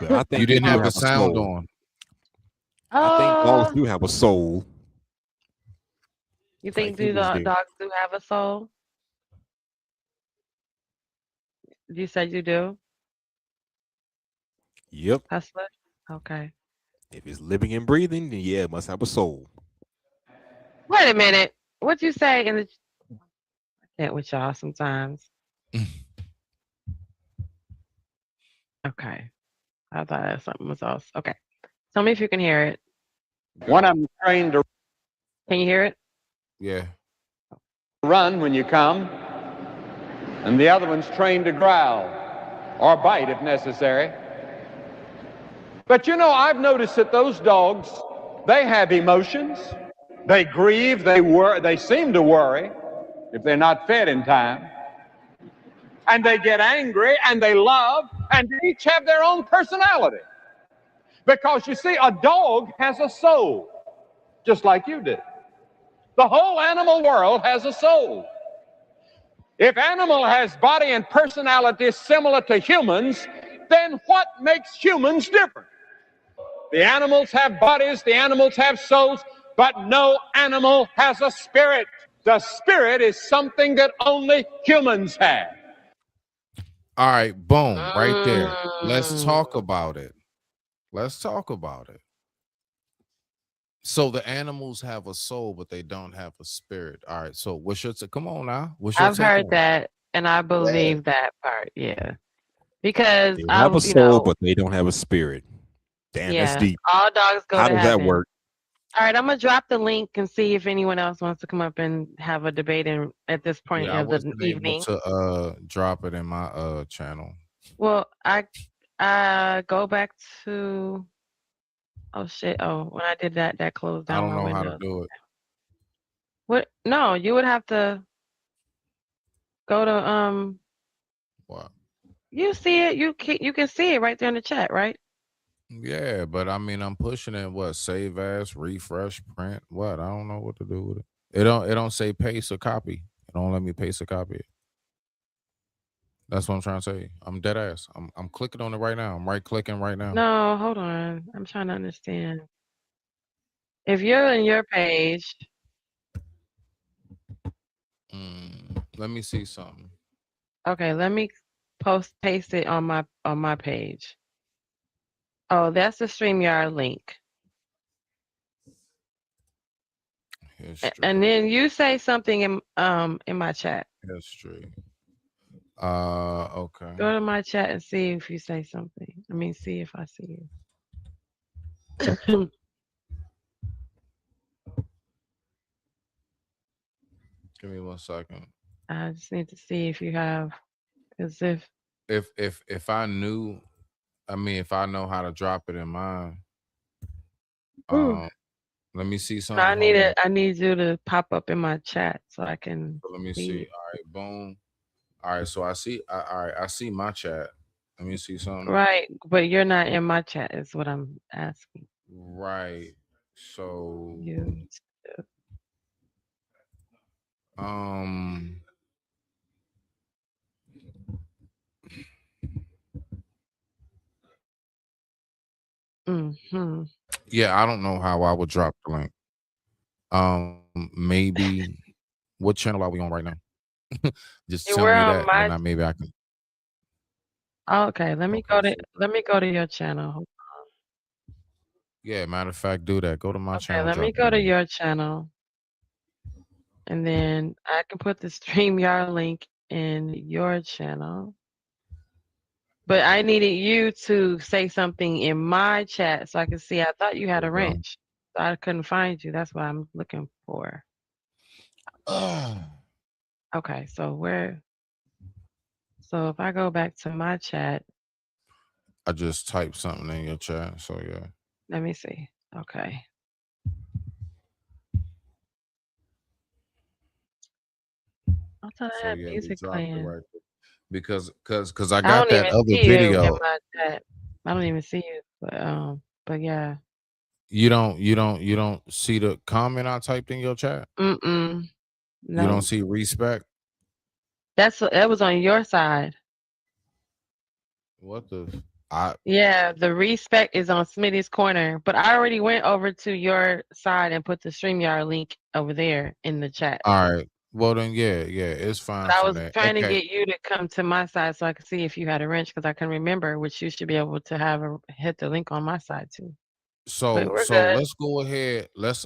But I think You they didn't do have the have a sound soul. on. I think dogs do have a soul. You Like think humans do. dogs do have a soul? You said you do, Yep. Hustler? Okay. If it's living and breathing, then yeah, it must have a soul. Wait a minute. What you say in the I can't with y'all sometimes. Okay. I thought something was else. Okay. Tell me if you can hear it. One of them trained to Can you hear it? Yeah. run when you come, and the other one's trained to growl or bite if necessary. But you know, I've noticed that those dogs, they have emotions. They grieve, they seem to worry if they're not fed in time. And they get angry and they love, and they each have their own personality. Because you see, a dog has a soul, just like you do. The whole animal world has a soul. If animal has body and personality similar to humans, then what makes humans different? The animals have bodies, the animals have souls, but no animal has a spirit. The spirit is something that only humans have. All right, boom, right there. Let's talk about it. Let's talk about it. So the animals have a soul, but they don't have a spirit. All right. So what's your come on now? What's your I've take heard on it? that and I believe that part, yeah. Because They have I, a you soul, know, but they don't have a spirit. Damn, that's yeah, deep. all dogs go How to does that heaven. work? All right, I'm gonna drop the link and see if anyone else wants to come up and have a debate at this point Yeah, I of the wasn't able evening. to drop it in my channel. Well, I go back to oh shit. Oh, when I did that, that closed I down don't my know how to window. do it. What? No, you would have to go to What? you see it, you can see it right there in the chat, right? Yeah, but I mean I'm pushing it. What? Save as, refresh, print. What? I don't know what to do with it. It don't say paste or copy. It don't let me paste or copy it. That's what I'm trying to say. I'm dead ass. I'm clicking on it right now. I'm right clicking right now. No, hold on. I'm trying to understand. If you're in your page, Let me see something. okay, let me paste it on my page. Oh, that's the StreamYard link. History. And then you say something in my chat. History. Okay. Go to my chat and see if you say something. I mean, see if I see you. Give me 1 second. I just need to see if you have, as If I knew, I mean, if I know how to drop it in mine, let me see something. I need you to pop up in my chat so I can. Let me see see. it. All right, boom. All right, so I see. All right, I see my chat. Let me see something. Right, but you're not in my chat. Is what I'm asking. Right. So. You. Mm-hmm. Yeah, I don't know how I would drop the link. Maybe. What channel are we on right now? Just tell me that, and maybe I can. Okay, let me go to your channel. Hold on. Yeah, matter of fact, do that. Go to my channel. Let me go to your channel, and then I can put the StreamYard link in your channel. But I needed you to say something in my chat so I could see. I thought you had a wrench, so I couldn't find you. That's what I'm looking for. Okay, so if I go back to my chat, I just typed something in your chat. So yeah. let me see. Okay. I thought I So had yeah, we music dropped it playing. right there. Because I I got don't that even other see you in video. my chat. I don't even see you. But yeah. You don't see the comment I typed in your chat? Mm-mm. You don't No. see respect? That was on your side. What the I Yeah, the respect is on Smitty's corner, but I already went over to your side and put the StreamYard link over there in the chat. all right. Well then yeah, it's fine But I from was there. trying to Okay. get you to come to my side so I could see if you had a wrench because I can remember, which you should be able to hit the link on my side too. But So we're so good. let's go ahead. Let's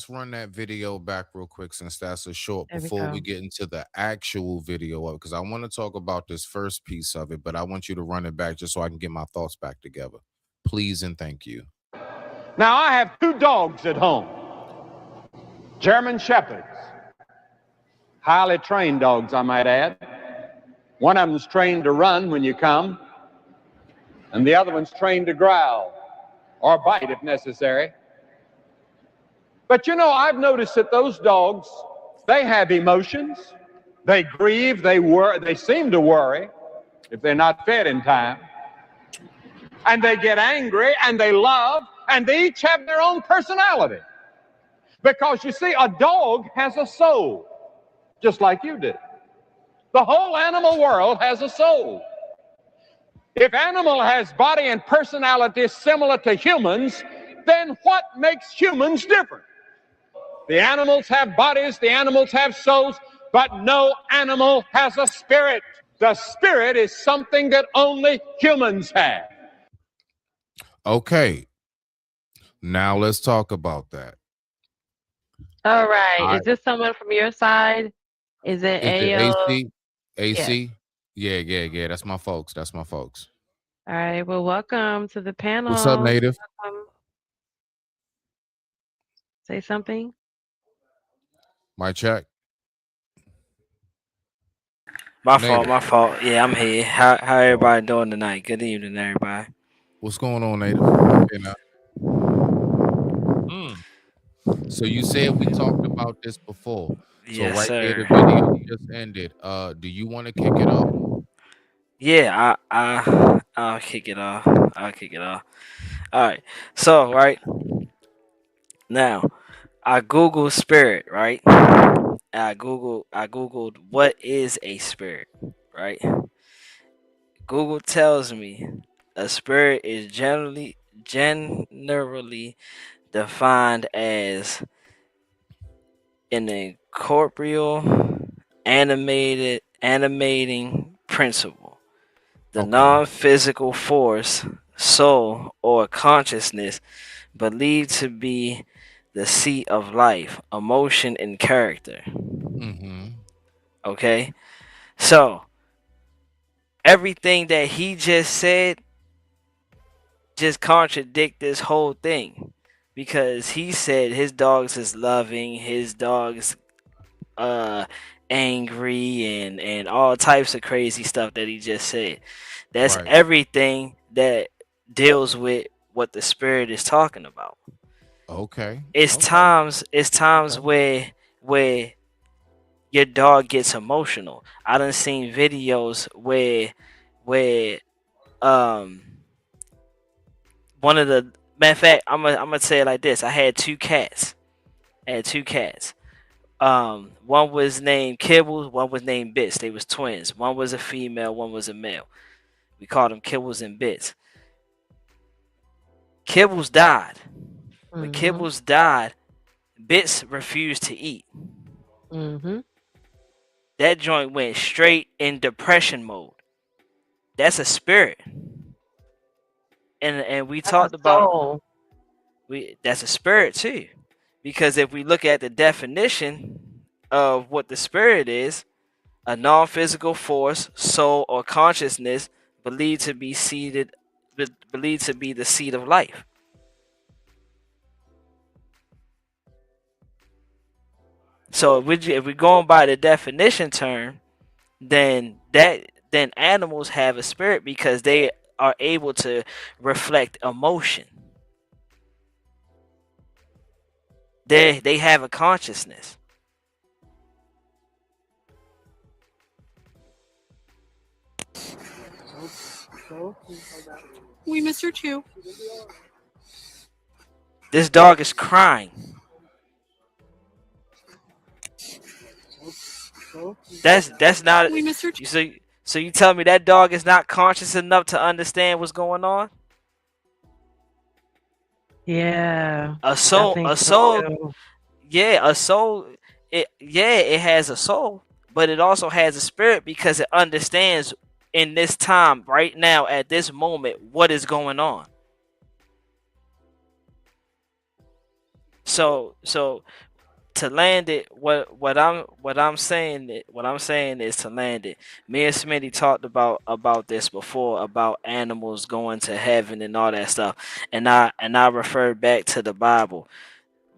run that video back real quick since that's a short There we before we go. get into the actual video of it. Because I want to talk about this first piece of it, but I want you to run it back just so I can get my thoughts back together. Please and thank you. Now, I have 2 dogs at home, German Shepherds, highly trained dogs, I might add. One of them's trained to run when you come, and the other one's trained to growl or bite if necessary. But you know, I've noticed that those dogs, they have emotions. They grieve, they seem to worry if they're not fed in time. And they get angry and they love, and they each have their own personality. Because you see, a dog has a soul, just like you do. The whole animal world has a soul. If animal has body and personality similar to humans, then what makes humans different? The animals have bodies, the animals have souls, but no animal has a spirit. The spirit is something that only humans have. Okay. Now let's talk about that. All right. I Is this someone from your side? Is it Is it AO? AC? Yes. AC? Yeah. That's my folks. That's my folks. All right. Well, welcome to the What's up, panel. Native? Say something. My check. My Native. fault. Yeah, I'm here. How everybody doing tonight? Good evening, everybody. What's going on, Native? Okay, now. So you said we talked about this before. So Yes, right there, sir. the video just ended. Do you want to kick it off? Yeah, I'll kick it off. I'll kick it off. All right. So right now, I Google spirit. Right. I googled what is a spirit. Right. Google tells me a spirit is generally defined as an incorporeal animating principle, the non-physical force, soul, or consciousness believed to be the seat of life, emotion, and character. Mm-hmm. Okay, so everything that he just said just contradict this whole thing, because he said his dogs is loving, his dogs angry, and all types of crazy stuff that he just said. That's Right. everything that deals with what the spirit is talking about. Okay. It's times where your dog gets emotional. I done seen videos where um one of the matter of fact, I'm gonna say it like this. I had 2 cats. One was named Kibbles, one was named Bits. They was twins. One was a female, one was a male. We called them Kibbles and Bits. Kibbles died. When Kibbles died, Bits refused to eat. Mm-hmm. That joint went straight in depression mode. That's a spirit. And we talked about that's a spirit too. Because if we look at the definition of what the spirit is, a non-physical force, soul, or consciousness believed to be believed to be the seat of life. So if we're going by the definition term, then animals have a spirit because they are able to reflect emotion. They have a consciousness. We miss her too. This dog is crying. That's not. We miss her too. So you tell me that dog is not conscious enough to understand what's going on? Yeah. A soul, Too. yeah, a soul. It has a soul, but it also has a spirit because it understands in this time, right now, at this moment, what is going on. So to land it, what I'm saying is to land it. Me and Smitty talked about this before, about animals going to heaven and all that stuff, and I referred back to the Bible.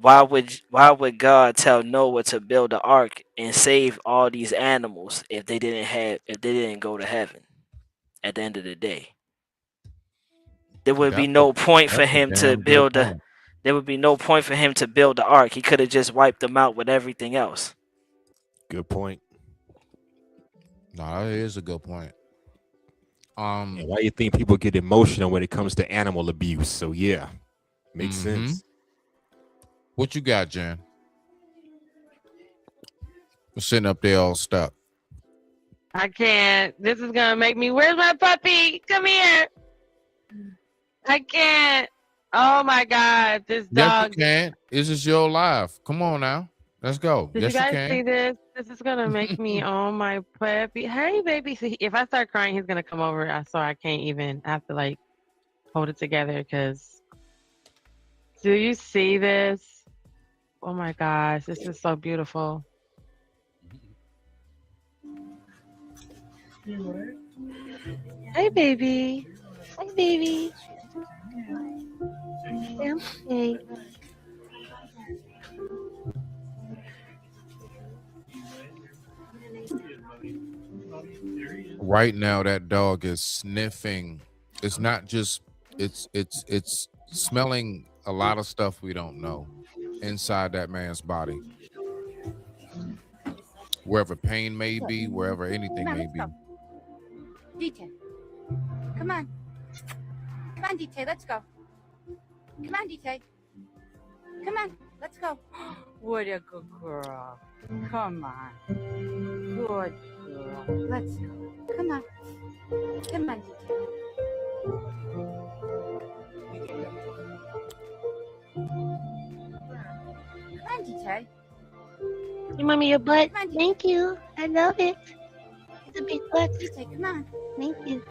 Why would God tell Noah to build an ark and save all these animals if they didn't go to heaven? At the end of the day, there would be no point for him to build there would be no point for him to build the ark. He could have just wiped them out with everything else. Good point. No, that is a good point. And why you think people get emotional when it comes to animal abuse? So yeah, makes sense. What you got, Jen? I'm sitting up there all stuck. I can't. This is gonna make me. Where's my puppy? Come here. I can't. Oh my God, this dog. Yes, you can. This is your life. Come on now. Let's go. Did yes, you guys can. see this? This is gonna make me. Oh my puppy. Hey, baby. See, if I start crying, he's gonna come over. So I can't even. I have to like hold it together because. Do you see this? Oh my gosh, this is so beautiful. Hey, baby. Hi, baby. Okay. Right now, that dog is sniffing. It's not just. It's smelling a lot of stuff we don't know inside that man's body. Wherever pain may be, wherever anything may be. DJ, come on. Come on, DJ, let's go. Come on, DJ. Come on, let's go. What a good girl. Come on. Good girl. Let's go. Come on. Come on, DJ. Come on, DJ. Hey, mommy, your butt. Thank you. I love it. It's a big butt. DJ, come on. Thank you.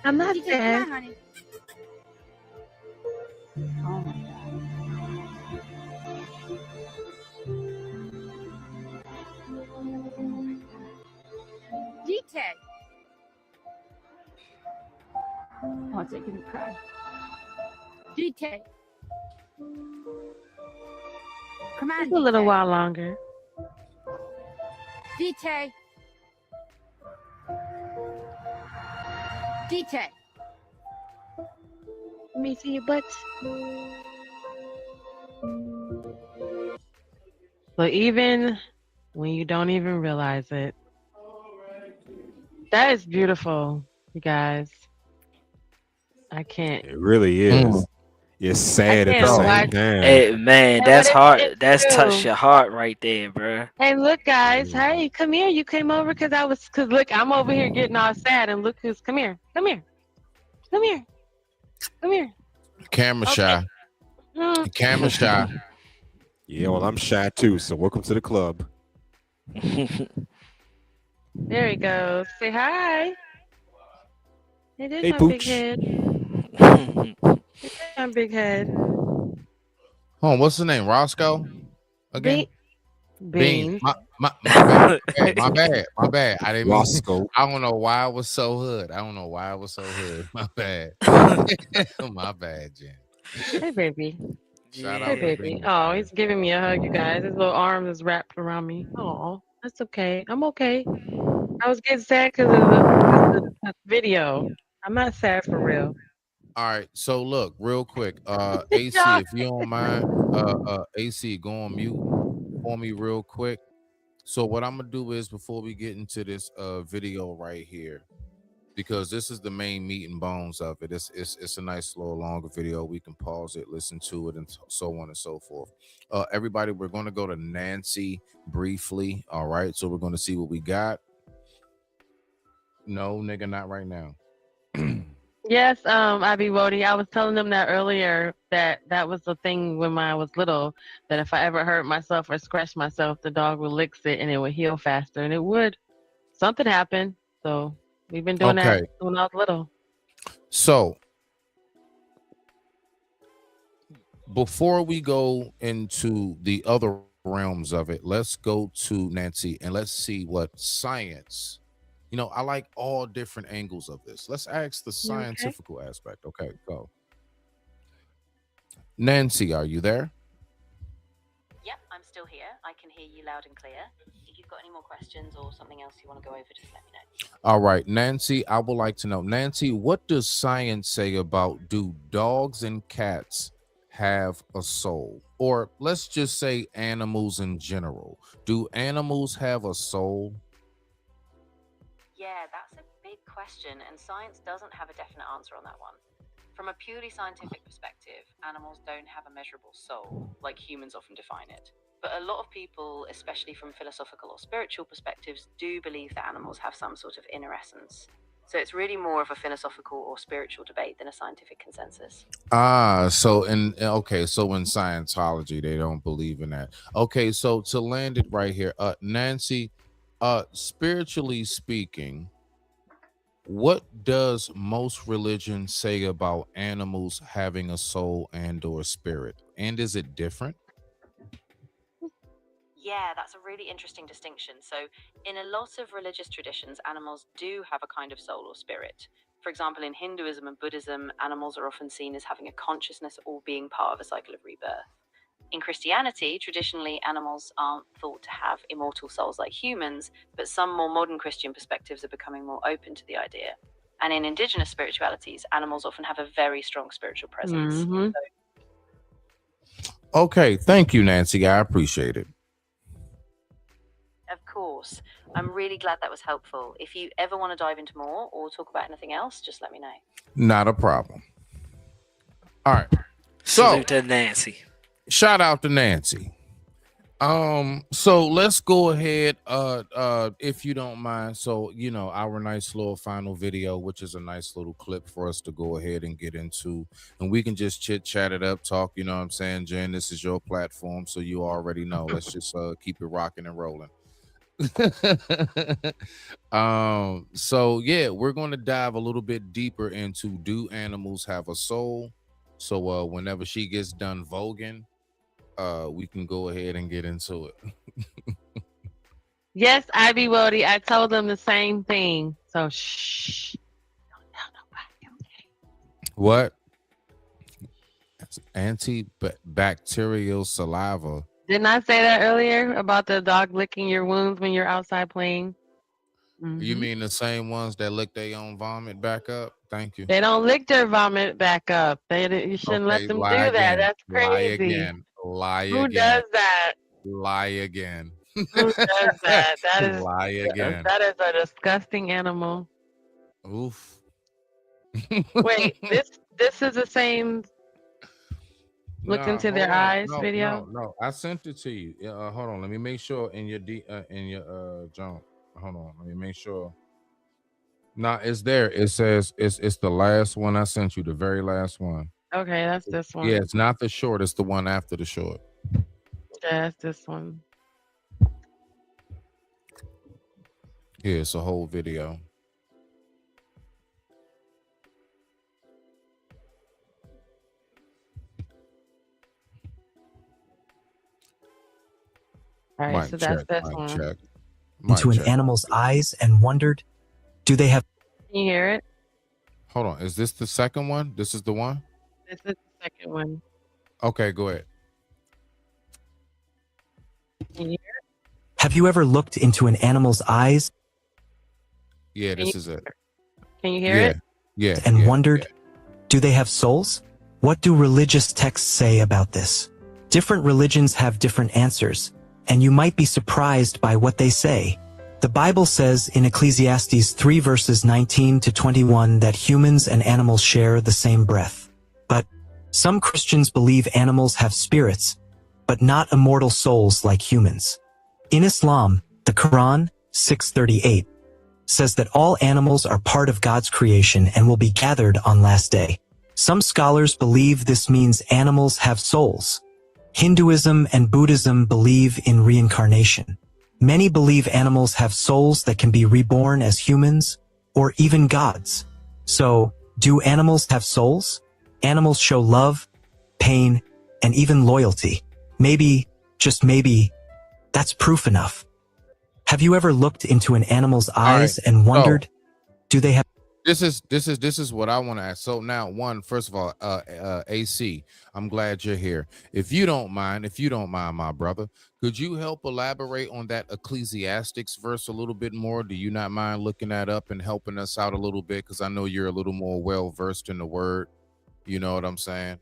I'm not DJ, sad. come on, honey. Oh my God. DJ. Oh, it's making me cry. DJ. Come on, Just a little DJ. while longer. DJ. DJ. Let me see your butt. So even when you don't even realize it, that is beautiful, you guys. I can't. It really is. It's sad at the can't same watch- time. Hey man, Yeah, that's but hard. it's That's touched true. your heart right there, bro. Hey, look, guys. Hey, come here. You came over because look, I'm over here getting all sad, and look who's, come here. Come here. Come here. Come here. Camera shy. Mm. Camera shy. Yeah, well, I'm shy too. So welcome to the club. There he goes. Say hi. Hey, there's Hey, my big Pooch. head. There's my big head. Oh, what's the name? Roscoe? Again? Beans. My bad. My bad. My bad. I didn't mean. Roscoe. I don't know why I was so hood. I don't know why I was so hood. My bad. My bad, Jen. Hey, baby. Shout Hey, out to baby. Venus, Oh, man. he's giving me a hug, you guys. His little arms is wrapped around me. Oh, that's okay. I'm okay. I was getting sad because of the video. I'm not sad for real. All right, so look, real quick, AC, Yeah. if you don't mind, AC, go on mute for me real quick. So what I'm gonna do is before we get into this video right here, because this is the main meat and bones of it. It's a nice little longer video. We can pause it, listen to it, and so on and so forth. Everybody, we're gonna go to Nancy briefly. All right, so we're gonna see what we got. No, nigga, not right now. Yes, Ivy Wody. I was telling them that earlier that was the thing when I was little, that if I ever hurt myself or scratched myself, the dog would lick it and it would heal faster, and it would. Something happened, so we've been doing that Okay, when I was little. so before we go into the other realms of it, let's go to Nancy and let's see what science. You know, I like all different angles of this. Let's ask the You okay? scientific aspect. Okay, go. Nancy, are you there? Yep, I'm still here. I can hear you loud and clear. If you've got any more questions or something else you want to go over, just let me know. All right, Nancy, I would like to know, Nancy, what does science say about do dogs and cats have a soul? Or let's just say animals in general. Do animals have a soul? Yeah, that's a big question, and science doesn't have a definite answer on that one. From a purely scientific perspective, animals don't have a measurable soul, like humans often define it. But a lot of people, especially from philosophical or spiritual perspectives, do believe that animals have some sort of inner essence. So it's really more of a philosophical or spiritual debate than a scientific consensus. So in Scientology, they don't believe in that. Okay, so to land it right here, Nancy, spiritually speaking, what does most religions say about animals having a soul and or spirit? And is it different? Yeah, that's a really interesting distinction. So, in a lot of religious traditions, animals do have a kind of soul or spirit. For example, in Hinduism and Buddhism, animals are often seen as having a consciousness or being part of a cycle of rebirth. In Christianity, traditionally, animals aren't thought to have immortal souls like humans, but some more modern Christian perspectives are becoming more open to the idea. And in indigenous spiritualities, animals often have a very strong spiritual presence. Mm-hmm. Okay, thank you, Nancy. I appreciate it. Of course. I'm really glad that was helpful. If you ever want to dive into more or talk about anything else, just let me know. Not a problem. All right. So Salute to Nancy. Shout out to Nancy. So let's go ahead, if you don't mind. So, you know, our nice little final video, which is a nice little clip for us to go ahead and get into, and we can just chit chat it up, talk, you know what I'm saying, Jen, this is your platform, so you already know. Let's just keep it rocking and rolling. So yeah, we're going to dive a little bit deeper into do animals have a soul? So whenever she gets done voguing, we can go ahead and get into it. Yes, Ivy Wody. I told them the same thing. So shh. Don't tell nobody. What? Antibacterial saliva. Didn't I say that earlier about the dog licking your wounds when you're outside playing? You mean the same ones that lick their own vomit back up? Thank you. They don't lick their vomit back up. You shouldn't let them do that. That's crazy. Lie again. Lie Who again. does that? Lie again. Who does that? That is lie again. That is a disgusting animal. Oof. Wait, this is the same look into their eyes video? No, I sent it to you. Hold on, let me make sure in your junk. Hold on, let me make sure. Nah, it's there. It says it's the last one I sent you, the very last one. Okay, that's this one. Yeah, it's not the short, it's the one after the short. Yeah, that's this one. Yeah, it's a whole video. All right, so that's this one. Check. Into an animal's eyes and wondered, do they have... Can you hear it? Hold on, is this the second one? This is the one? This is the second one. Okay, go ahead. Have you ever looked into an animal's eyes Yeah, this is it. Can you hear Yeah, it? yeah, and yeah, wondered, do they have souls? What do religious texts say about this? Different religions have different answers, and you might be surprised by what they say. The Bible says in Ecclesiastes 3 verses 19 to 21 that humans and animals share the same breath. But some Christians believe animals have spirits, but not immortal souls like humans. In Islam, the Quran, 638, says that all animals are part of God's creation and will be gathered on last day. Some scholars believe this means animals have souls. Hinduism and Buddhism believe in reincarnation. Many believe animals have souls that can be reborn as humans or even gods. So, do animals have souls? Animals show love, pain, and even loyalty. Maybe, just maybe, that's proof enough. Have you ever looked into an animal's eyes and wondered, do they have... This is what I want to ask. So now, first of all, AC, I'm glad you're here. If you don't mind, my brother, could you help elaborate on that Ecclesiastics verse a little bit more? Do you not mind looking that up and helping us out a little bit? Because I know you're a little more well versed in the word. You know what I'm saying?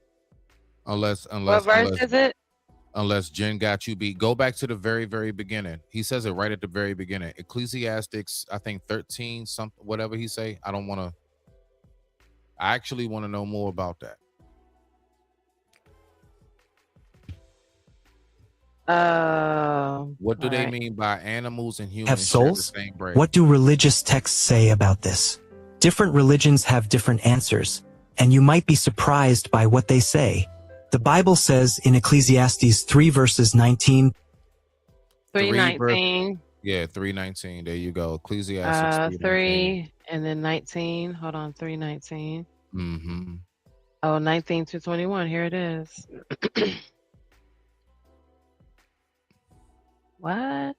Unless What verse is it? Unless Jen got you beat. Go back to the very, very beginning. He says it right at the very beginning. Ecclesiastics, I think 13, something, whatever he say. I actually want to know more about that. What do they mean by animals and humans have souls? share the same brain? What do religious texts say about this? Different religions have different answers, and you might be surprised by what they say. The Bible says in Ecclesiastes 3 verses 19, 3:19. Yeah, 3:19. There you go. Ecclesiastes 3 and then 19. Hold on, 3:19. Mm-hmm. Oh, 19 to 21. Here it is. What?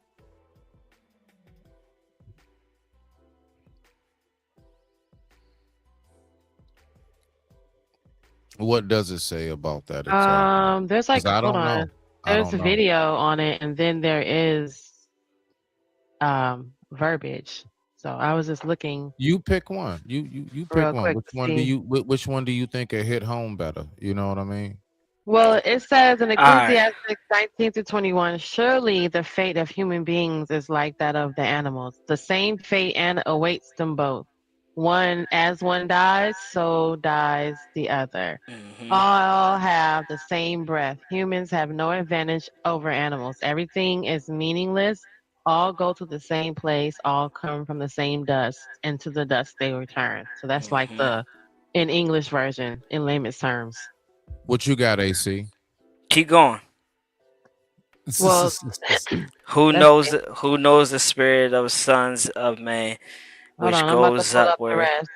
What does it say about that exactly? There's like, 'Cause I hold don't know. on. There's a video on it, and then there is verbiage. So I was just looking You pick one. You pick real one. quick Which to one do see. which one do you think it hit home better? You know what I mean? Well, it says in All right. Ecclesiastes 19 to 21, surely the fate of human beings is like that of the animals. The same fate and awaits them both. As one dies, so dies the other. All have the same breath. Humans have no advantage over animals. Everything is meaningless. All go to the same place. All come from the same dust, and to the dust they return. So that's like the in English version, in layman's terms. What you got, AC? Keep going. Well, Who let's knows? see. Who knows the spirit of sons of man, Hold which on, I'm about to goes pull up the upward, rest.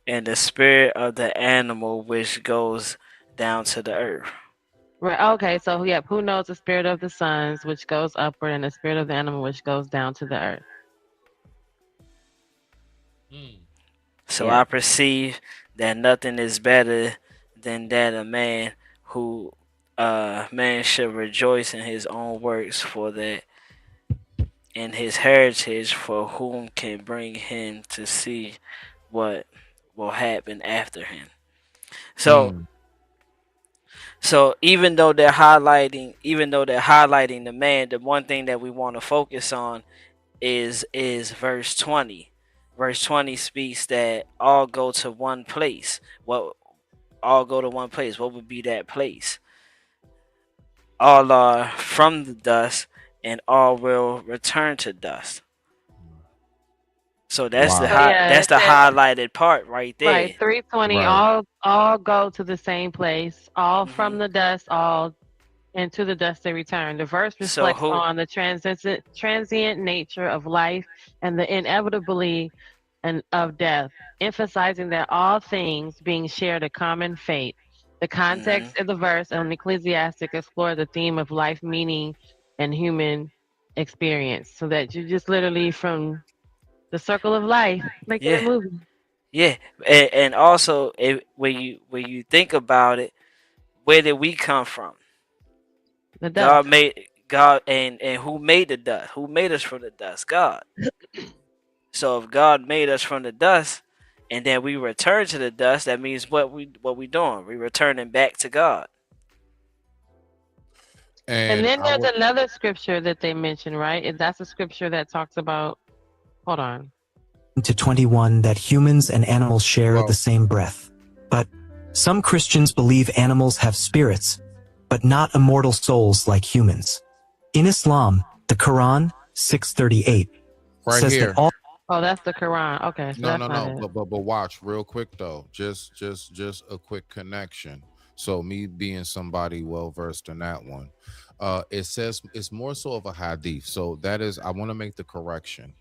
and the spirit of the animal, which goes down to the earth. Right. Okay. So, yep. Who knows the spirit of the sons, which goes upward, and the spirit of the animal, which goes down to the earth? So Yeah. I perceive that nothing is better than that a man who man should rejoice in his own works, for that in his heritage, for whom can bring him to see what will happen after him. So even though they're highlighting the man, the one thing that we want to focus on is verse 20. Verse 20 speaks that all go to one place. What would be that place? All are from the dust, and all will return to dust. So that's So, yeah, that's it the says, highlighted part right there. right, 320. All go to the same place. All from the dust. All into the dust they return. The verse So reflects on the transient nature of life and the inevitability of death, emphasizing that all things being shared a common fate. The context of the verse on Ecclesiastic explore the theme of life meaning and human experience. So that you just literally from the circle of life, like in a movie. Yeah, and also when you think about it, where did we come from? The God dust. made God, and who made the dust? Who made us from the dust? God. So if God made us from the dust, and then we return to the dust, that means what we doing? We returning back to God. And And then I there's would another scripture that they mention, right? That's a scripture that talks about. Hold on. To 21 that humans and animals share the same breath. But some Christians believe animals have spirits, but not immortal souls like humans. In Islam, the Quran 638 right says here. that all Oh, that's the Quran. Okay, so No, that's no, not no. it. But watch real quick though. Just a quick connection. So me being somebody well versed in that one, it says it's more so of a hadith. So that is, I want to make the correction.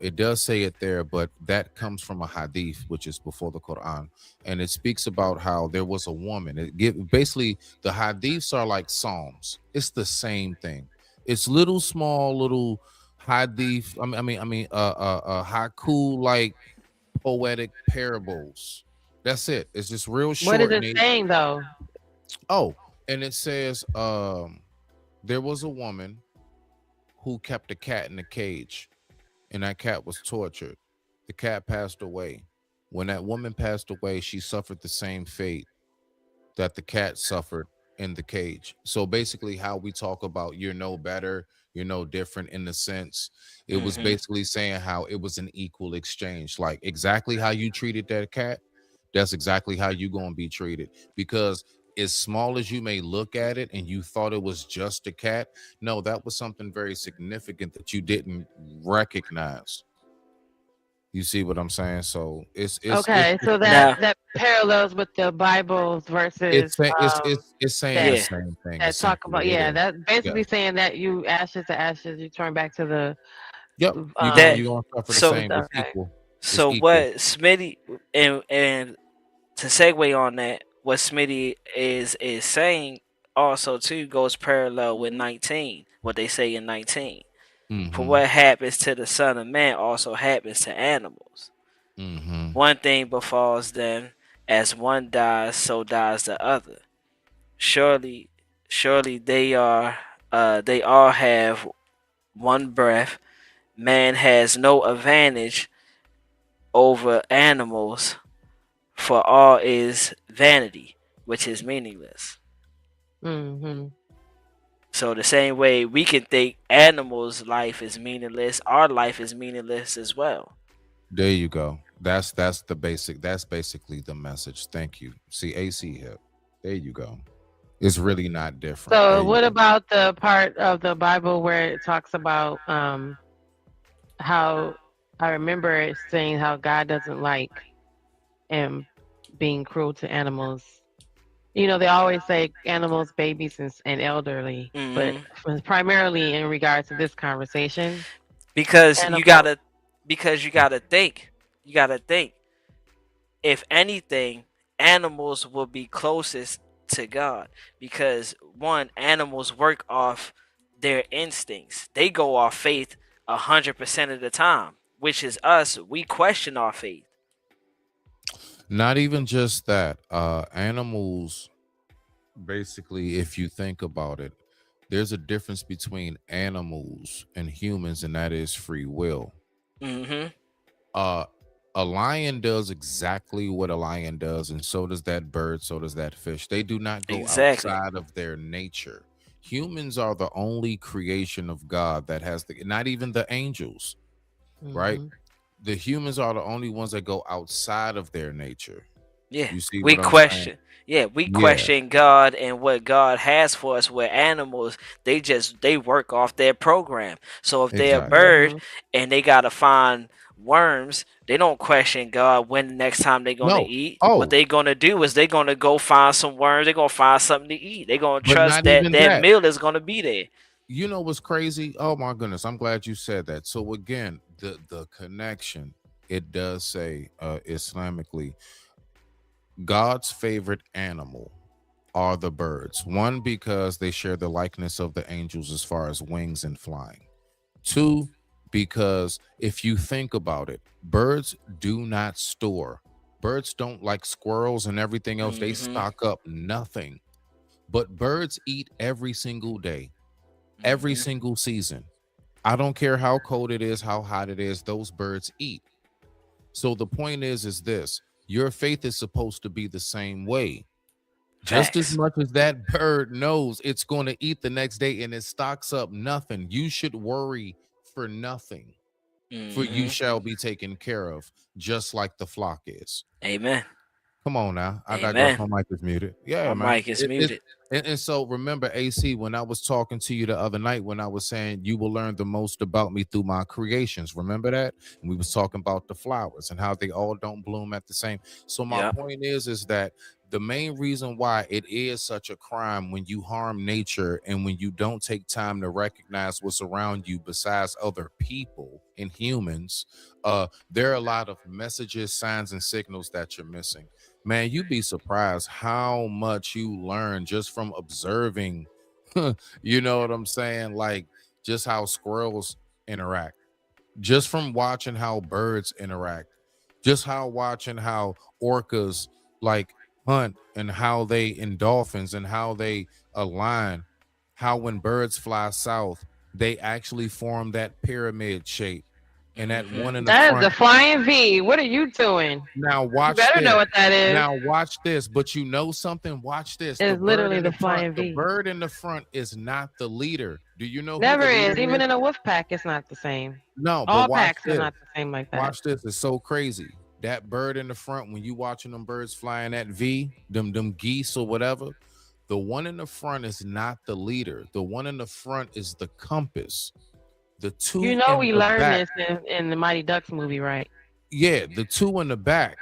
It does say it there, but that comes from a hadith, which is before the Quran, and it speaks about how there was a woman. Basically the hadiths are like psalms. It's the same thing. It's little small little hadith. Haiku like poetic parables. That's it. It's just real What is short. it saying though? And it says, there was a woman who kept a cat in a cage, and that cat was tortured. The cat passed away. When that woman passed away, she suffered the same fate that the cat suffered in the cage. So basically, how we talk about you're no better, you're no different in the sense, it was basically saying how it was an equal exchange. Like exactly how you treated that cat, that's exactly how you gonna be treated. Because as small as you may look at it and you thought it was just a cat, no, that was something very significant that you didn't recognize. You see what I'm saying? So Okay, so Now, that parallels with the Bible's verses it's saying the that same thing that talk about essentially. It is. that Yeah. basically saying that you ashes to ashes, you turn back to the Yep. You're that gonna suffer the so same. It's okay. equal. It's so equal. what Smitty, and to segue on that, what Smitty is saying also too goes parallel with 19. What they say in 19. For what happens to the Son of Man also happens to animals. One thing befalls them, as one dies, so dies the other. Surely they all have one breath. Man has no advantage over animals, for all is vanity, which is meaningless. So the same way we can think animals' life is meaningless, our life is meaningless as well. There you go. That's the basic. That's basically the message. Thank you. See, AC hip. There you go. It's really not different. There So you what go. about the part of the Bible where it talks about how I remember it saying how God doesn't like being cruel to animals. You know, they always say animals, babies, and elderly, but primarily in regards to this conversation. Because you Animal, gotta think. You gotta think. If anything, animals will be closest to God, because one, animals work off their instincts. They go off faith 100% of the time, which is us. We question our faith. Not even just that. Animals, basically, if you think about it, there's a difference between animals and humans, and that is free will. A lion does exactly what a lion does, and so does that bird, so does that fish. They do not go Exactly. outside of their nature. Humans are the only creation of God that has not even the angels, right? The humans are the only ones that go outside of their nature. Yeah, You see we what I'm saying? question. Yeah, we question God and what God has for us. Where animals, they work off their program. So if they're a Exactly. bird and they gotta find worms, they don't question God when the next time they're gonna No. eat. Oh. What they gonna do is they gonna go find some worms. They're gonna find something to eat. They're gonna But trust not that even that. meal is gonna be there. You know what's crazy? Oh my goodness, I'm glad you said that. So again, the connection, it does say Islamically, God's favorite animal are the birds. One, because they share the likeness of the angels as far as wings and flying. Two, because if you think about it, birds do not store. Birds don't, like squirrels and everything else, they stock up nothing. But birds eat every single day, every single season. I don't care how cold it is, how hot it is, those birds eat. So the point is this: your faith is supposed to be the same way. Just as Facts. much as that bird knows it's going to eat the next day and it stocks up nothing, you should worry for nothing. For you Mhm. shall be taken care of, just like the flock is. Amen. Come on now. I digress. Amen. My mic is muted. Yeah, My man. mic is muted. And so remember, AC, when I was talking to you the other night, when I was saying you will learn the most about me through my creations. Remember that? And we was talking about the flowers and how they all don't bloom at the same. So my Yep. point is that the main reason why it is such a crime when you harm nature and when you don't take time to recognize what's around you besides other people and humans, there are a lot of messages, signs, and signals that you're missing. Man, you'd be surprised how much you learn just from observing. You know what I'm saying? Like just how squirrels interact, just from watching how birds interact, just how watching how orcas like hunt and how they and dolphins and how they align, how when birds fly south, they actually form that pyramid shape. And that one in the That is the front. flying V. What are you doing? Now You watch better know this. what that is. Now watch this. But you know something? Watch this. It's literally the flying The V. bird in the front is not the leader. Do you know Never who the is. leader Even is? in a wolf pack, it's not the same. No, but All watch packs are this. not the same like that. Watch this. It's so crazy. That bird in the front, when you watching them birds flying that V, them geese or whatever, the one in the front is not the leader. The one in the front is the compass. The two You know in we the learned back. this in the Mighty Ducks movie, right? Yeah, the two in the back.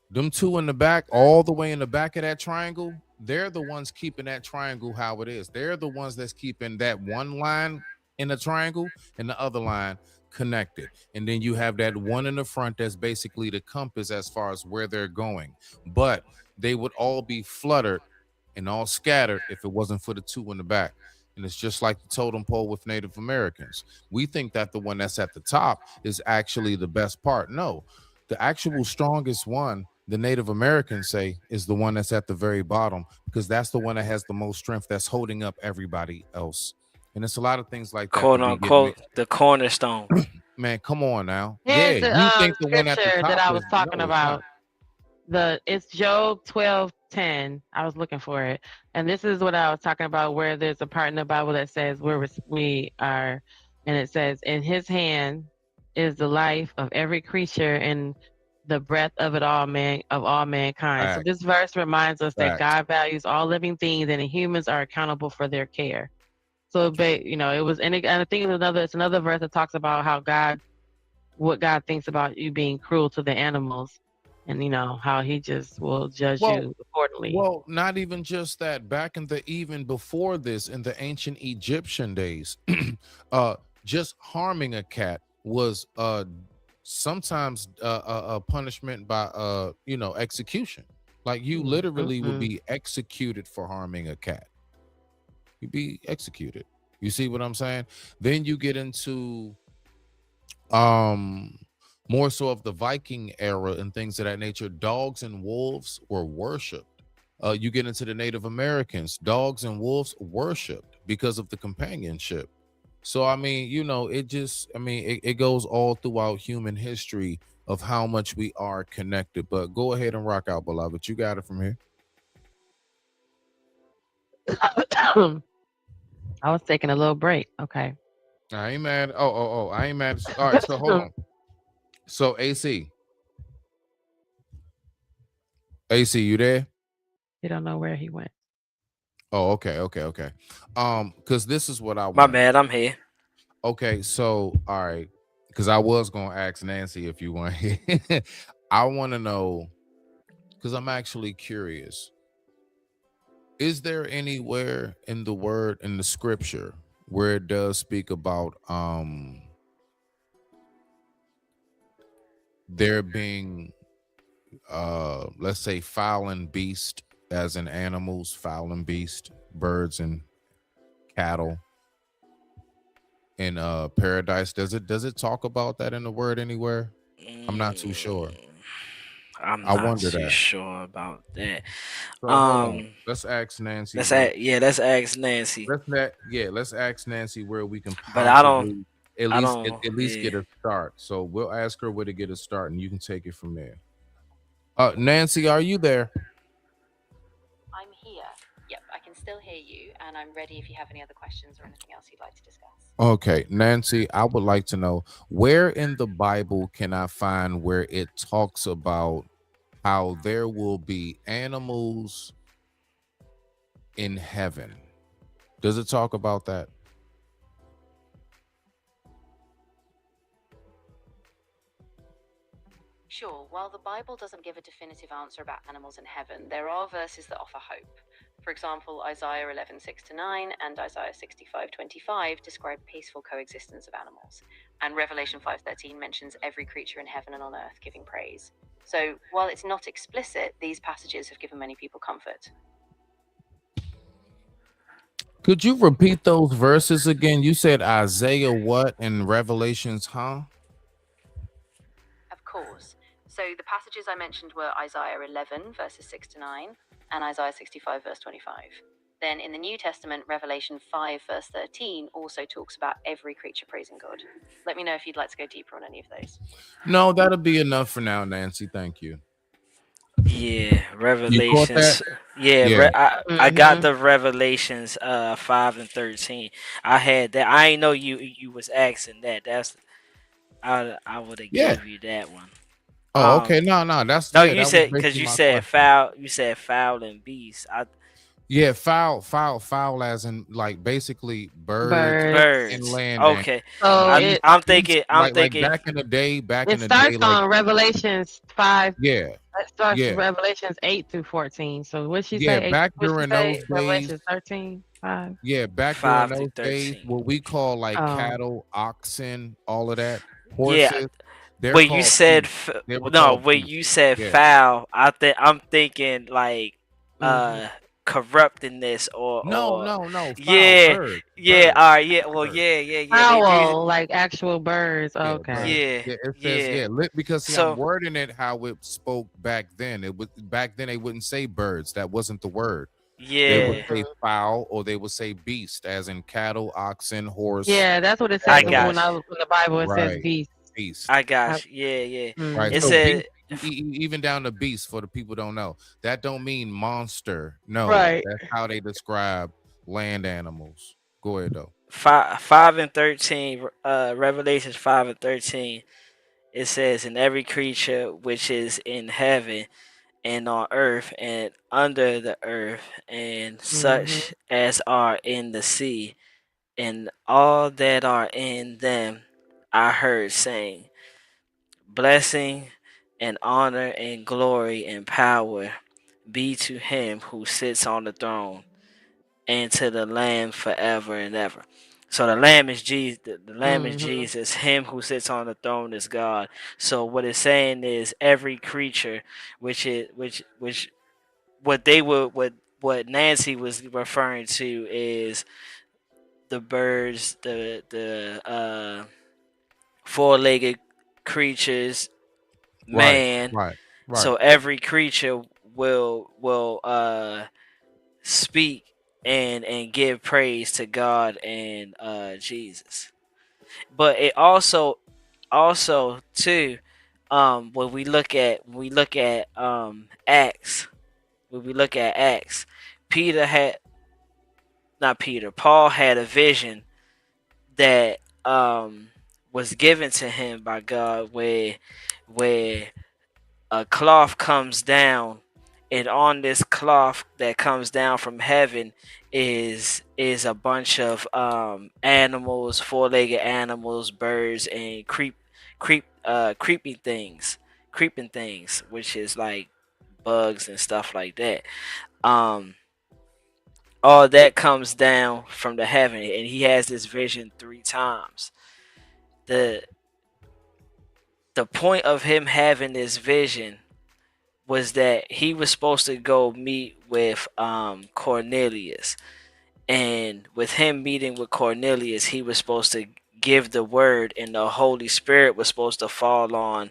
Them two in the back, all the way in the back of that triangle, they're the ones keeping that triangle how it is. They're the ones that's keeping that one line in the triangle and the other line connected. And then you have that one in the front that's basically the compass as far as where they're going. But they would all be fluttered and all scattered if it wasn't for the two in the back. And it's just like the totem pole with Native Americans. We think that the one that's at the top is actually the best part. No, the actual strongest one, the Native Americans say, is the one that's at the very bottom because that's the one that has the most strength that's holding up everybody else. And it's a lot of things like that Quote to be getting unquote, the cornerstone. Man, come on now. Here's Yeah, the you think the one at the scripture that top I is was talking no, it's not. about. It's Job 12:10. I was looking for it, and this is what I was talking about. Where there's a part in the Bible that says we are, and it says, "In His hand is the life of every creature, and the breath of all mankind." So Facts. this verse reminds us that Facts. God values all living things, and humans are accountable for their care. So, it was, and I think it's another verse that talks about how what God thinks about you being cruel to the animals, and how He just will judge you accordingly. Well, not even just that. Back in even before this, in the ancient Egyptian days, just harming a cat was sometimes a punishment by execution. Like you literally would be executed for harming a cat. You'd be executed. You see what I'm saying? Then you get into more so of the Viking era and things of that nature. Dogs and wolves were worshipped. You get into the Native Americans, dogs and wolves worshipped because of the companionship. So I mean, it goes all throughout human history of how much we are connected. But go ahead and rock out, beloved. You got it from here. I was taking a little break. Okay. I ain't mad. Oh, I ain't mad. All right, so hold on. So AC, you there? You don't know where he went. Oh, okay. Because this is what I want. My bad, I'm here. Okay, so all right, because I was gonna ask Nancy if you want. I want to know, because I'm actually curious. Is there anywhere in the word in the scripture where it does speak about there being let's say fowl and beast, as in animals, fowl and beast, birds and cattle in paradise? Does it talk about that in the word anywhere? I'm not too sure. I'm I not wonder too that. sure about that. So hold on. Let's ask Nancy. Let's ask Nancy. Let's ask Nancy where we can But I don't. possibly at I least don't. at least Yeah. get a start. So we'll ask her where to get a start, and you can take it from there. Nancy, are you there? I'm here. Yep, I can still hear you, and I'm ready if you have any other questions or anything else you'd like to discuss. Okay, Nancy, I would like to know where in the Bible can I find where it talks about how there will be animals in heaven? Does it talk about that? Sure, while the Bible doesn't give a definitive answer about animals in heaven, there are verses that offer hope. For example, Isaiah 11:6-9 and Isaiah 65:25 describe peaceful coexistence of animals, and Revelation 5:13 mentions every creature in heaven and on earth giving praise. So, while it's not explicit, these passages have given many people comfort. Could you repeat those verses again? You said Isaiah what and Revelations, huh? Of course. So the passages I mentioned were Isaiah 11, verses 6-9, and Isaiah 65, verse 25. Then in the New Testament, Revelation 5, verse 13 also talks about every creature praising God. Let me know if you'd like to go deeper on any of those. No, that'll be enough for now, Nancy. Thank you. Yeah, You caught Revelations. that? Yeah, Yeah. I got the Revelations 5 and 13. I had that. I ain't know you was asking that. That's I would have Yeah. gave you that one. Oh, okay. No, that's No, yeah. you That was said because basically you my said question. foul. You said foul and beast. Yeah, foul, as in like basically birds and Birds. land. Okay. So I'm thinking. Like back in the day, it starts like on Revelations 5. yeah, It starts yeah, Revelations 8 through 14. So what she yeah. say? 8, Back what she during say? those days, Revelations 13, 5. yeah, back during 5 to those days, 13. what we call like Oh. cattle, oxen, all of that, Yeah. horses, they're When you called said beasts. They were no, called when beasts. you said Yeah. foul, I'm thinking like Mhm. corruptingness or No. Foul yeah, birds. yeah, Birds. all right, yeah, well, Birds. yeah, they do. Owl, like actual birds. Yeah, birds. Okay. Yeah, It says yeah. because see, I'm So wording it how it spoke back then. It was back then they wouldn't say birds. That wasn't the word. They would yeah, say fowl or they would say beast, as in cattle, oxen, horse. Yeah, that's what it I says got you. in the Bible. It says Right. beast. Beast. I got you. Yeah. Right. It Mhm. So said beast, even down to beast for the people who don't know. That don't mean monster. No, Right. that's how they describe land animals. Go ahead though. 5 and 13. Revelations 5 and 13. It says, "And every creature which is in heaven and on earth and under the earth, and such as are in the sea, and all that are in them, I heard saying, Blessing and honor and glory and power be to him who sits on the throne and to the Lamb forever and ever." So the Lamb is Jesus. The Lamb is Jesus. Him who sits on the throne is God. So what it's saying is every creature, which what Nancy was referring to is the birds, the four-legged creatures, man. Right. So every creature will speak and give praise to God and Jesus. But it also too when we look at Acts, Peter had not Peter, Paul had a vision that was given to him by God where a cloth comes down, and on this cloth that comes down from heaven is a bunch of animals, four-legged animals, birds, and creeping things, which is like bugs and stuff like that. All that comes down from the heaven, and he has this vision 3 times. The point of him having this vision was that he was supposed to go meet with Cornelius, and with him meeting with Cornelius, he was supposed to give the word, and the Holy Spirit was supposed to fall on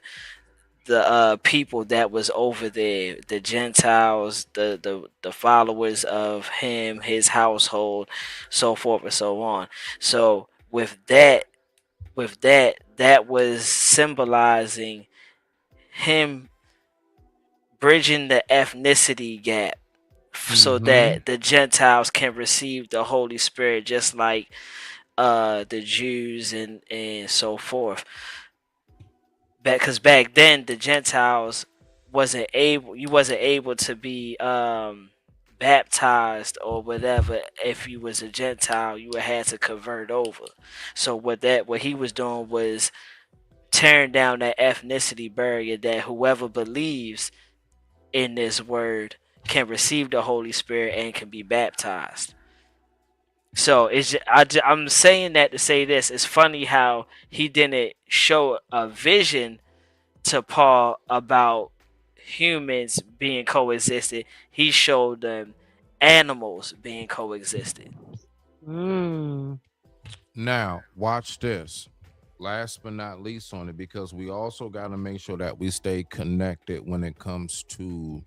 the people that was over there, the Gentiles, the followers of him, his household, so forth and so on. So that was symbolizing him bridging the ethnicity gap so that the Gentiles can receive the Holy Spirit just like the Jews and so forth. Because back then the Gentiles you wasn't able to be baptized or whatever. If you was a Gentile, you would have to convert over. So what he was doing was tearing down that ethnicity barrier, that whoever believes in this word can receive the Holy Spirit and can be baptized. So I'm saying that to say this. It's funny how he didn't show a vision to Paul about humans being coexisted. He showed them animals being coexisted. Now, watch this. Last but not least on it, because we also got to make sure that we stay connected when it comes to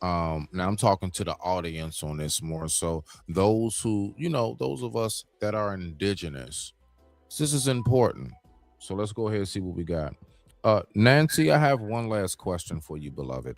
now I'm talking to the audience on this more so those who, those of us that are indigenous. This is important. So let's go ahead and see what we got. Nancy, I have one last question for you, beloved.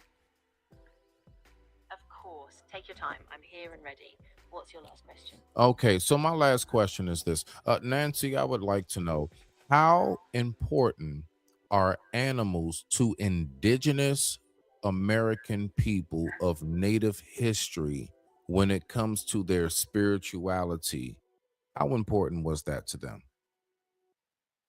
Of course. Take your time. I'm here and ready. What's your last question? Okay, so my last question is this. Nancy, I would like to know, how important are animals to indigenous American people of Native history when it comes to their spirituality? How important was that to them?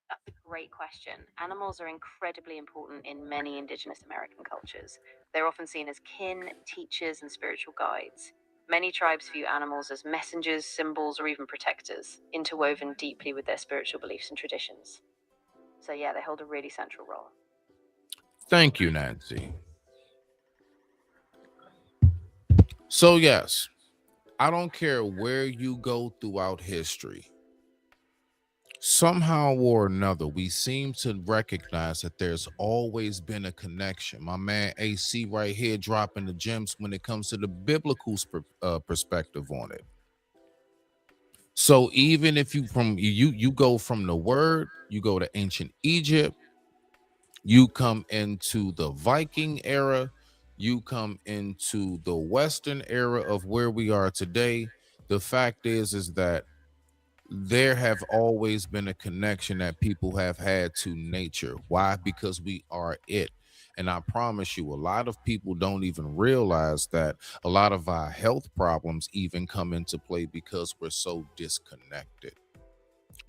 That's a great question. Animals are incredibly important in many Indigenous American cultures. They're often seen as kin, teachers, and spiritual guides. Many tribes view animals as messengers, symbols, or even protectors, interwoven deeply with their spiritual beliefs and traditions. So, yeah, they hold a really central role. Thank you, Nancy. So, yes, I don't care where you go throughout history. Somehow or another, we seem to recognize that there's always been a connection. My man AC right here dropping the gems when it comes to the biblical perspective on it. So even if you go from the word, you go to ancient Egypt, you come into the Viking era, you come into the Western era of where we are today. The fact is that there have always been a connection that people have had to nature. Why? Because we are it. And I promise you, a lot of people don't even realize that a lot of our health problems even come into play because we're so disconnected.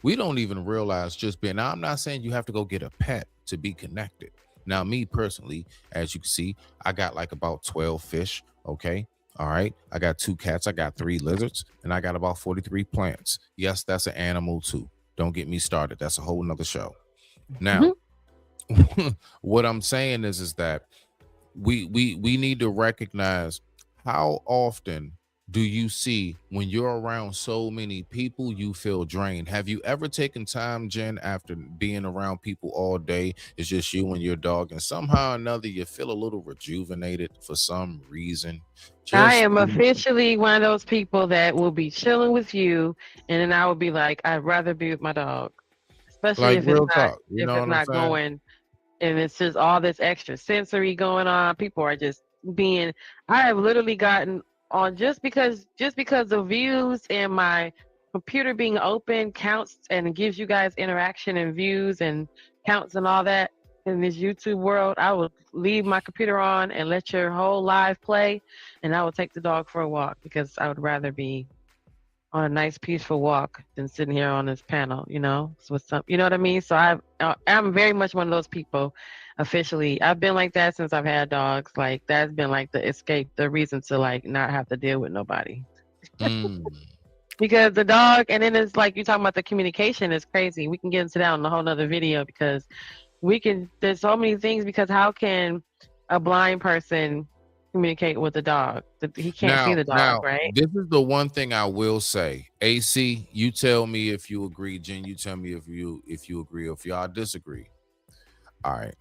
We don't even realize just being, now I'm not saying you have to go get a pet to be connected. Now, me personally, as you can see, I got like about 12 fish. Okay. All right. I got 2 cats. I got 3 lizards, and I got about 43 plants. Yes, that's an animal too. Don't get me started. That's a whole nother show. Now, what I'm saying is that we need to recognize how often do you see when you're around so many people you feel drained. Have you ever taken time, Jen, after being around people all day, it's just you and your dog, and somehow or another you feel a little rejuvenated for some reason? I am officially one of those people that will be chilling with you, and then I will be like, I'd rather be with my dog, especially Like real talk, you know what I'm saying? going, and it's just all this extra sensory going on. People are just being. I have literally gotten on just because the views and my computer being open counts and gives you guys interaction and views and counts and all that in this YouTube world. I will leave my computer on and let your whole live play, and I will take the dog for a walk because I would rather be on a nice peaceful walk than sitting here on this panel, so with some, you know what I mean? So I'm very much one of those people. Officially, I've been like that since I've had dogs. Like that's been like the escape, the reason to like not have to deal with nobody. Because the dog, and then it's like you talking about the communication is crazy. We can get into that on a whole nother video because there's so many things, because how can a blind person communicate with a dog? He can't see the dog, right? This is the one thing I will say. AC, you tell me if you agree. Jen, you tell me if you agree or if y'all disagree. All right.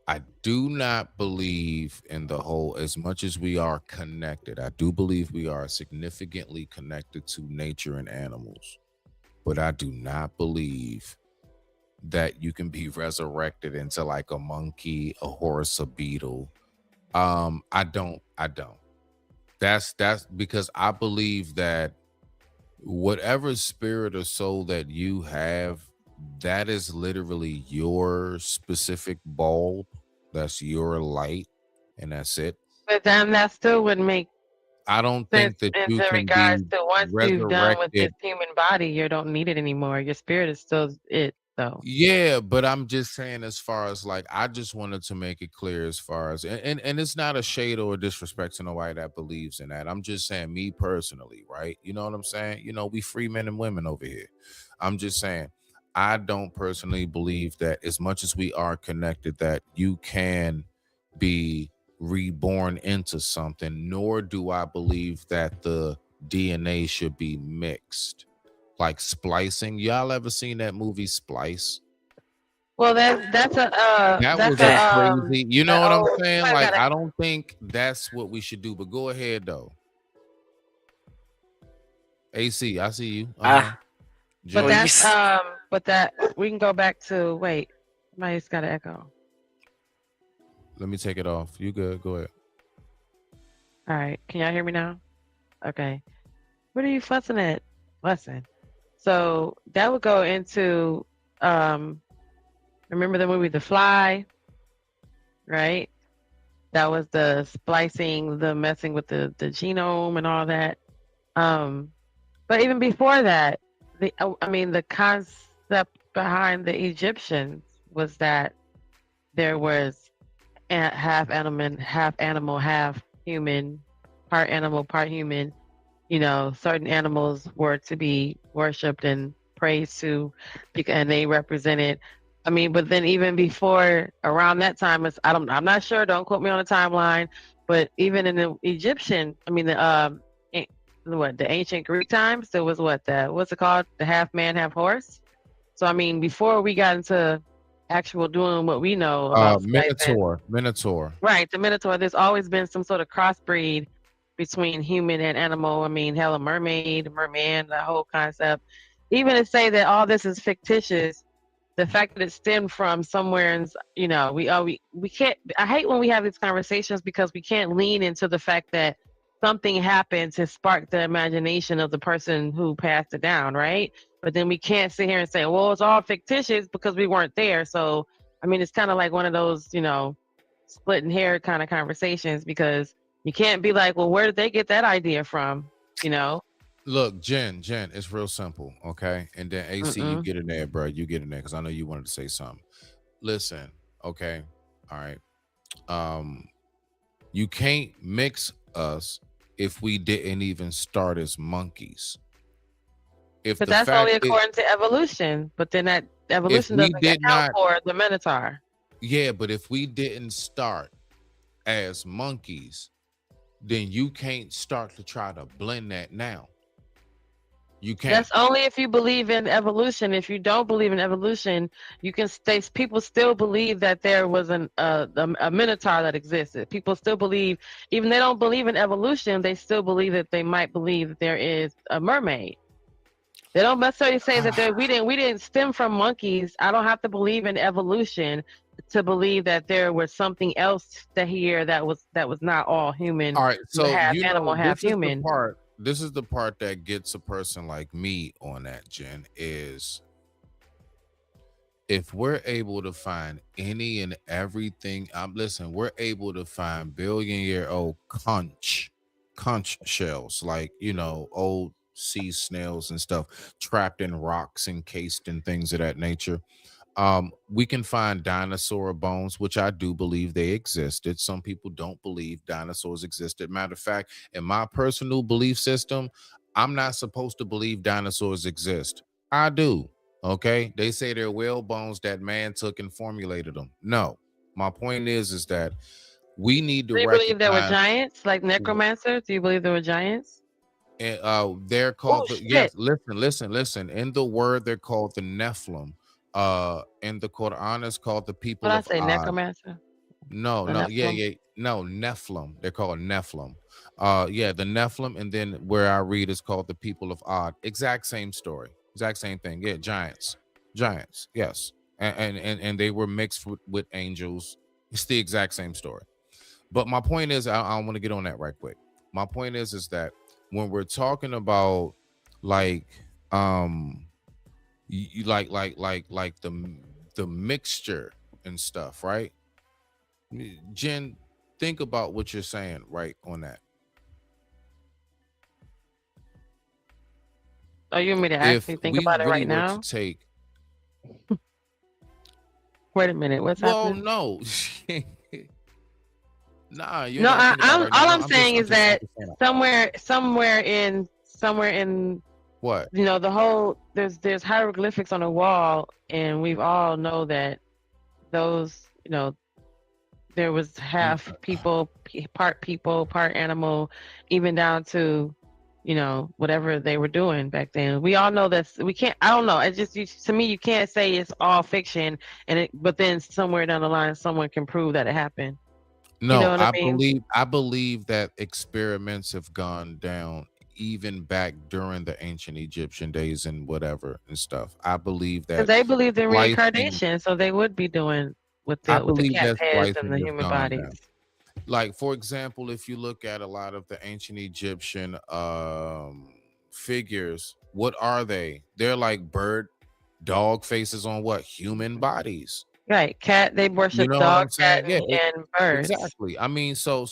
I do not believe in the whole, as much as we are connected, I do believe we are significantly connected to nature and animals, but I do not believe that you can be resurrected into like a monkey, a horse, a beetle. I don't. That's because I believe that whatever spirit or soul that you have, that is literally your specific bulb. That's your light, and that's it. But then that still would make I don't sense think that you into can regards be to once you've done with this resurrected. human body, you don't need it anymore. Your spirit is still it, though. Yeah, but I'm just saying, as far as like, I just wanted to make it clear as far as, and it's not a shade or a disrespect to nobody that believes in that. I'm just saying, me personally, right? You know what I'm saying? You know, we free men and women over here. I'm just saying, I don't personally believe that as much as we are connected, that you can be reborn into something, nor do I believe that the DNA should be mixed. Like splicing. Y'all ever seen that movie Splice? Well, that's a That that's was a a crazy, you know what I'm saying? somebody Like, got a, I don't think that's what we should do, but go ahead though. AC, I see you. Ah, but Jen. that's but that we can go back to wait. Somebody's got an echo. Let me take it off. You good? Go ahead. All right, can y'all hear me now? Okay. What are you fussing at? Fussing. So that would go into remember the movie The Fly, right? That was the splicing, the messing with the genome and all that. But even before that, the concept behind the Egyptians was that there was half animal, half human, part animal, part human. You know, certain animals were to be worshipped and praised to, and they represented. But then even before around that time, I'm not sure. Don't quote me on the timeline. But even in the Egyptian, the ancient Greek times, there was what's it called? The half man, half horse. So before we got into actual doing what we know about splicing, Minotaur. right? The Minotaur. There's always been some sort of crossbreed between human and animal. Hell, a mermaid, merman, the whole concept. Even to say that all this is fictitious, the fact that it stemmed from somewhere, and we can't. I hate when we have these conversations because we can't lean into the fact that something happened to spark the imagination of the person who passed it down, right? But then we can't sit here and say, well, it's all fictitious because we weren't there. So, it's kind of like one of those, splitting hair kind of conversations because you can't be like, well, where did they get that idea from? Look, Jen, it's real simple, okay? And then AC, you get in there, bro. You get in there because I know you wanted to say something. Listen, okay, all right. You can't mix us if we didn't even start as monkeys. But that's only according to evolution. But then that evolution doesn't account for the Minotaur. Yeah, but if we didn't start as monkeys, then you can't start to try to blend that now. You can't. That's only if you believe in evolution. If you don't believe in evolution, you can stay. People still believe that there was a minotaur that existed. People still believe, even they don't believe in evolution, they still believe that they might believe that there is a mermaid. They don't necessarily say that we didn't stem from monkeys. I don't have to believe in evolution to believe that there was something else that was not all human. All right, so half animal, half human. This is the part that gets a person like me on that, Jen, is if we're able to find any and everything, we're able to find billion-year-old conch shells, like, old sea snails and stuff trapped in rocks, encased in things of that nature. We can find dinosaur bones, which I do believe they existed. Some people don't believe dinosaurs existed. Matter of fact, in my personal belief system, I'm not supposed to believe dinosaurs exist. I do. Okay. They say they're whale bones that man took and formulated them. No, my point is that we need to Do you believe there were giants like necromancers? Do you believe there were giants? They're called yes. Listen. In the word, they're called the Nephilim. In the Quran, it's called the people What of I say, Ad. necromancer? No, The no, yeah, Nephilim? yeah, no, Nephilim. They're called Nephilim. Yeah, the Nephilim, and then where I read is called the people of Od. Exact same story, exact same thing. Yeah, giants, yes, and they were mixed with angels. It's the exact same story. But my point is, I want to get on that right quick. My point is that when we're talking about like, you like the mixture and stuff, right? Jen, think about what you're saying right on that. Oh, you want me to If actually think we about it really right were to now? take, Wait a minute. What's well, happening? no, nah, you ain't No, gotta think about it I'm right now. all No, I'm saying is that saying somewhere in what? the whole there's hieroglyphics on the wall, and we've all know that those there was half people, part animal, even down to whatever they were doing back then. We all know that we can't. I don't know. It's just to me, you can't say it's all fiction, but then somewhere down the line, someone can prove that it happened. You know No, what I mean? I believe that experiments have gone down even back during the ancient Egyptian days and whatever and stuff. I believe Because that they believed in splicing, reincarnation, so they would be doing with I the believe cat that heads and splicing the has human gone bodies. down. Like, for example, if you look at a lot of the ancient Egyptian figures, what are they? They're like dog faces on what? Human bodies. Right, cat. They You worship know what dog, I'm cat, saying? Yeah, and birds. exactly. I mean, so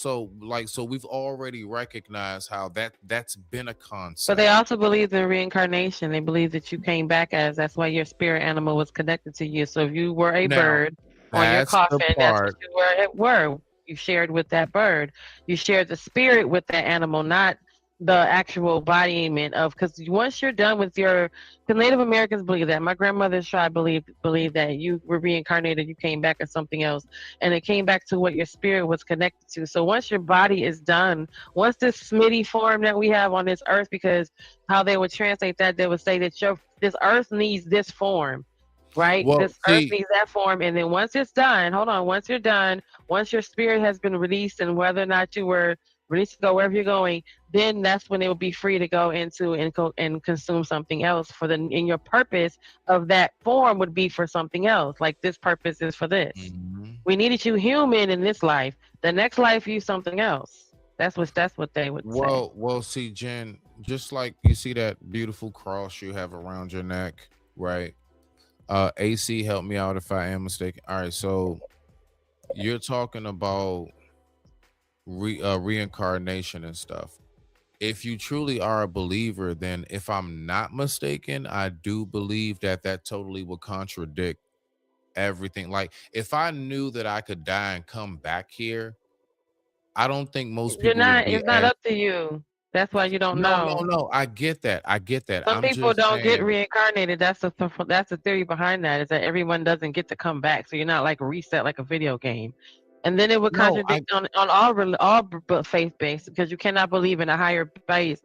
we've already recognized how that's been a But they concept. also believed in reincarnation. They believed that you came back that's why your spirit animal was connected to you. So if you were a Now, bird on your that's the coffin, that's what part. you were. You shared with that bird. You shared the spirit with that animal, not the actual embodiment of. Because once you're done with because Native Americans believe that. My grandmother's tribe believed that you were reincarnated, you came back as something else, and it came back to what your spirit was connected to. So once your body is done, once this Smitty form that we have on this earth, because how they would translate that, they would say that this earth needs this form, right? Well, This earth see, needs that form, and then once it's done, hold on, once you're done, once your spirit has been released, and whether or not you were released to go wherever you're going, then that's when it will be free to go into and consume something else and your purpose of that form would be for something else. Like this purpose is for this. We needed you human in this life. The next life, you something else. That's what they would say. well, see, Jen, just like you see that beautiful cross you have around your neck, right? AC, help me out if I am mistaken. All right, so you're talking about reincarnation and stuff. If you truly are a believer, then if I'm not mistaken, I do believe that totally would contradict everything. Like, if I knew that I could die and come back here, I don't think most You're people would not. be It's not as. up to you. That's why you don't No, no, know. no. I get that. I get that. Some I'm people just don't get saying. reincarnated. That's the theory behind that, is that everyone doesn't get to come back. So you're not like reset like a video game. And then it would No, contradict on faith based, because you cannot believe in a higher faith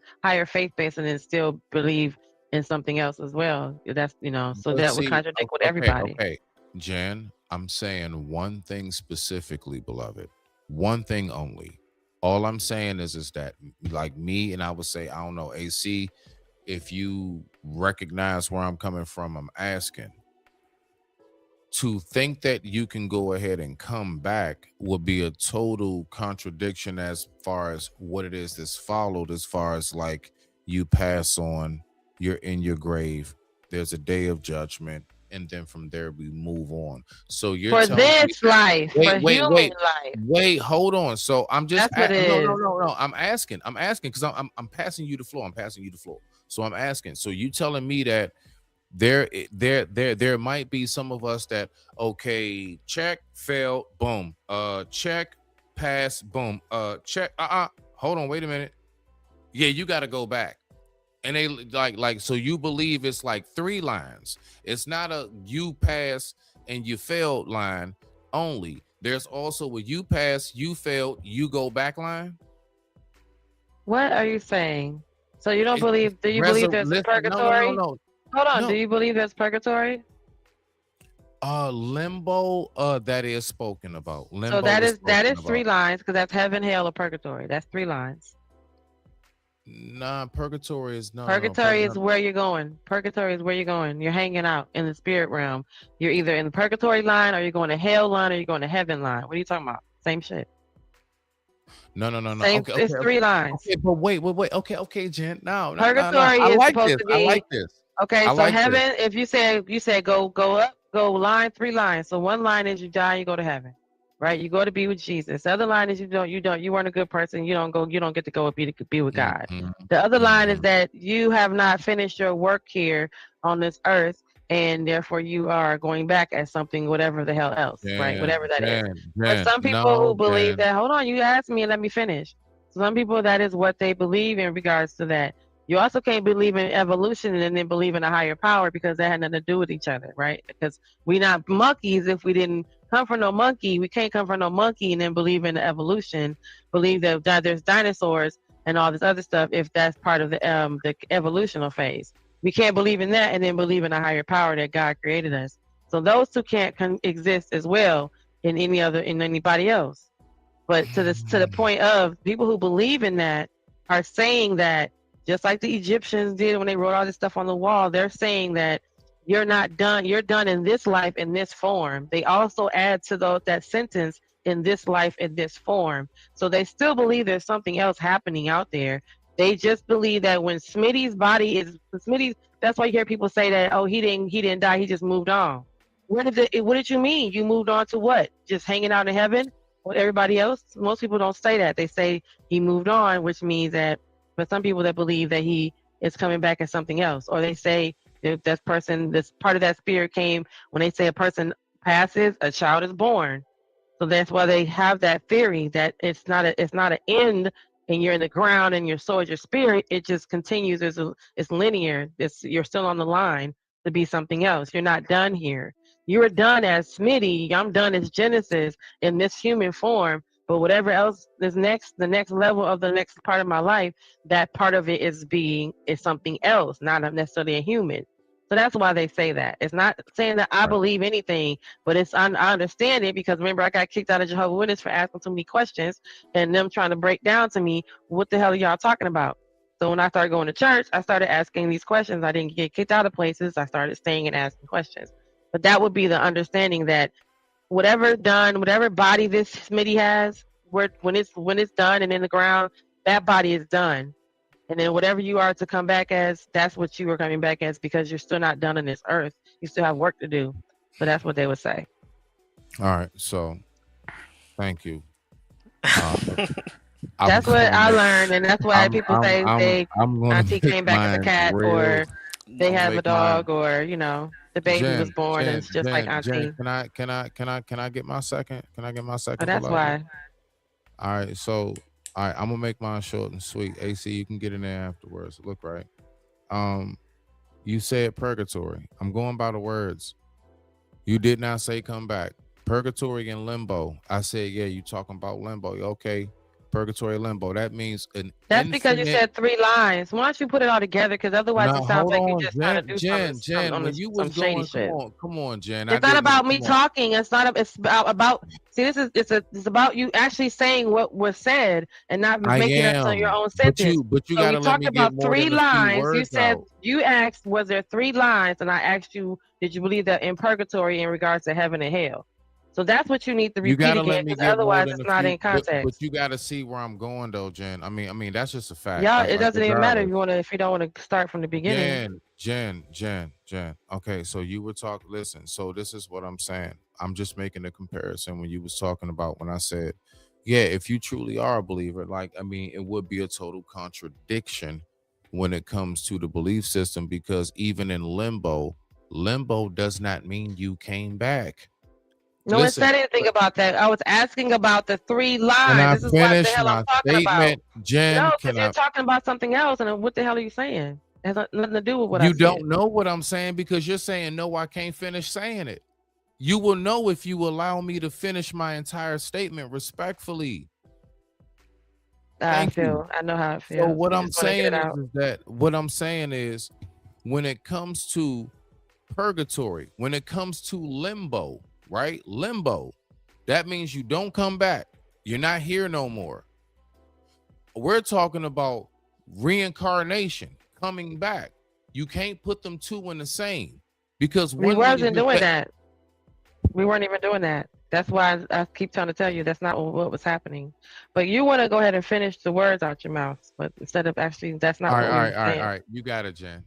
base, and then still believe in something else as well. That's so but that would see, contradict with okay, everybody. okay, Jen, I'm saying one thing specifically, beloved. One thing only. All I'm saying is that, like me, and I would say, I don't know, AC, if you recognize where I'm coming from, I'm asking. To think that you can go ahead and come back would be a total contradiction as far as what it is that's followed, as far as like you pass on, you're in your grave, there's a day of judgment, and then from there we move on. So you're For telling me this that, life, for human life. wait, hold on. So I'm just That's what it no, is. no. I'm asking because I'm passing you the floor. I'm passing you the floor. So I'm asking. So you telling me that there might be some of us that, okay, check, failed, boom, check, pass, boom, check, hold on, wait a minute, yeah, you got to go back. And they like so you believe it's like 3 lines. It's not a you pass and you failed line only. There's also a you pass, you failed, you go back line. What are you saying? So you don't believe? Do you believe there's a Listen, purgatory? no. Hold on. No. Do you believe there's purgatory? Limbo, that is spoken about. So Limbo that is is spoken three about. lines because that's heaven, hell, or purgatory. That's 3 lines. Nah, purgatory is no. Purgatory is where you're going. Purgatory is where you're going. You're hanging out in the spirit realm. You're either in the purgatory line, or you're going to hell line, or you're going to heaven line. What are you talking about? Same shit. No. Same. Okay, It's 3 lines. Okay, but wait. Okay, Jen. No. Purgatory I is like supposed this. to I be like this. okay. I So like heaven, this. if you say go up, go line 3 lines. So one line is you die, you go to heaven, right? You go to be with Jesus. The other line is you weren't a good person. You don't get to go and be with God. The other line is that you have not finished your work here on this earth, and therefore you are going back at something, whatever the hell else, right? Whatever that is. But some people who believe that, hold on, you asked me and let me finish. Some people, that is what they believe in regards to that. You also can't believe in evolution and then believe in a higher power, because that had nothing to do with each other, right? Because we're not monkeys. If we didn't come from no monkey, we can't come from no monkey and then believe in the evolution, believe that there's dinosaurs and all this other stuff if that's part of the evolutional phase. We can't believe in that and then believe in a higher power that God created us. So those two can't exist as well in anybody else. But to the point of people who believe in that are saying that, just like the Egyptians did when they wrote all this stuff on the wall, they're saying that you're not done. You're done in this life in this form. They also add to that sentence, in this life in this form. So they still believe there's something else happening out there. They just believe that when Smitty's body is Smitty, that's why you hear people say that, oh, he didn't die, he just moved on. What did you mean? You moved on to what? Just hanging out in heaven with everybody else? Most people don't say that. They say he moved on, which means that for some people that believe that he is coming back as something else, or they say that this part of that spirit came when they say a person passes, a child is born. So that's why they have that theory that it's not an end and you're in the ground and your soul is your spirit. It just continues. It's linear. You're still on the line to be something else. You're not done here. You're done as Smitty. I'm done as Genesis in this human form. But whatever else is next, the next level of the next part of my life, that part of it is something else, not necessarily a human. So that's why they say that. It's not saying that I believe anything, but I understand it, because remember, I got kicked out of Jehovah's Witness for asking too many questions and them trying to break down to me, what the hell are y'all talking about? So when I started going to church, I started asking these questions. I didn't get kicked out of places. I started staying and asking questions. But that would be the understanding that whatever body this Smitty has, when it's done and in the ground, that body is done. And then whatever you are to come back as, that's what you are coming back as, because you're still not done on this earth. You still have work to do. So that's what they would say. All right. So thank you. That's what I learned, and that's why people say auntie came back as a cat, or they have a dog, or the baby was born and it's just like auntie. Can I get my second? Can I get my second? Oh, that's why. All right. So I'm gonna make mine short and sweet. AC, you can get in there afterwards. Look, right. You said purgatory. I'm going by the words. You did not say come back. Purgatory and limbo. I said, yeah, you talking about limbo. Okay. Purgatory, limbo. That means That's because you said 3 lines. Why don't you put it all together? Because otherwise it sounds like you just trying to do something on some shady shit. Come on, Jen. It's not about me talking. It's not. It's about. See, it's about you actually saying what was said and not making it to your own sentence. But you gotta let me get more than a few words. We talked about 3 lines. You said you asked, was there 3 lines, and I asked you, did you believe that in purgatory in regards to heaven and hell? So that's what you need to repeat again, because otherwise it's not in context. But you got to see where I'm going, though, Jen. I mean that's just a fact. Yeah, it doesn't even matter if you don't want to start from the beginning. Jen. Okay, so you were talking. Listen, so this is what I'm saying. I'm just making a comparison when you was talking about when I said, yeah, if you truly are a believer, it would be a total contradiction when it comes to the belief system, because even in limbo does not mean you came back. No one said anything about that. I was asking about the 3 lines. This is what the hell I'm talking about. Jen, no, because you're talking about something else, and what the hell are you saying? It has nothing to do with what I said. You don't know what I'm saying because you're saying, no, I can't finish saying it. You will know if you allow me to finish my entire statement respectfully. I know how it feels. So what I'm saying is that when it comes to purgatory. When it comes to limbo, right? Limbo, that means you don't come back. You're not here no more. We're talking about reincarnation, coming back. You can't put them two in the same because We one means wasn't doing that. We weren't even doing that. That's why I keep trying to tell you that's not what was happening. But you want to go ahead and finish the words out your mouth, but instead of actually, that's not All right, what all we right, were all right, saying. all right. You got it, Jen.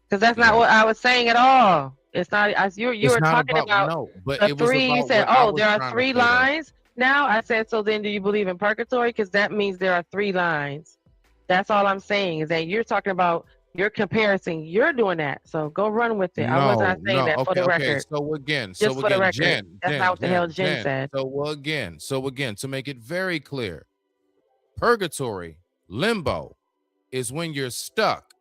Because that's You not got what it. I was saying at all. It's not as you It's were not talking about about no, but the it was three. You about said, what I "Oh, was there are trying to three say though. lines." Now I said, "So then, do you believe in purgatory?" Because that means there are three lines. That's all I'm saying is that you're talking about your comparison. You're doing that. So go run with it. I was not No, saying no. that for Okay, the okay. record. So Just for the again, record. That's not what the hell Jen Jen. said. So again, to make it very clear, purgatory, limbo, is when you're stuck.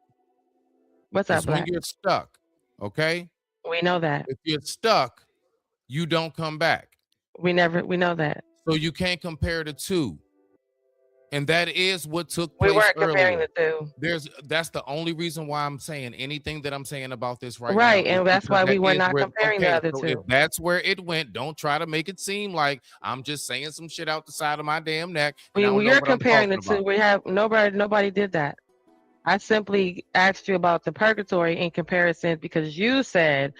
What's up, It's when Black? you're stuck. Okay. We know that. If you're stuck, you don't come back. We know that. So you can't compare the two. And that is what took We place weren't comparing earlier. the two. That's the only reason why I'm saying anything that I'm saying about this right now Right, is and that's because why we that were is not where comparing the other so if two. that's where it went, don't try to make it seem like I'm just saying some shit out the side of my damn neck and I don't know We're what I'm comparing talking the two. about. We have nobody did that. I simply asked you about the purgatory in comparison because you said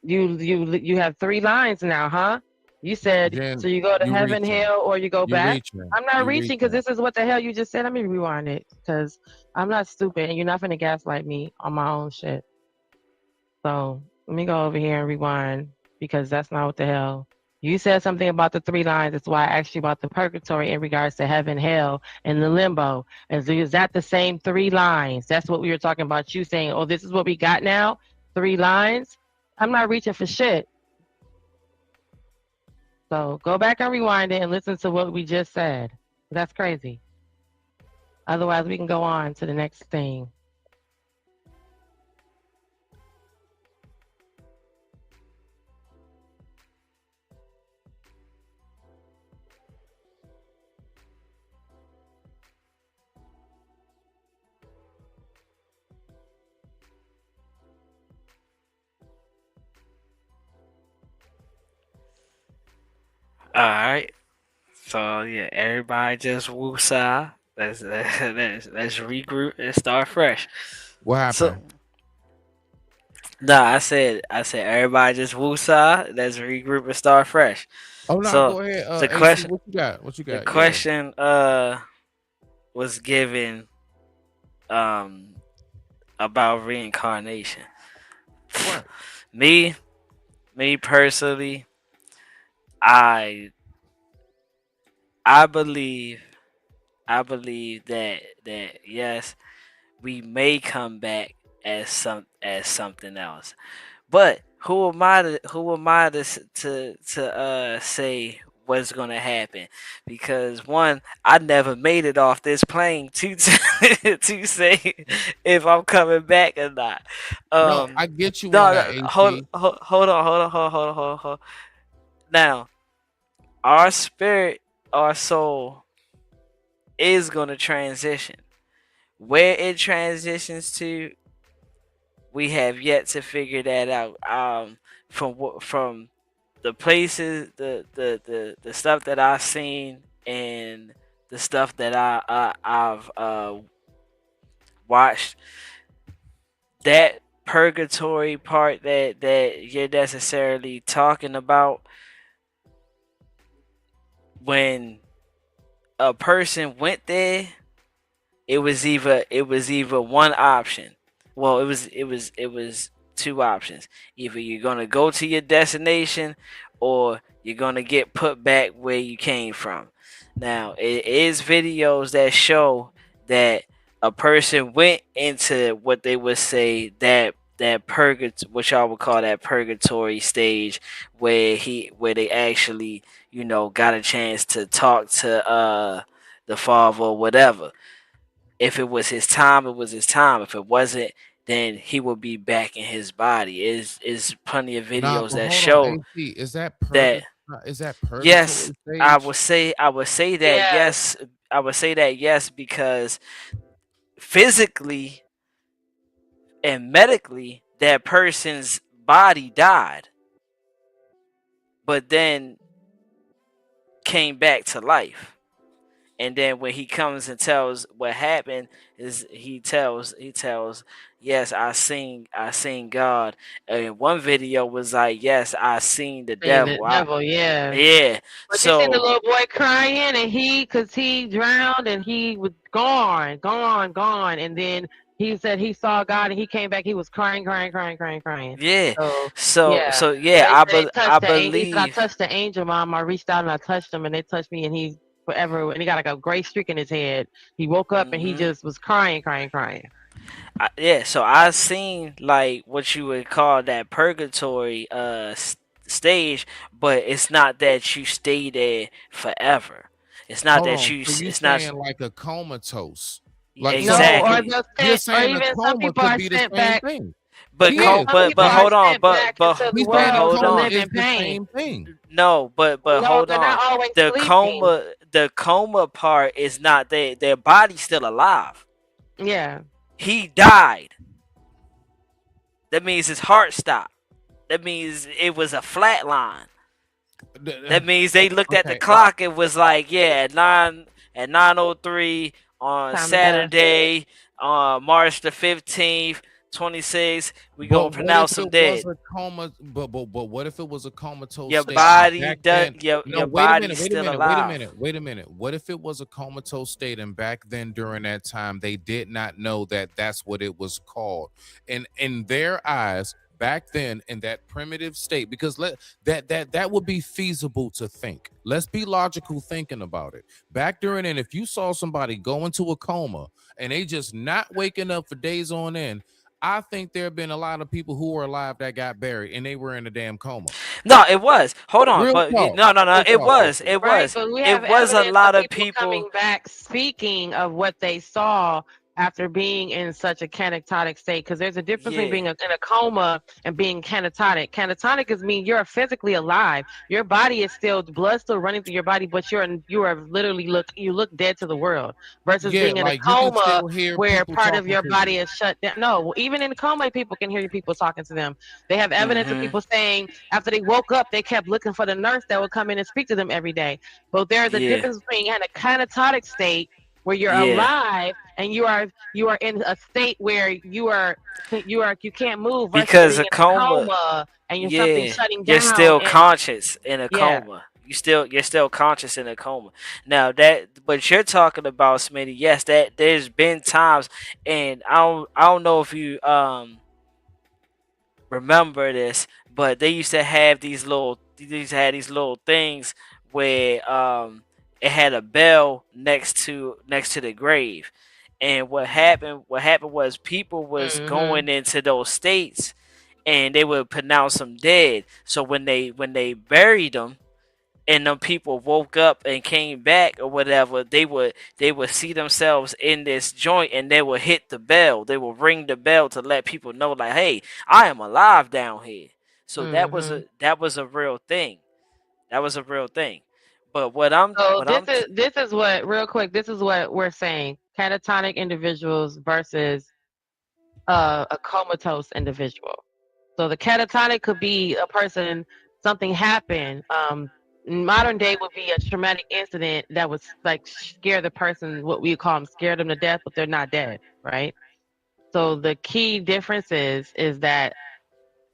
you have three lines now, huh? You said so Jen, you go to you heaven, reaching. hell, or you go You back. reaching. I'm not You reaching because reaching. this is what the hell you just said. Let me rewind it because I'm not stupid and you're not gonna gaslight me on my own shit. So let me go over here and rewind because that's not what the hell. You said something about the three lines. That's why I asked you about the purgatory in regards to heaven, hell, and the limbo. And so is that the same three lines? That's what we were talking about. You saying, oh, this is what we got now? Three lines? I'm not reaching for shit. So go back and rewind it and listen to what we just said. That's crazy. Otherwise, we can go on to the next thing. All right. So yeah, everybody just woosah. Let's regroup and start fresh. What happened? So, nah, I said everybody just woosah. Let's regroup and start fresh. Oh no, So go ahead. the AC, question, what you got? What you the got? Yeah. question, was given, about reincarnation. Right. Me personally, I believe that yes, we may come back as something else. But who am I to say what's gonna happen? Because one, I never made it off this plane to to say if I'm coming back or not. No, I get you No, on that, no, AC. hold on. Now, our spirit, our soul is gonna transition. Where it transitions to, we have yet to figure that out. From the places, the stuff that I've seen, and the stuff that I've watched, that purgatory part that you're necessarily talking about, when a person went there, it was either one option. Well, it was two options. Either you're gonna go to your destination, or you're gonna get put back where you came from. Now, it is videos that show that a person went into what they would say that purgatory, what y'all would call that purgatory stage, where they actually, got a chance to talk to the father or whatever. If it was his time, it was his time. If it wasn't, then he would be back in his body. Is plenty of Nah, videos but that hold on, show AC. Is that that. Yes, purgatory I stage? would say that yes. I would say that yes, because physically and medically, that person's body died, but then came back to life. And then when he comes and tells what happened, is he tells, yes, I seen God. And one video was like, yes, I seen the Seen the devil. devil, yeah. Yeah. But you seen the So little boy crying, and cause he drowned, and he was gone, and then he said he saw God, and he came back. He was crying. yeah. So yeah, So and yeah, they say I touched the angel. He said I believe. touched the angel, mom. I reached out and I touched him, and they touched me, and he's forever. And he got like a gray streak in his head. He woke up and he just was crying. Yeah, so I seen like what you would call that purgatory stage, but it's not that you stay there forever. It's not Hold that on. you. So you It's not saying like a comatose? Yeah, Like so No, or exactly. they'll you're sent, or saying a even some coma people could are be the sent same back. thing. But Yeah, Some people are hold on, sent back into the he's saying a world to coma live is in the pain. same thing. no, but No, hold they're on. not always The sleeping. coma part is not their body's still alive. Yeah. He died. That means his heart stopped. That means it was a flat line. That means they looked at the Okay. clock. It was like, yeah, at 9:03 on Time of death. Saturday, March the 15th, 26. We gonna But what if pronounce him it was dead. a coma? But what if it was a comatose Your state body back does. then? Your No, body's still alive. wait a minute. What if it was a comatose state and back then during that time they did not know that that's what it was called, and in their eyes back then in that primitive state, because that would be feasible to think. Let's be logical thinking about it. Back during, and if you saw somebody go into a coma and they just not waking up for days on end, I think there have been a lot of people who were alive that got buried and they were in a damn coma. No, it was. Hold on, Real but talk. no. Real It talk, was. AC. It Right, was. but we It have was a evidence of lot of people people. coming back speaking of what they saw after being in such a catatonic state, because there's a difference between Yeah. being in a coma and being catatonic. Catatonic is mean you're physically alive. Your body is still, the blood's still running through your body, but you are literally you look dead to the world. Versus Yeah, being in a like you can coma still hear where people part of talking your to you. body is shut down. No, even in a coma, people can hear people talking to them. They have evidence of Mhm. people saying after they woke up, they kept looking for the nurse that would come in and speak to them every day. But there's a Yeah. difference between in a catatonic state where you're Yeah. alive and you are in a state where you can't move versus Because being a in a coma. coma and you're something Yeah. shutting You're down still and conscious in a yeah. coma. You're still conscious in a coma. Now that what you're talking about, Smitty, yes, that there's been times, and I don't know if you remember this, but they used to have these little things where it had a bell next to the grave. And what happened was people was Mm-hmm. going into those states and they would pronounce them dead. So when they buried them and them people woke up and came back or whatever, they would see themselves in this joint and they would hit the bell. They would ring the bell to let people know, like, hey, I am alive down here. So Mm-hmm. that was a real thing. That was a real thing. But So this is what real quick. This is what we're saying: catatonic individuals versus a comatose individual. So the catatonic could be a person, something happened. Modern day would be a traumatic incident that would like scare the person, what we call them, scared them to death, but they're not dead, right? So the key difference is that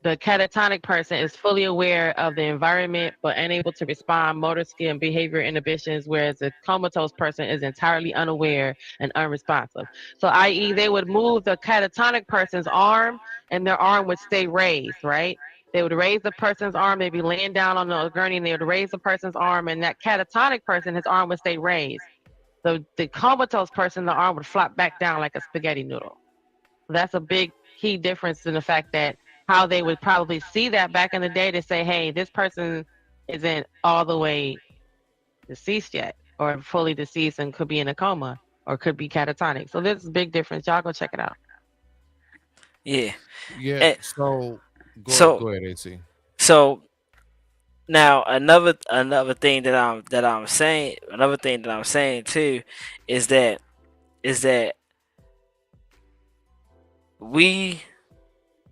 the catatonic person is fully aware of the environment but unable to respond motor skill and behavior inhibitions, whereas the comatose person is entirely unaware and unresponsive. So i.e. they would move the catatonic person's arm and their arm would stay raised, right? They would raise the person's arm, they'd be laying down on the gurney and they would raise the person's arm, and that catatonic person, his arm would stay raised. So the comatose person, the arm would flop back down like a spaghetti noodle. That's a big key difference in the fact that how they would probably see that back in the day to say, hey, this person isn't all the way deceased yet or fully deceased and could be in a coma or could be catatonic. So there's a big difference. Y'all go check it out. yeah. Yeah. And So so go ahead, AC. so now another thing that I'm saying, another thing that I'm saying too is that we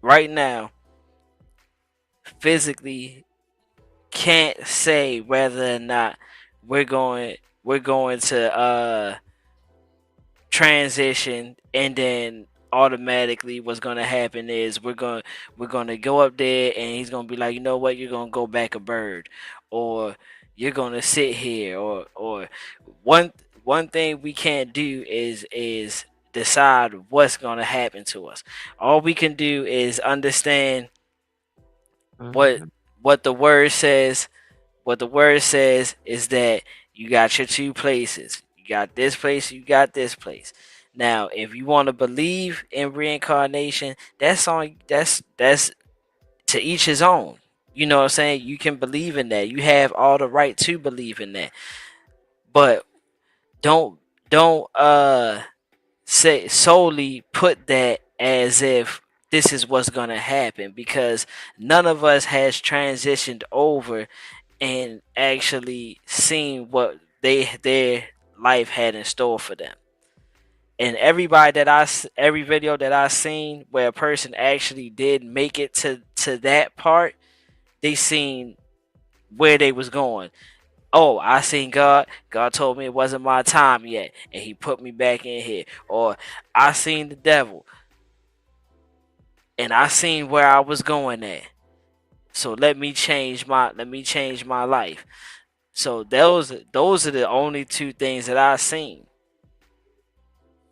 right now physically can't say whether or not we're going to transition, and then automatically what's going to happen is we're going to go up there and he's going to be like, you know what, you're going to go back a bird, or you're going to sit here, or one thing we can't do is decide what's going to happen to us. All we can do is understand what what the word says. What the word says is that you got your two places. You got this place, you got this place. Now, if you want to believe in reincarnation, that's to each his own. You know what I'm saying? You can believe in that. You have all the right to believe in that. But don't say solely put that as if this is what's gonna happen, because none of us has transitioned over and actually seen what their life had in store for them. And every video that I seen where a person actually did make it to that part, they seen where they was going. Oh, I seen God. God told me it wasn't my time yet, and He put me back in here. Or I seen the devil, and I seen where I was going at. So let me change my life. So those are the only two things that I've seen.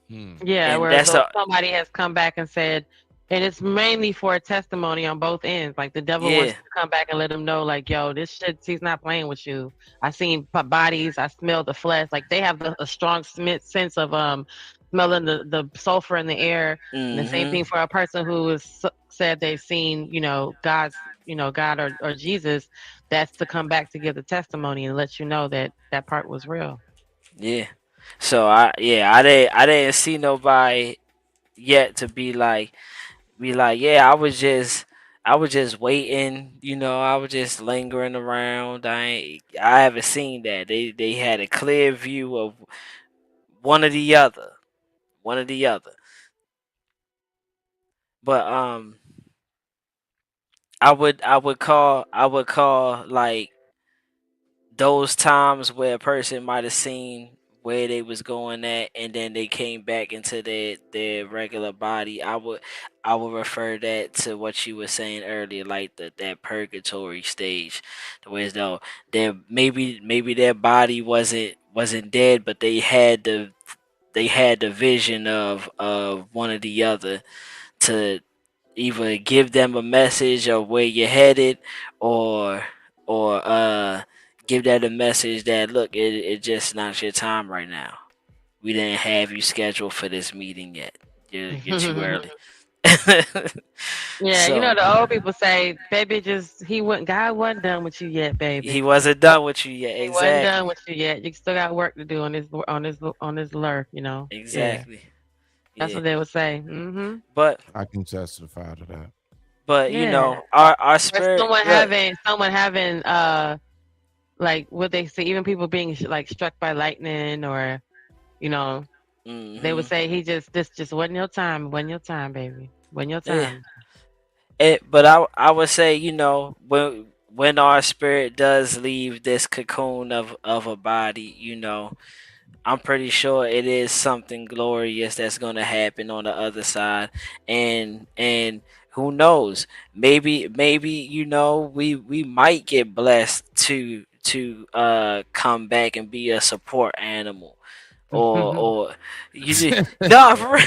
Yeah, And where that's a somebody has come back and said, and it's mainly for a testimony on both ends. Like the devil wants yeah. to come back and let them know, like, yo, this shit, he's not playing with you. I seen bodies, I smelled the flesh. Like they have a strong sense of smelling the sulfur in the air. And the same thing for a person who is said they've seen, God or Jesus. That's to come back to give the testimony and let you know that that part was real. Yeah. So I didn't see nobody yet to be like, yeah, I was just waiting, I was just lingering around. I haven't seen that. They had a clear view of one or the other. One or the other. But I would call like those times where a person might have seen where they was going at, and then they came back into their regular body. I would refer that to what you were saying earlier, like that purgatory stage, the way as though maybe their body wasn't dead, but they had the vision of one or the other to either give them a message of where you're headed, or give that a message that, look, it just not your time right now. We didn't have you scheduled for this meeting yet. You're too early. Yeah, So the old people say, baby, God wasn't done with you yet, baby. he wasn't done with you yet. He wasn't done Exactly. with you yet. You still got work to do on this lurk, Yeah. Exactly. That's Yeah. what they would say. Mm-hmm. But I can testify to that. Yeah. our Or spirit. someone having like what they say, even people being like struck by lightning, or they would say this just wasn't your time. Wasn't your time, baby. Wasn't your Yeah. time. But I would say, when our spirit does leave this cocoon of a body, I'm pretty sure it is something glorious that's going to happen on the other side. And who knows, maybe we might get blessed to come back and be a support animal, or you just nah, for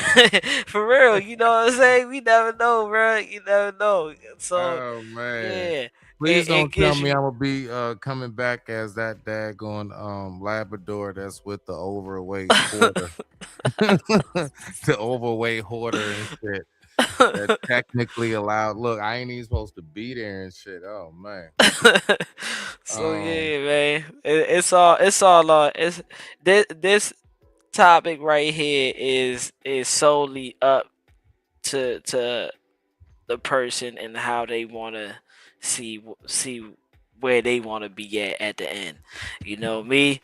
real, you know what I'm saying? We never know, bro. You never know. So Oh man. yeah, Please it don't tell gives me you. I'm gonna be coming back as that daggone Labrador that's with the overweight hoarder. The overweight hoarder and shit. That's technically allowed. Look, I ain't even supposed to be there and shit. Oh man. So yeah, man, it's this topic right here is solely up to the person and how they want to see where they want to be at the end. Me,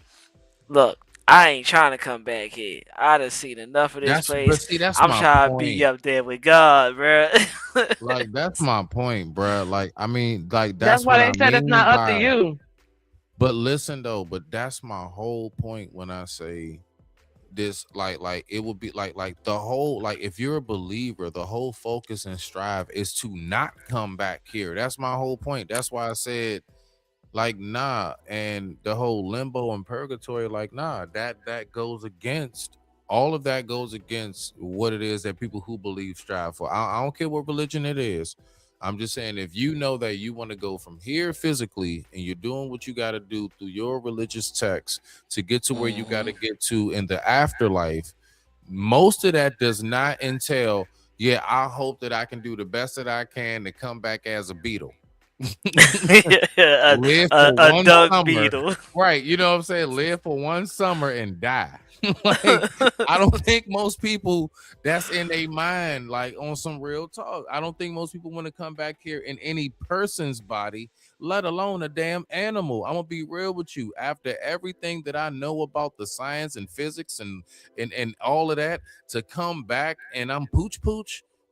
look, I ain't trying to come back here. I done seen enough of this But place. see, that's I'm my trying to be point. up there with God, bro. Like that's my point, bro. Like I mean, like That's that's why what I they said it's mean not up to by. you. But listen though, but that's my whole point when I say this. Like it would be like the whole like if you're a believer, the whole focus and strive is to not come back here. That's my whole point. That's why I said like nah, and the whole limbo and purgatory, like nah, that goes against all of that goes against what it is that people who believe strive for. I don't care what religion it is. I'm just saying if you know that you want to go from here physically and you're doing what you got to do through your religious text to get to where you got to get to in the afterlife, most of that does not entail, yeah, I hope that I can do the best that I can to come back as a beetle. a, Live a, for a one duck summer, beetle. right? You know what I'm saying? Live for one summer and die. Like I don't think most people that's in their mind, like on some real talk. I don't think most people want to come back here in any person's body, let alone a damn animal. I'm gonna be real with you. After everything that I know about the science and physics and all of that, to come back and I'm pooch.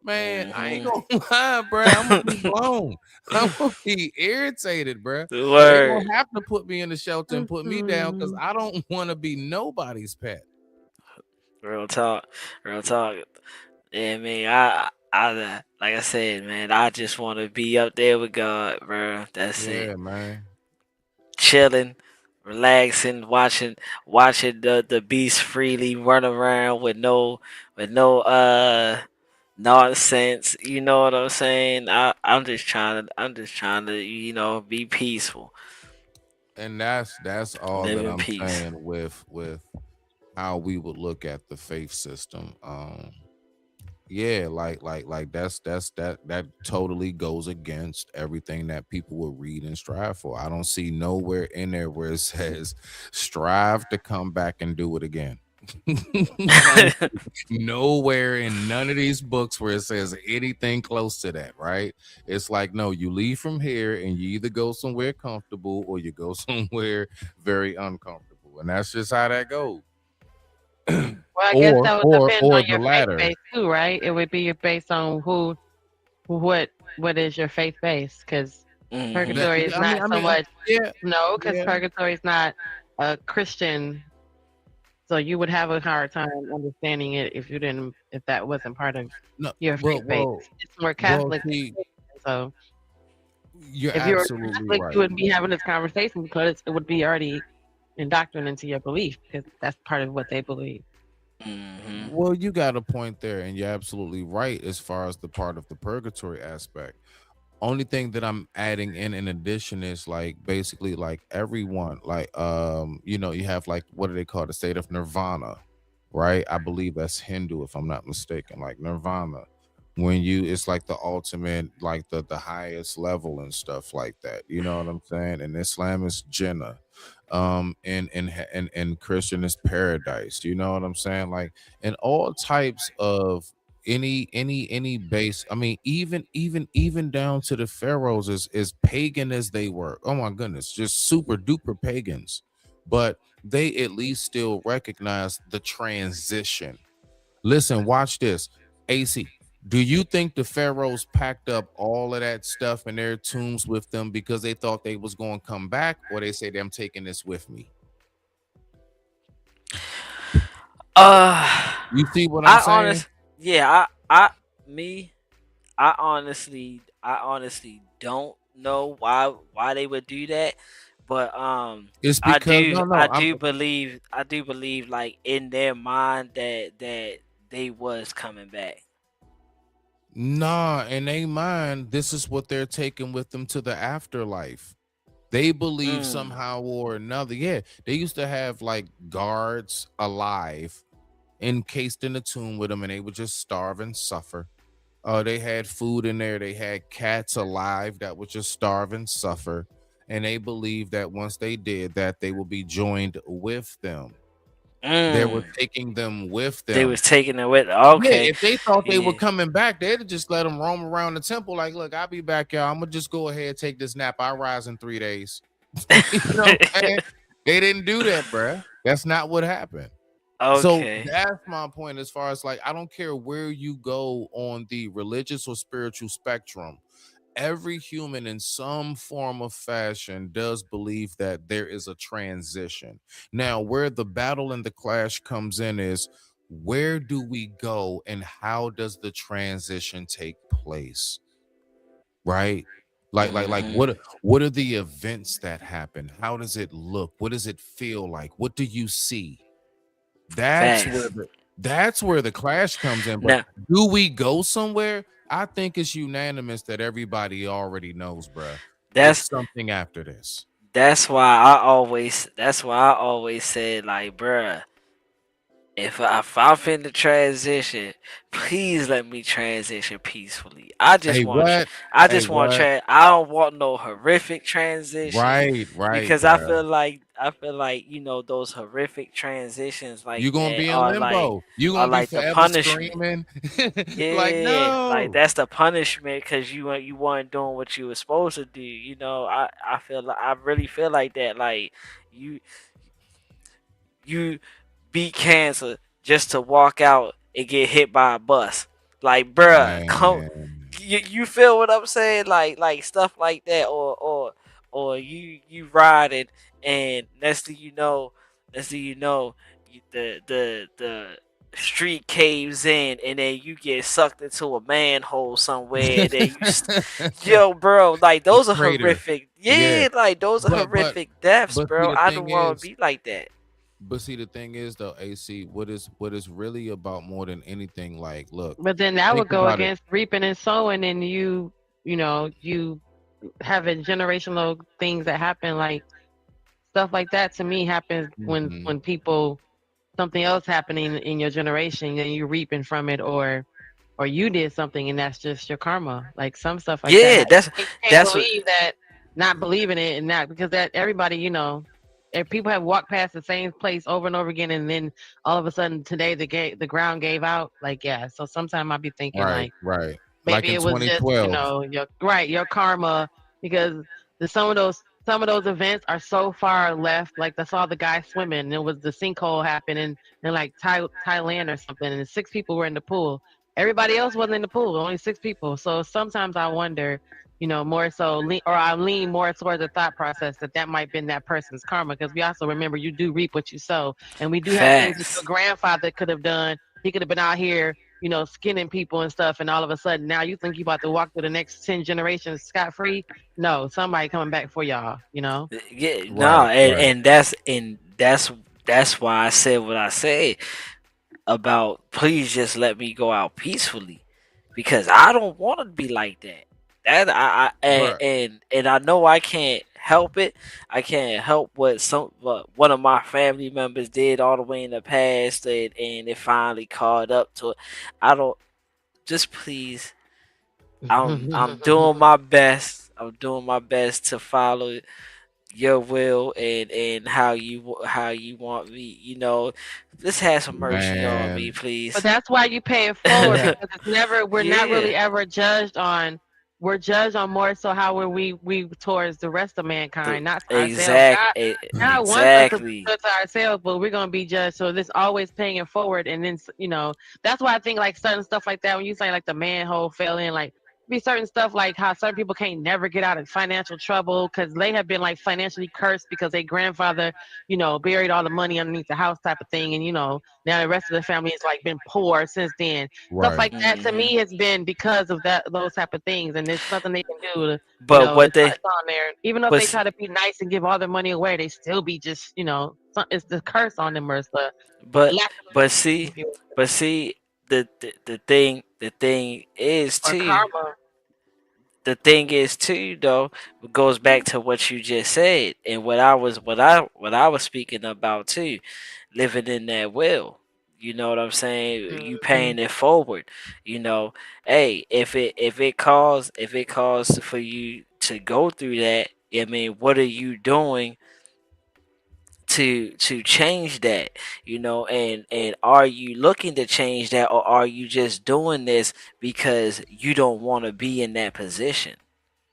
Man, I ain't gonna lie, bro. I'm gonna be blown. I'm gonna be irritated, bro. They Word. gonna have to put me in the shelter and put me down because Mhm. I don't want to be nobody's pet. Real talk. Real talk. Yeah, man. Like I said, man. I just want to be up there with God, bro. That's it. Yeah, man. Chilling, relaxing, watching the beast freely run around with no nonsense. You know what I'm saying? I'm just trying to be peaceful. And that's all Live that in I'm peace. saying with how we would look at the faith system. Yeah, like that totally goes against everything that people would read and strive for. I don't see nowhere in there where it says strive to come back and do it again. I don't see nowhere in none of these books where it says anything close to that, right? It's like no, you leave from here and you either go somewhere comfortable or you go somewhere very uncomfortable, and that's just how that goes. Well, I guess that would depend Or on the your faith latter. base too, right? It would be based on what is your faith base? Because purgatory is I mean, not so much. yeah, No, because yeah. purgatory is not a Christian, so you would have a hard time understanding it if that wasn't part of No, your faith base. It's more Catholic. see, So you're if you were absolutely Catholic, you right. wouldn't be having this conversation because it would be already indoctrinated into your belief because that's part of what they believe. Well, you got a point there, and you're absolutely right as far as the part of the purgatory aspect. Only thing that I'm adding in addition is like basically like everyone, like you have like what do they call it? The state of nirvana, right? I believe that's Hindu, if I'm not mistaken, like nirvana. When it's like the ultimate, like the highest level and stuff like that. You know what I'm saying? And Islam is Jannah. And Christian is paradise. You know what I'm saying? Like in all types of any base. I mean, even down to the pharaohs, as pagan as they were. Oh my goodness, just super duper pagans. But they at least still recognize the transition. Listen, watch this. AC, do you think the pharaohs packed up all of that stuff in their tombs with them because they thought they was going to come back, or they say I'm taking this with me? You see what I'm I saying? yeah, me, I honestly don't know why they would do that, but It's I because do, no, I I'm do believe, like in their mind that they was coming back. nah, in their mind, this is what they're taking with them to the afterlife. They believe somehow or another. Yeah, they used to have like guards alive encased in the tomb with them, and they would just starve and suffer. They had food in there. They had cats alive that would just starve and suffer. And they believed that once they did that, they would be joined with them. They were taking them with They them. was taking it with. Yeah, Okay, if they thought they were yeah. coming back, they'd have just let them roam around the temple. Like, look, I'll be back, y'all. I'm gonna just go ahead and take this nap. I'll rise in 3 days. You know what I'm saying? They didn't do that, bruh. That's not what happened. So Okay. that's my point as far as like, I don't care where you go on the religious or spiritual spectrum. Every human in some form of fashion does believe that there is a transition. Now, where the battle and the clash comes in is, where do we go and how does the transition take place? Right? Like what are the events that happen? How does it look? What does it feel like? What do you see? That's where Facts. the clash comes in. But Now do we go somewhere? I think it's unanimous that everybody already knows, bruh. It's that's something after this. that's why I always said, like, bruh, if I'm finna transition, please let me transition peacefully. Hey, what? I Hey, just want what? I don't want no horrific transition, Right, because bruh. I feel like, those horrific transitions like You gonna that be in limbo. You are gonna be like the forever punishment. screaming. Like, Yeah, like no. that's the punishment because you weren't doing what you were supposed to do. I really feel like that. Like you you beat cancer just to walk out and get hit by a bus. Like, bruh, come. Man. You feel what I'm saying? Like stuff like that, or you riding, and next thing you know, the street caves in, and then you get sucked into a manhole somewhere, and then yo, bro, like The those are crater. horrific. Yeah. Yeah, like those are But horrific deaths, but see bro. the I don't thing want to is, be like that. though, AC, what is really about more than anything, like, look, But then that think would go about it. against reaping and sowing, and you having generational things that happen, like stuff like that. To me, happens Mhm. when people something else happening in your generation, and you reaping from it, or you did something, and that's just your karma. Like some stuff like that. Yeah, You can't that's what. believe that, not believing it, and not because that everybody, if people have walked past the same place over and over again, and then all of a sudden today the ground gave out. Like, yeah. So sometimes I'll be thinking Right, like right. Like maybe in it was just 2012. your karma, because some of those events are so far left. Like I saw the guy swimming, and it was the sinkhole happening in like Thailand or something, and 6 people were in the pool. Everybody else wasn't in the pool, only 6 people. So sometimes I wonder, more so, or I lean more towards the thought process that might have been that person's karma, because we also remember you do reap what you sow, and we do have things that your Facts. grandfather could have done. He could have been out here, skinning people and stuff, and all of a sudden now you think you about to walk through the next 10 generations scot free. No, somebody coming back for y'all. Yeah, no, Right, right. and that's why I said what I said about, please just let me go out peacefully, because I don't want to be like that. That I Bruh. and I know I can't help it. I can't help what one of my family members did all the way in the past, and it finally caught up to it. I don't, just please. I'm doing my best. I'm doing my best to follow your will, and how you want me. Just have some mercy on me, Man. But please. that's why you pay it forward, because we're not Yeah. really ever judged on. We're judged on more so how we towards the rest of mankind, not ourselves. God wants us to be Exactly. good to ourselves, but we're gonna be judged. So this always paying it forward, and then that's why I think like certain stuff like that. When you say like the manhole fell in, like be certain stuff like how certain people can't never get out of financial trouble because they have been like financially cursed because their grandfather, buried all the money underneath the house type of thing, and now the rest of the family has like been poor since then. Stuff Right. like that to me has been because of those type of things, and there's nothing they can do to, But what they it's on there. Even though if but they s- try to be nice and give all their money away, they still be just, it's the curse on them, or it's the but lack but of, see if you will, but see the thing is or too. karma. The thing is too, though, it goes back to what you just said, and what I was speaking about too, living in that will. You know what I'm saying? You Mhm. paying it forward. Hey, if it calls for you to go through that, I mean, what are you doing to change that? And are you looking to change that, or are you just doing this because you don't want to be in that position?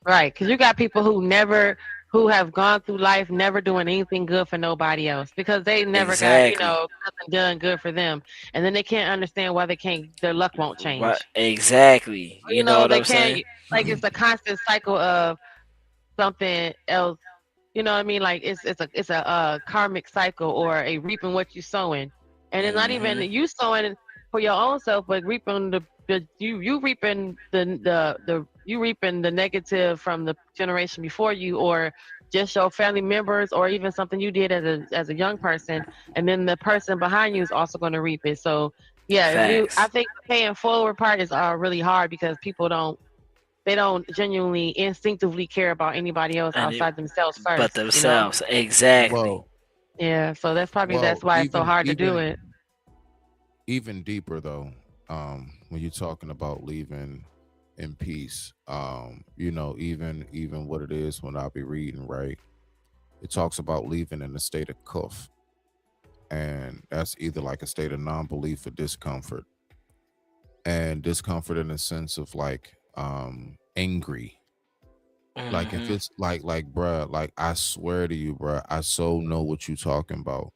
Right, because you got people who never who have gone through life never doing anything good for nobody else because they never got, Exactly. nothing done good for them. And then they can't understand why their luck won't Right. change. Exactly. You know what They I'm can't, saying? like, it's a constant cycle of something else. You know what I mean? Like it's a karmic cycle or a reaping what you sowing, and it's not even Mhm. you sowing for your own self, but reaping you reaping you reaping the negative from the generation before you, or just your family members, or even something you did as a young person, and then the person behind you is also going to reap it. So yeah, I Facts. think the paying forward part is really hard because people don't genuinely instinctively care about anybody else And it, outside themselves but first, themselves. Exactly. Well, Yeah, so that's well, why it's so even hard to do even it. even deeper though, when you're talking about leaving in peace, even what it is when I'll be reading, right? It talks about leaving in a state of kuf, and that's either like a state of non-belief or discomfort, and discomfort in the sense of like angry. Like if Mhm. it's like bruh, like I swear to you, bruh, I so know what you talking about.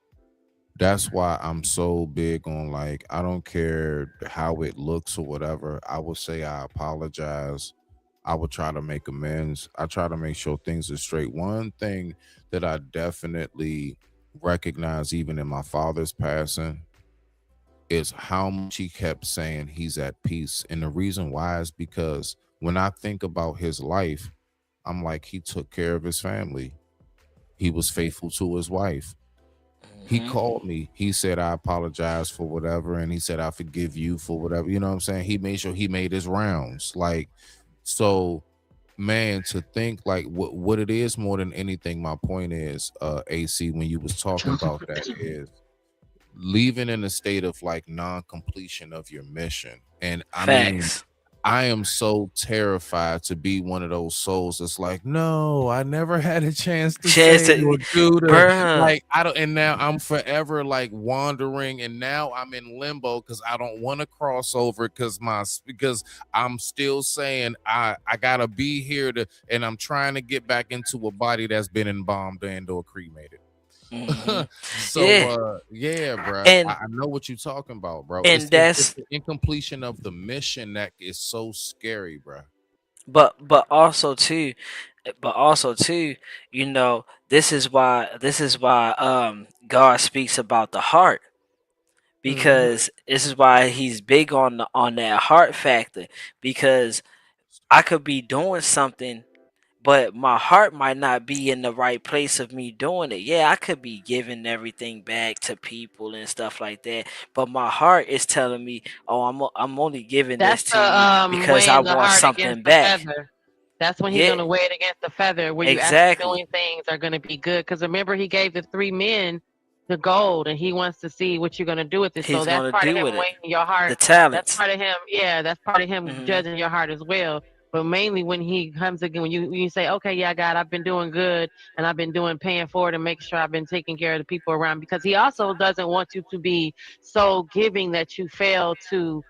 That's why I'm so big on, like, I don't care how it looks or whatever. I will say I apologize. I will try to make amends. I try to make sure things are straight. One thing that I definitely recognize even in my father's passing is how much he kept saying he's at peace. And the reason why is because when I think about his life, I'm like, he took care of his family. He was faithful to his wife. He Mhm. called me. He said, I apologize for whatever. And he said, I forgive you for whatever. You know what I'm saying? He made sure he made his rounds. Like, so, man, to think like what it is more than anything, my point is, AC, when you was talking about that, is leaving in a state of like non-completion of your mission. And I mean, Facts. I am so terrified to be one of those souls that's like, no, I never had a chance to Chance say to, or do the, bruh. like, I don't, and now I'm forever like wandering, and now I'm in limbo because I don't want to cross over because I'm still saying I gotta be here to, and I'm trying to get back into a body that's been embalmed and or cremated. Mhm. So Yeah. yeah, bro. I, And I know what you're talking about, bro. and It's that's the incompletion of the mission that is so scary, bro. but also too, you know, this is why God speaks about the heart, Hmm. because this is why he's big on that heart factor, because I could be doing something, but my heart might not be in the right place of me doing it. Yeah, I could be giving everything back to people and stuff like that, but my heart is telling me, "Oh, I'm only giving this That's to the you because I weighing the want heart against something the back." feather. That's when he's Yeah, gonna weigh it against the feather, where you actually exactly. doing things are gonna be good. Because remember, he gave the three men the gold, and he wants to see what you're gonna do with it. So He's that's gonna part of do him with it. weighing your The heart. That's talents. part of him. Yeah, that's part of him Hmm. judging your heart as well. But mainly when he comes again, when you say, okay, yeah, God, I've been doing good, and I've been doing paying forward and making sure I've been taking care of the people around, because he also doesn't want you to be so giving that you fail to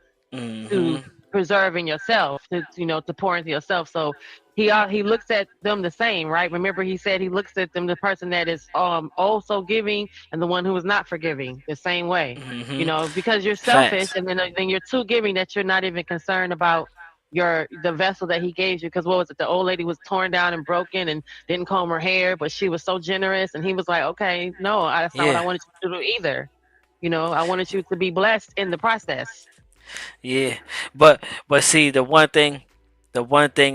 Hmm. preserve in yourself, to pour into yourself. So he looks at them the same, right? Remember, he said he looks at them, the person that is also giving and the one who is not forgiving, the same way. Hmm. Because you're selfish, Facts. and then you're too giving that you're not even concerned about the vessel that he gave you. Because what was it? The old lady was torn down and broken and didn't comb her hair, but she was so generous, and he was like, okay, no, that's not what I Yeah, wanted you to do either. I wanted you to be blessed in the process. yeah. But see, the one thing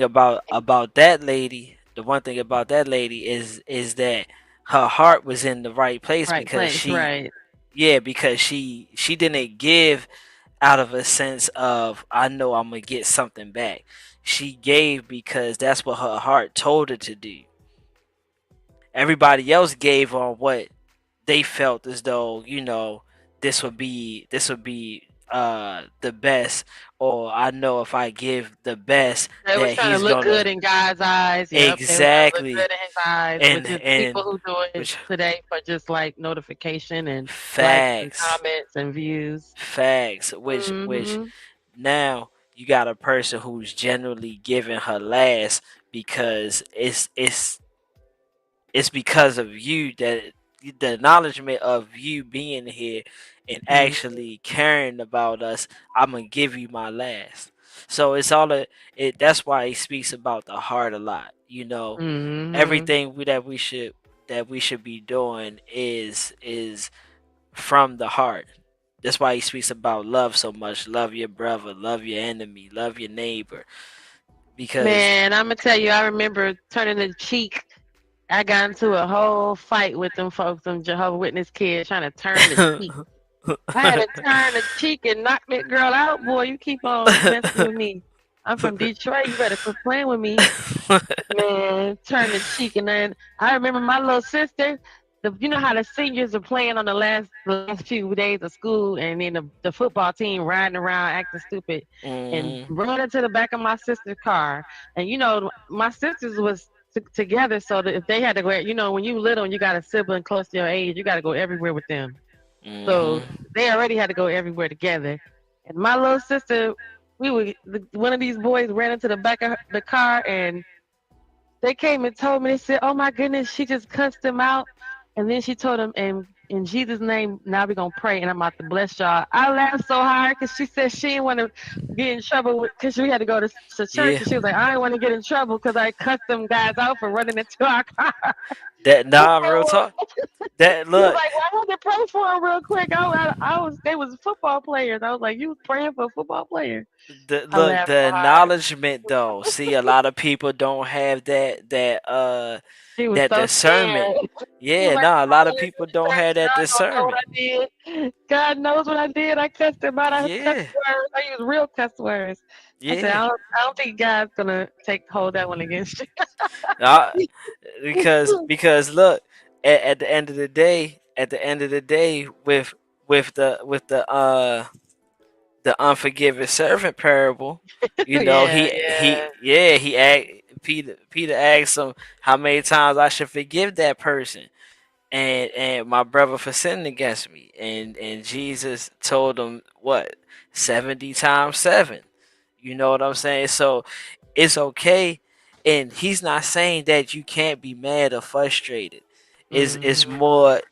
about that lady is that her heart was in the right place, Right because place, right. she didn't give out of a sense of, I know I'm gonna get something back. She gave because that's what her heart told her to do. Everybody else gave on what they felt as though, this would be the best, or I know if I give the best They was that trying to he's look good gonna. in God's eyes. Yep, they was trying to look Exactly. good in his eyes, and which is people and who do it which today for just like notification and likes and facts comments and views. facts which Hmm. now you got a person who's generally giving her last, because it's it's because of you that the acknowledgement of you being here and actually caring about us. I'm gonna give you my last. So it's all it. That's why he speaks about the heart a lot. You know, everything that we should be doing is from the heart. That's why he speaks about love so much. Love your brother, love your enemy, love your neighbor. Because Man, I'm gonna tell you, I remember turning the cheek. I got into a whole fight with them folks, them Jehovah Witness kids, trying to turn the cheek. I had to turn the cheek and knock that girl out, boy. You keep on messing with me. I'm from Detroit. You better quit playing with me. Man, turn the cheek. And then I remember my little sister, you know how the seniors are playing on the last few days of school, and then the football team riding around acting stupid and running to the back of my sister's car. And, you know, my sisters was together, so that if they had to go, you know, when you little and you got a sibling close to your age, you got to go everywhere with them. So they already had to go everywhere together. And my little sister, one of these boys ran into the back of the car, and they came and told me, they said, "Oh my goodness, she just cussed him out." And then she told him, "And in Jesus' name, now we're going to pray, and I'm about to bless y'all." I laughed so hard because she said she didn't want to get in trouble because we had to go to church. Yeah. And she was like, "I didn't want to get in trouble because I cussed them guys out for running into our car." Real talk. That He was look, like, "Well, I had to pray for him real quick." They was football players. I was like, "You was praying for a football player?" I laughed the so hard. acknowledgement though. See, a lot of people don't have She was that so discernment. scared. She was Yeah, like, no, a "I'm not lot of gonna people listen to don't church. have that God don't know what discernment. I did. God knows what I did. I cussed him out. I cussed Yeah, words. I used real cuss words." I said, yeah. I don't think God's gonna hold that one against you." Uh, because look, at the end of the day, with the unforgiving servant parable, you know, Yeah, yeah. he asked Peter asked him how many times I should forgive that person and my brother for sinning against me, and Jesus told him what 70 times 7. You know what I'm saying? So it's okay, and he's not saying that you can't be mad or frustrated. It's more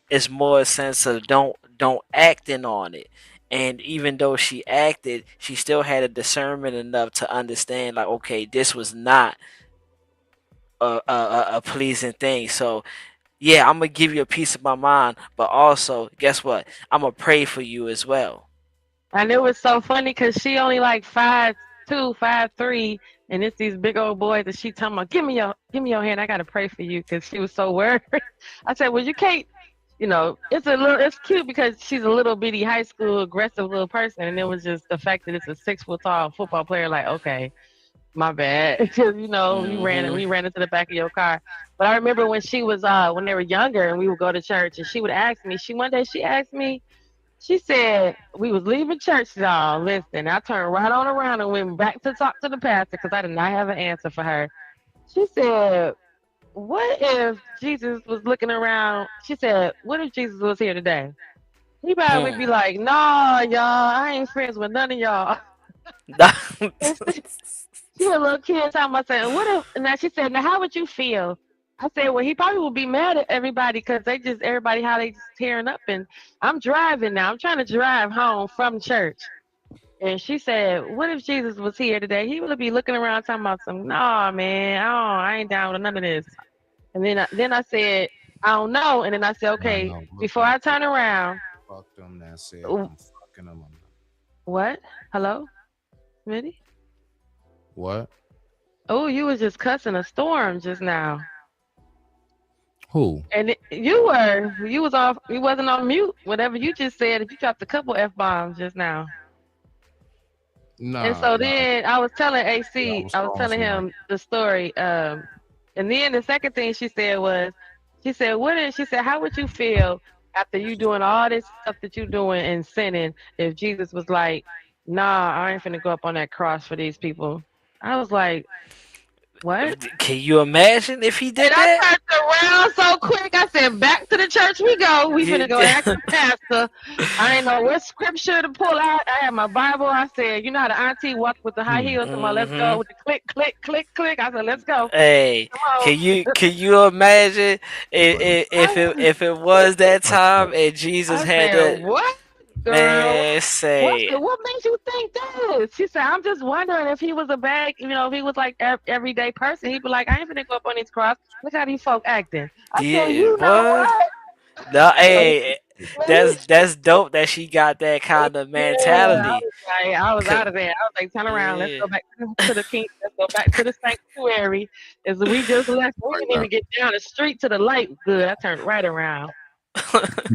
a sense of don't acting on it. And even though she acted, she still had a discernment enough to understand, like, okay, this was not a pleasing thing. So yeah, I'm gonna give you a piece of my mind, but also guess what? I'm gonna pray for you as well. And it was so funny because she only like 5'2", 5'3", and it's these big old boys that she talking about, give me your hand, I gotta pray for you, because she was so worried. I said, well, you can't, you know, it's cute because she's a little bitty high school aggressive little person, and it was just the fact that it's a 6 foot tall football player, like, okay, my bad, because you know we ran into the back of your car. But I remember when she was when they were younger and we would go to church, and she would ask me. One day she asked me. She said, we was leaving church, y'all. Listen, I turned right on around and went back to talk to the pastor because I did not have an answer for her. She said, what if Jesus was looking around? She said, what if Jesus was here today? He probably would be like, nah, y'all, I ain't friends with none of y'all. She was a little kid talking about saying, what if, now she said, now how would you feel? I said, well, he probably would be mad at everybody because everybody, how they just tearing up. And I'm driving now. I'm trying to drive home from church. And she said, what if Jesus was here today? He would be looking around talking about some, nah, man, I ain't down with none of this. And then I said, I don't know. And then I said, okay, before I turn around. Fuck them that said I'm fucking them. What? Hello? Smitty? What? Oh, you was just cussing a storm just now. Who? And you was off. You wasn't on mute. Whatever you just said, you dropped a couple F-bombs just now. Nah. And so then I was telling AC, I was telling him the story. And then the second thing she said was, she said, how would you feel after you doing all this stuff that you doing and sinning if Jesus was like, nah, I ain't finna go up on that cross for these people? I was like, what? Can you imagine if he did that? I turned around so quick. I said, back to the church we go. We You- finna go ask the pastor. I ain't know what scripture to pull out. I had my Bible. I said, you know how the auntie walked with the high heels? Come on, let's go with the click, click, click, click. I said, let's go. Hey, Come on. can you imagine if it was that time and Jesus I had said, that what, girl? man say What makes you think this? She said, I'm just wondering if he was a bad, if he was like everyday person, he'd be like, I ain't finna go up on his cross. Look how these folk acting. I said, yeah, you know what? what? No, hey, that's dope that she got that kind of Yeah, mentality. I was out of there. I was like, turn around. Let's Yeah. go back to the king. Let's go back to the sanctuary. As we just left, we didn't even get down the street to the light. Good. I turned right around.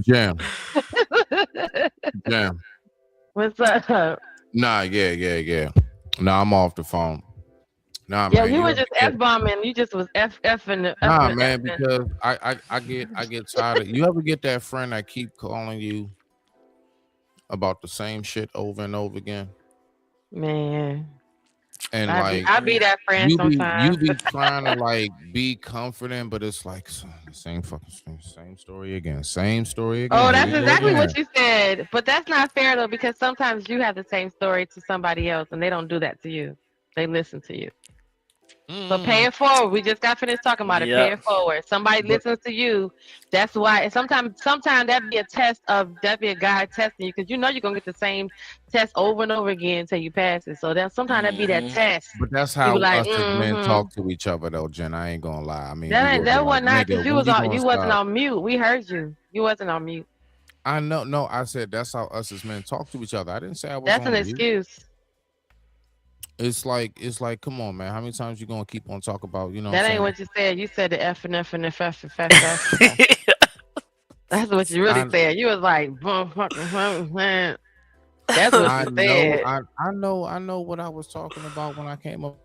Jam. Jam. What's up? Nah, yeah. Nah, I'm off the phone. Nah, Yeah, man. you were ever just get- F-bombing. You just was F-ing. Nah, man, because I get tired of. You ever get that friend that keep calling you about the same shit over and over again? Man. And I be that friend you sometimes. be trying to like be comforting, but it's like the same fucking same story again. Same story again. Oh, Here that's we go exactly again. what you said. But that's not fair though, because sometimes you have the same story to somebody else and they don't do that to you. They listen to you. So pay it forward. We just got finished talking about it. Pay Yep. it forward. Somebody listens to you. That's why. And sometimes that'd be a test that'd be a guy testing you, because you know you're gonna get the same test over and over again until you pass it. So then sometimes that'd be that test. But that's You how be like, us as men talk to each other, though, Jen. I ain't gonna lie. I mean, That was not because you wasn't stop? on mute. We heard you. You wasn't on mute. I know. No, I said that's how us as men talk to each other. I didn't say I was. That's on an mute. excuse. It's like, come on, man. How many times you gonna keep on talk about, you know? That what I'm ain't saying? what you said. You said the F and F and F F F F. That's what you really said. You was like, that's what I you know, said. I know what I was talking about when I came up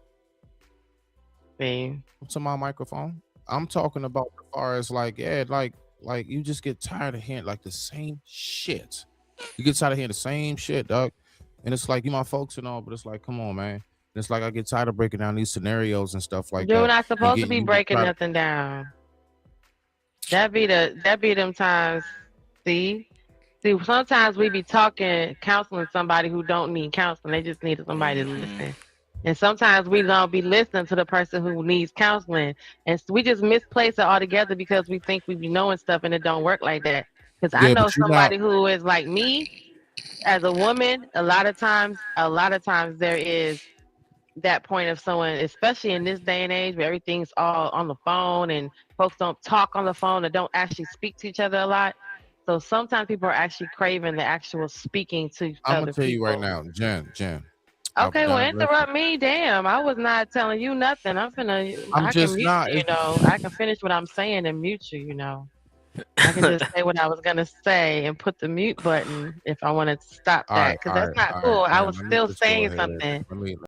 to my microphone. I'm talking about as far as like, yeah, like you just get tired of hearing like the same shit. You get tired of hearing the same shit, dog. And it's like, you my folks and all, but it's like, come on, man. And it's like I get tired of breaking down these scenarios and stuff like that. You're not and supposed to getting be you to breaking try to- nothing down. That be them times. See, sometimes we be counseling somebody who don't need counseling. They just need somebody to listen. And sometimes we don't be listening to the person who needs counseling, and so we just misplace it altogether because we think we be knowing stuff, and it don't work like that. Because I Yeah, know but you're somebody not. who is like me. As a woman, a lot of times there is that point of someone, especially in this day and age where everything's all on the phone and folks don't talk on the phone or don't actually speak to each other a lot. So sometimes people are actually craving the actual speaking to I'm other gonna tell you right people. now, Jen. Okay, well, interrupt me. Damn, I was not telling you nothing. I I'm can just mute not. you, I can finish what I'm saying and mute you, I can just say what I was gonna say and put the mute button if I wanted to stop All that, right, because all that's right, not all cool. right, I man. was Let me still just go saying ahead. something. Let me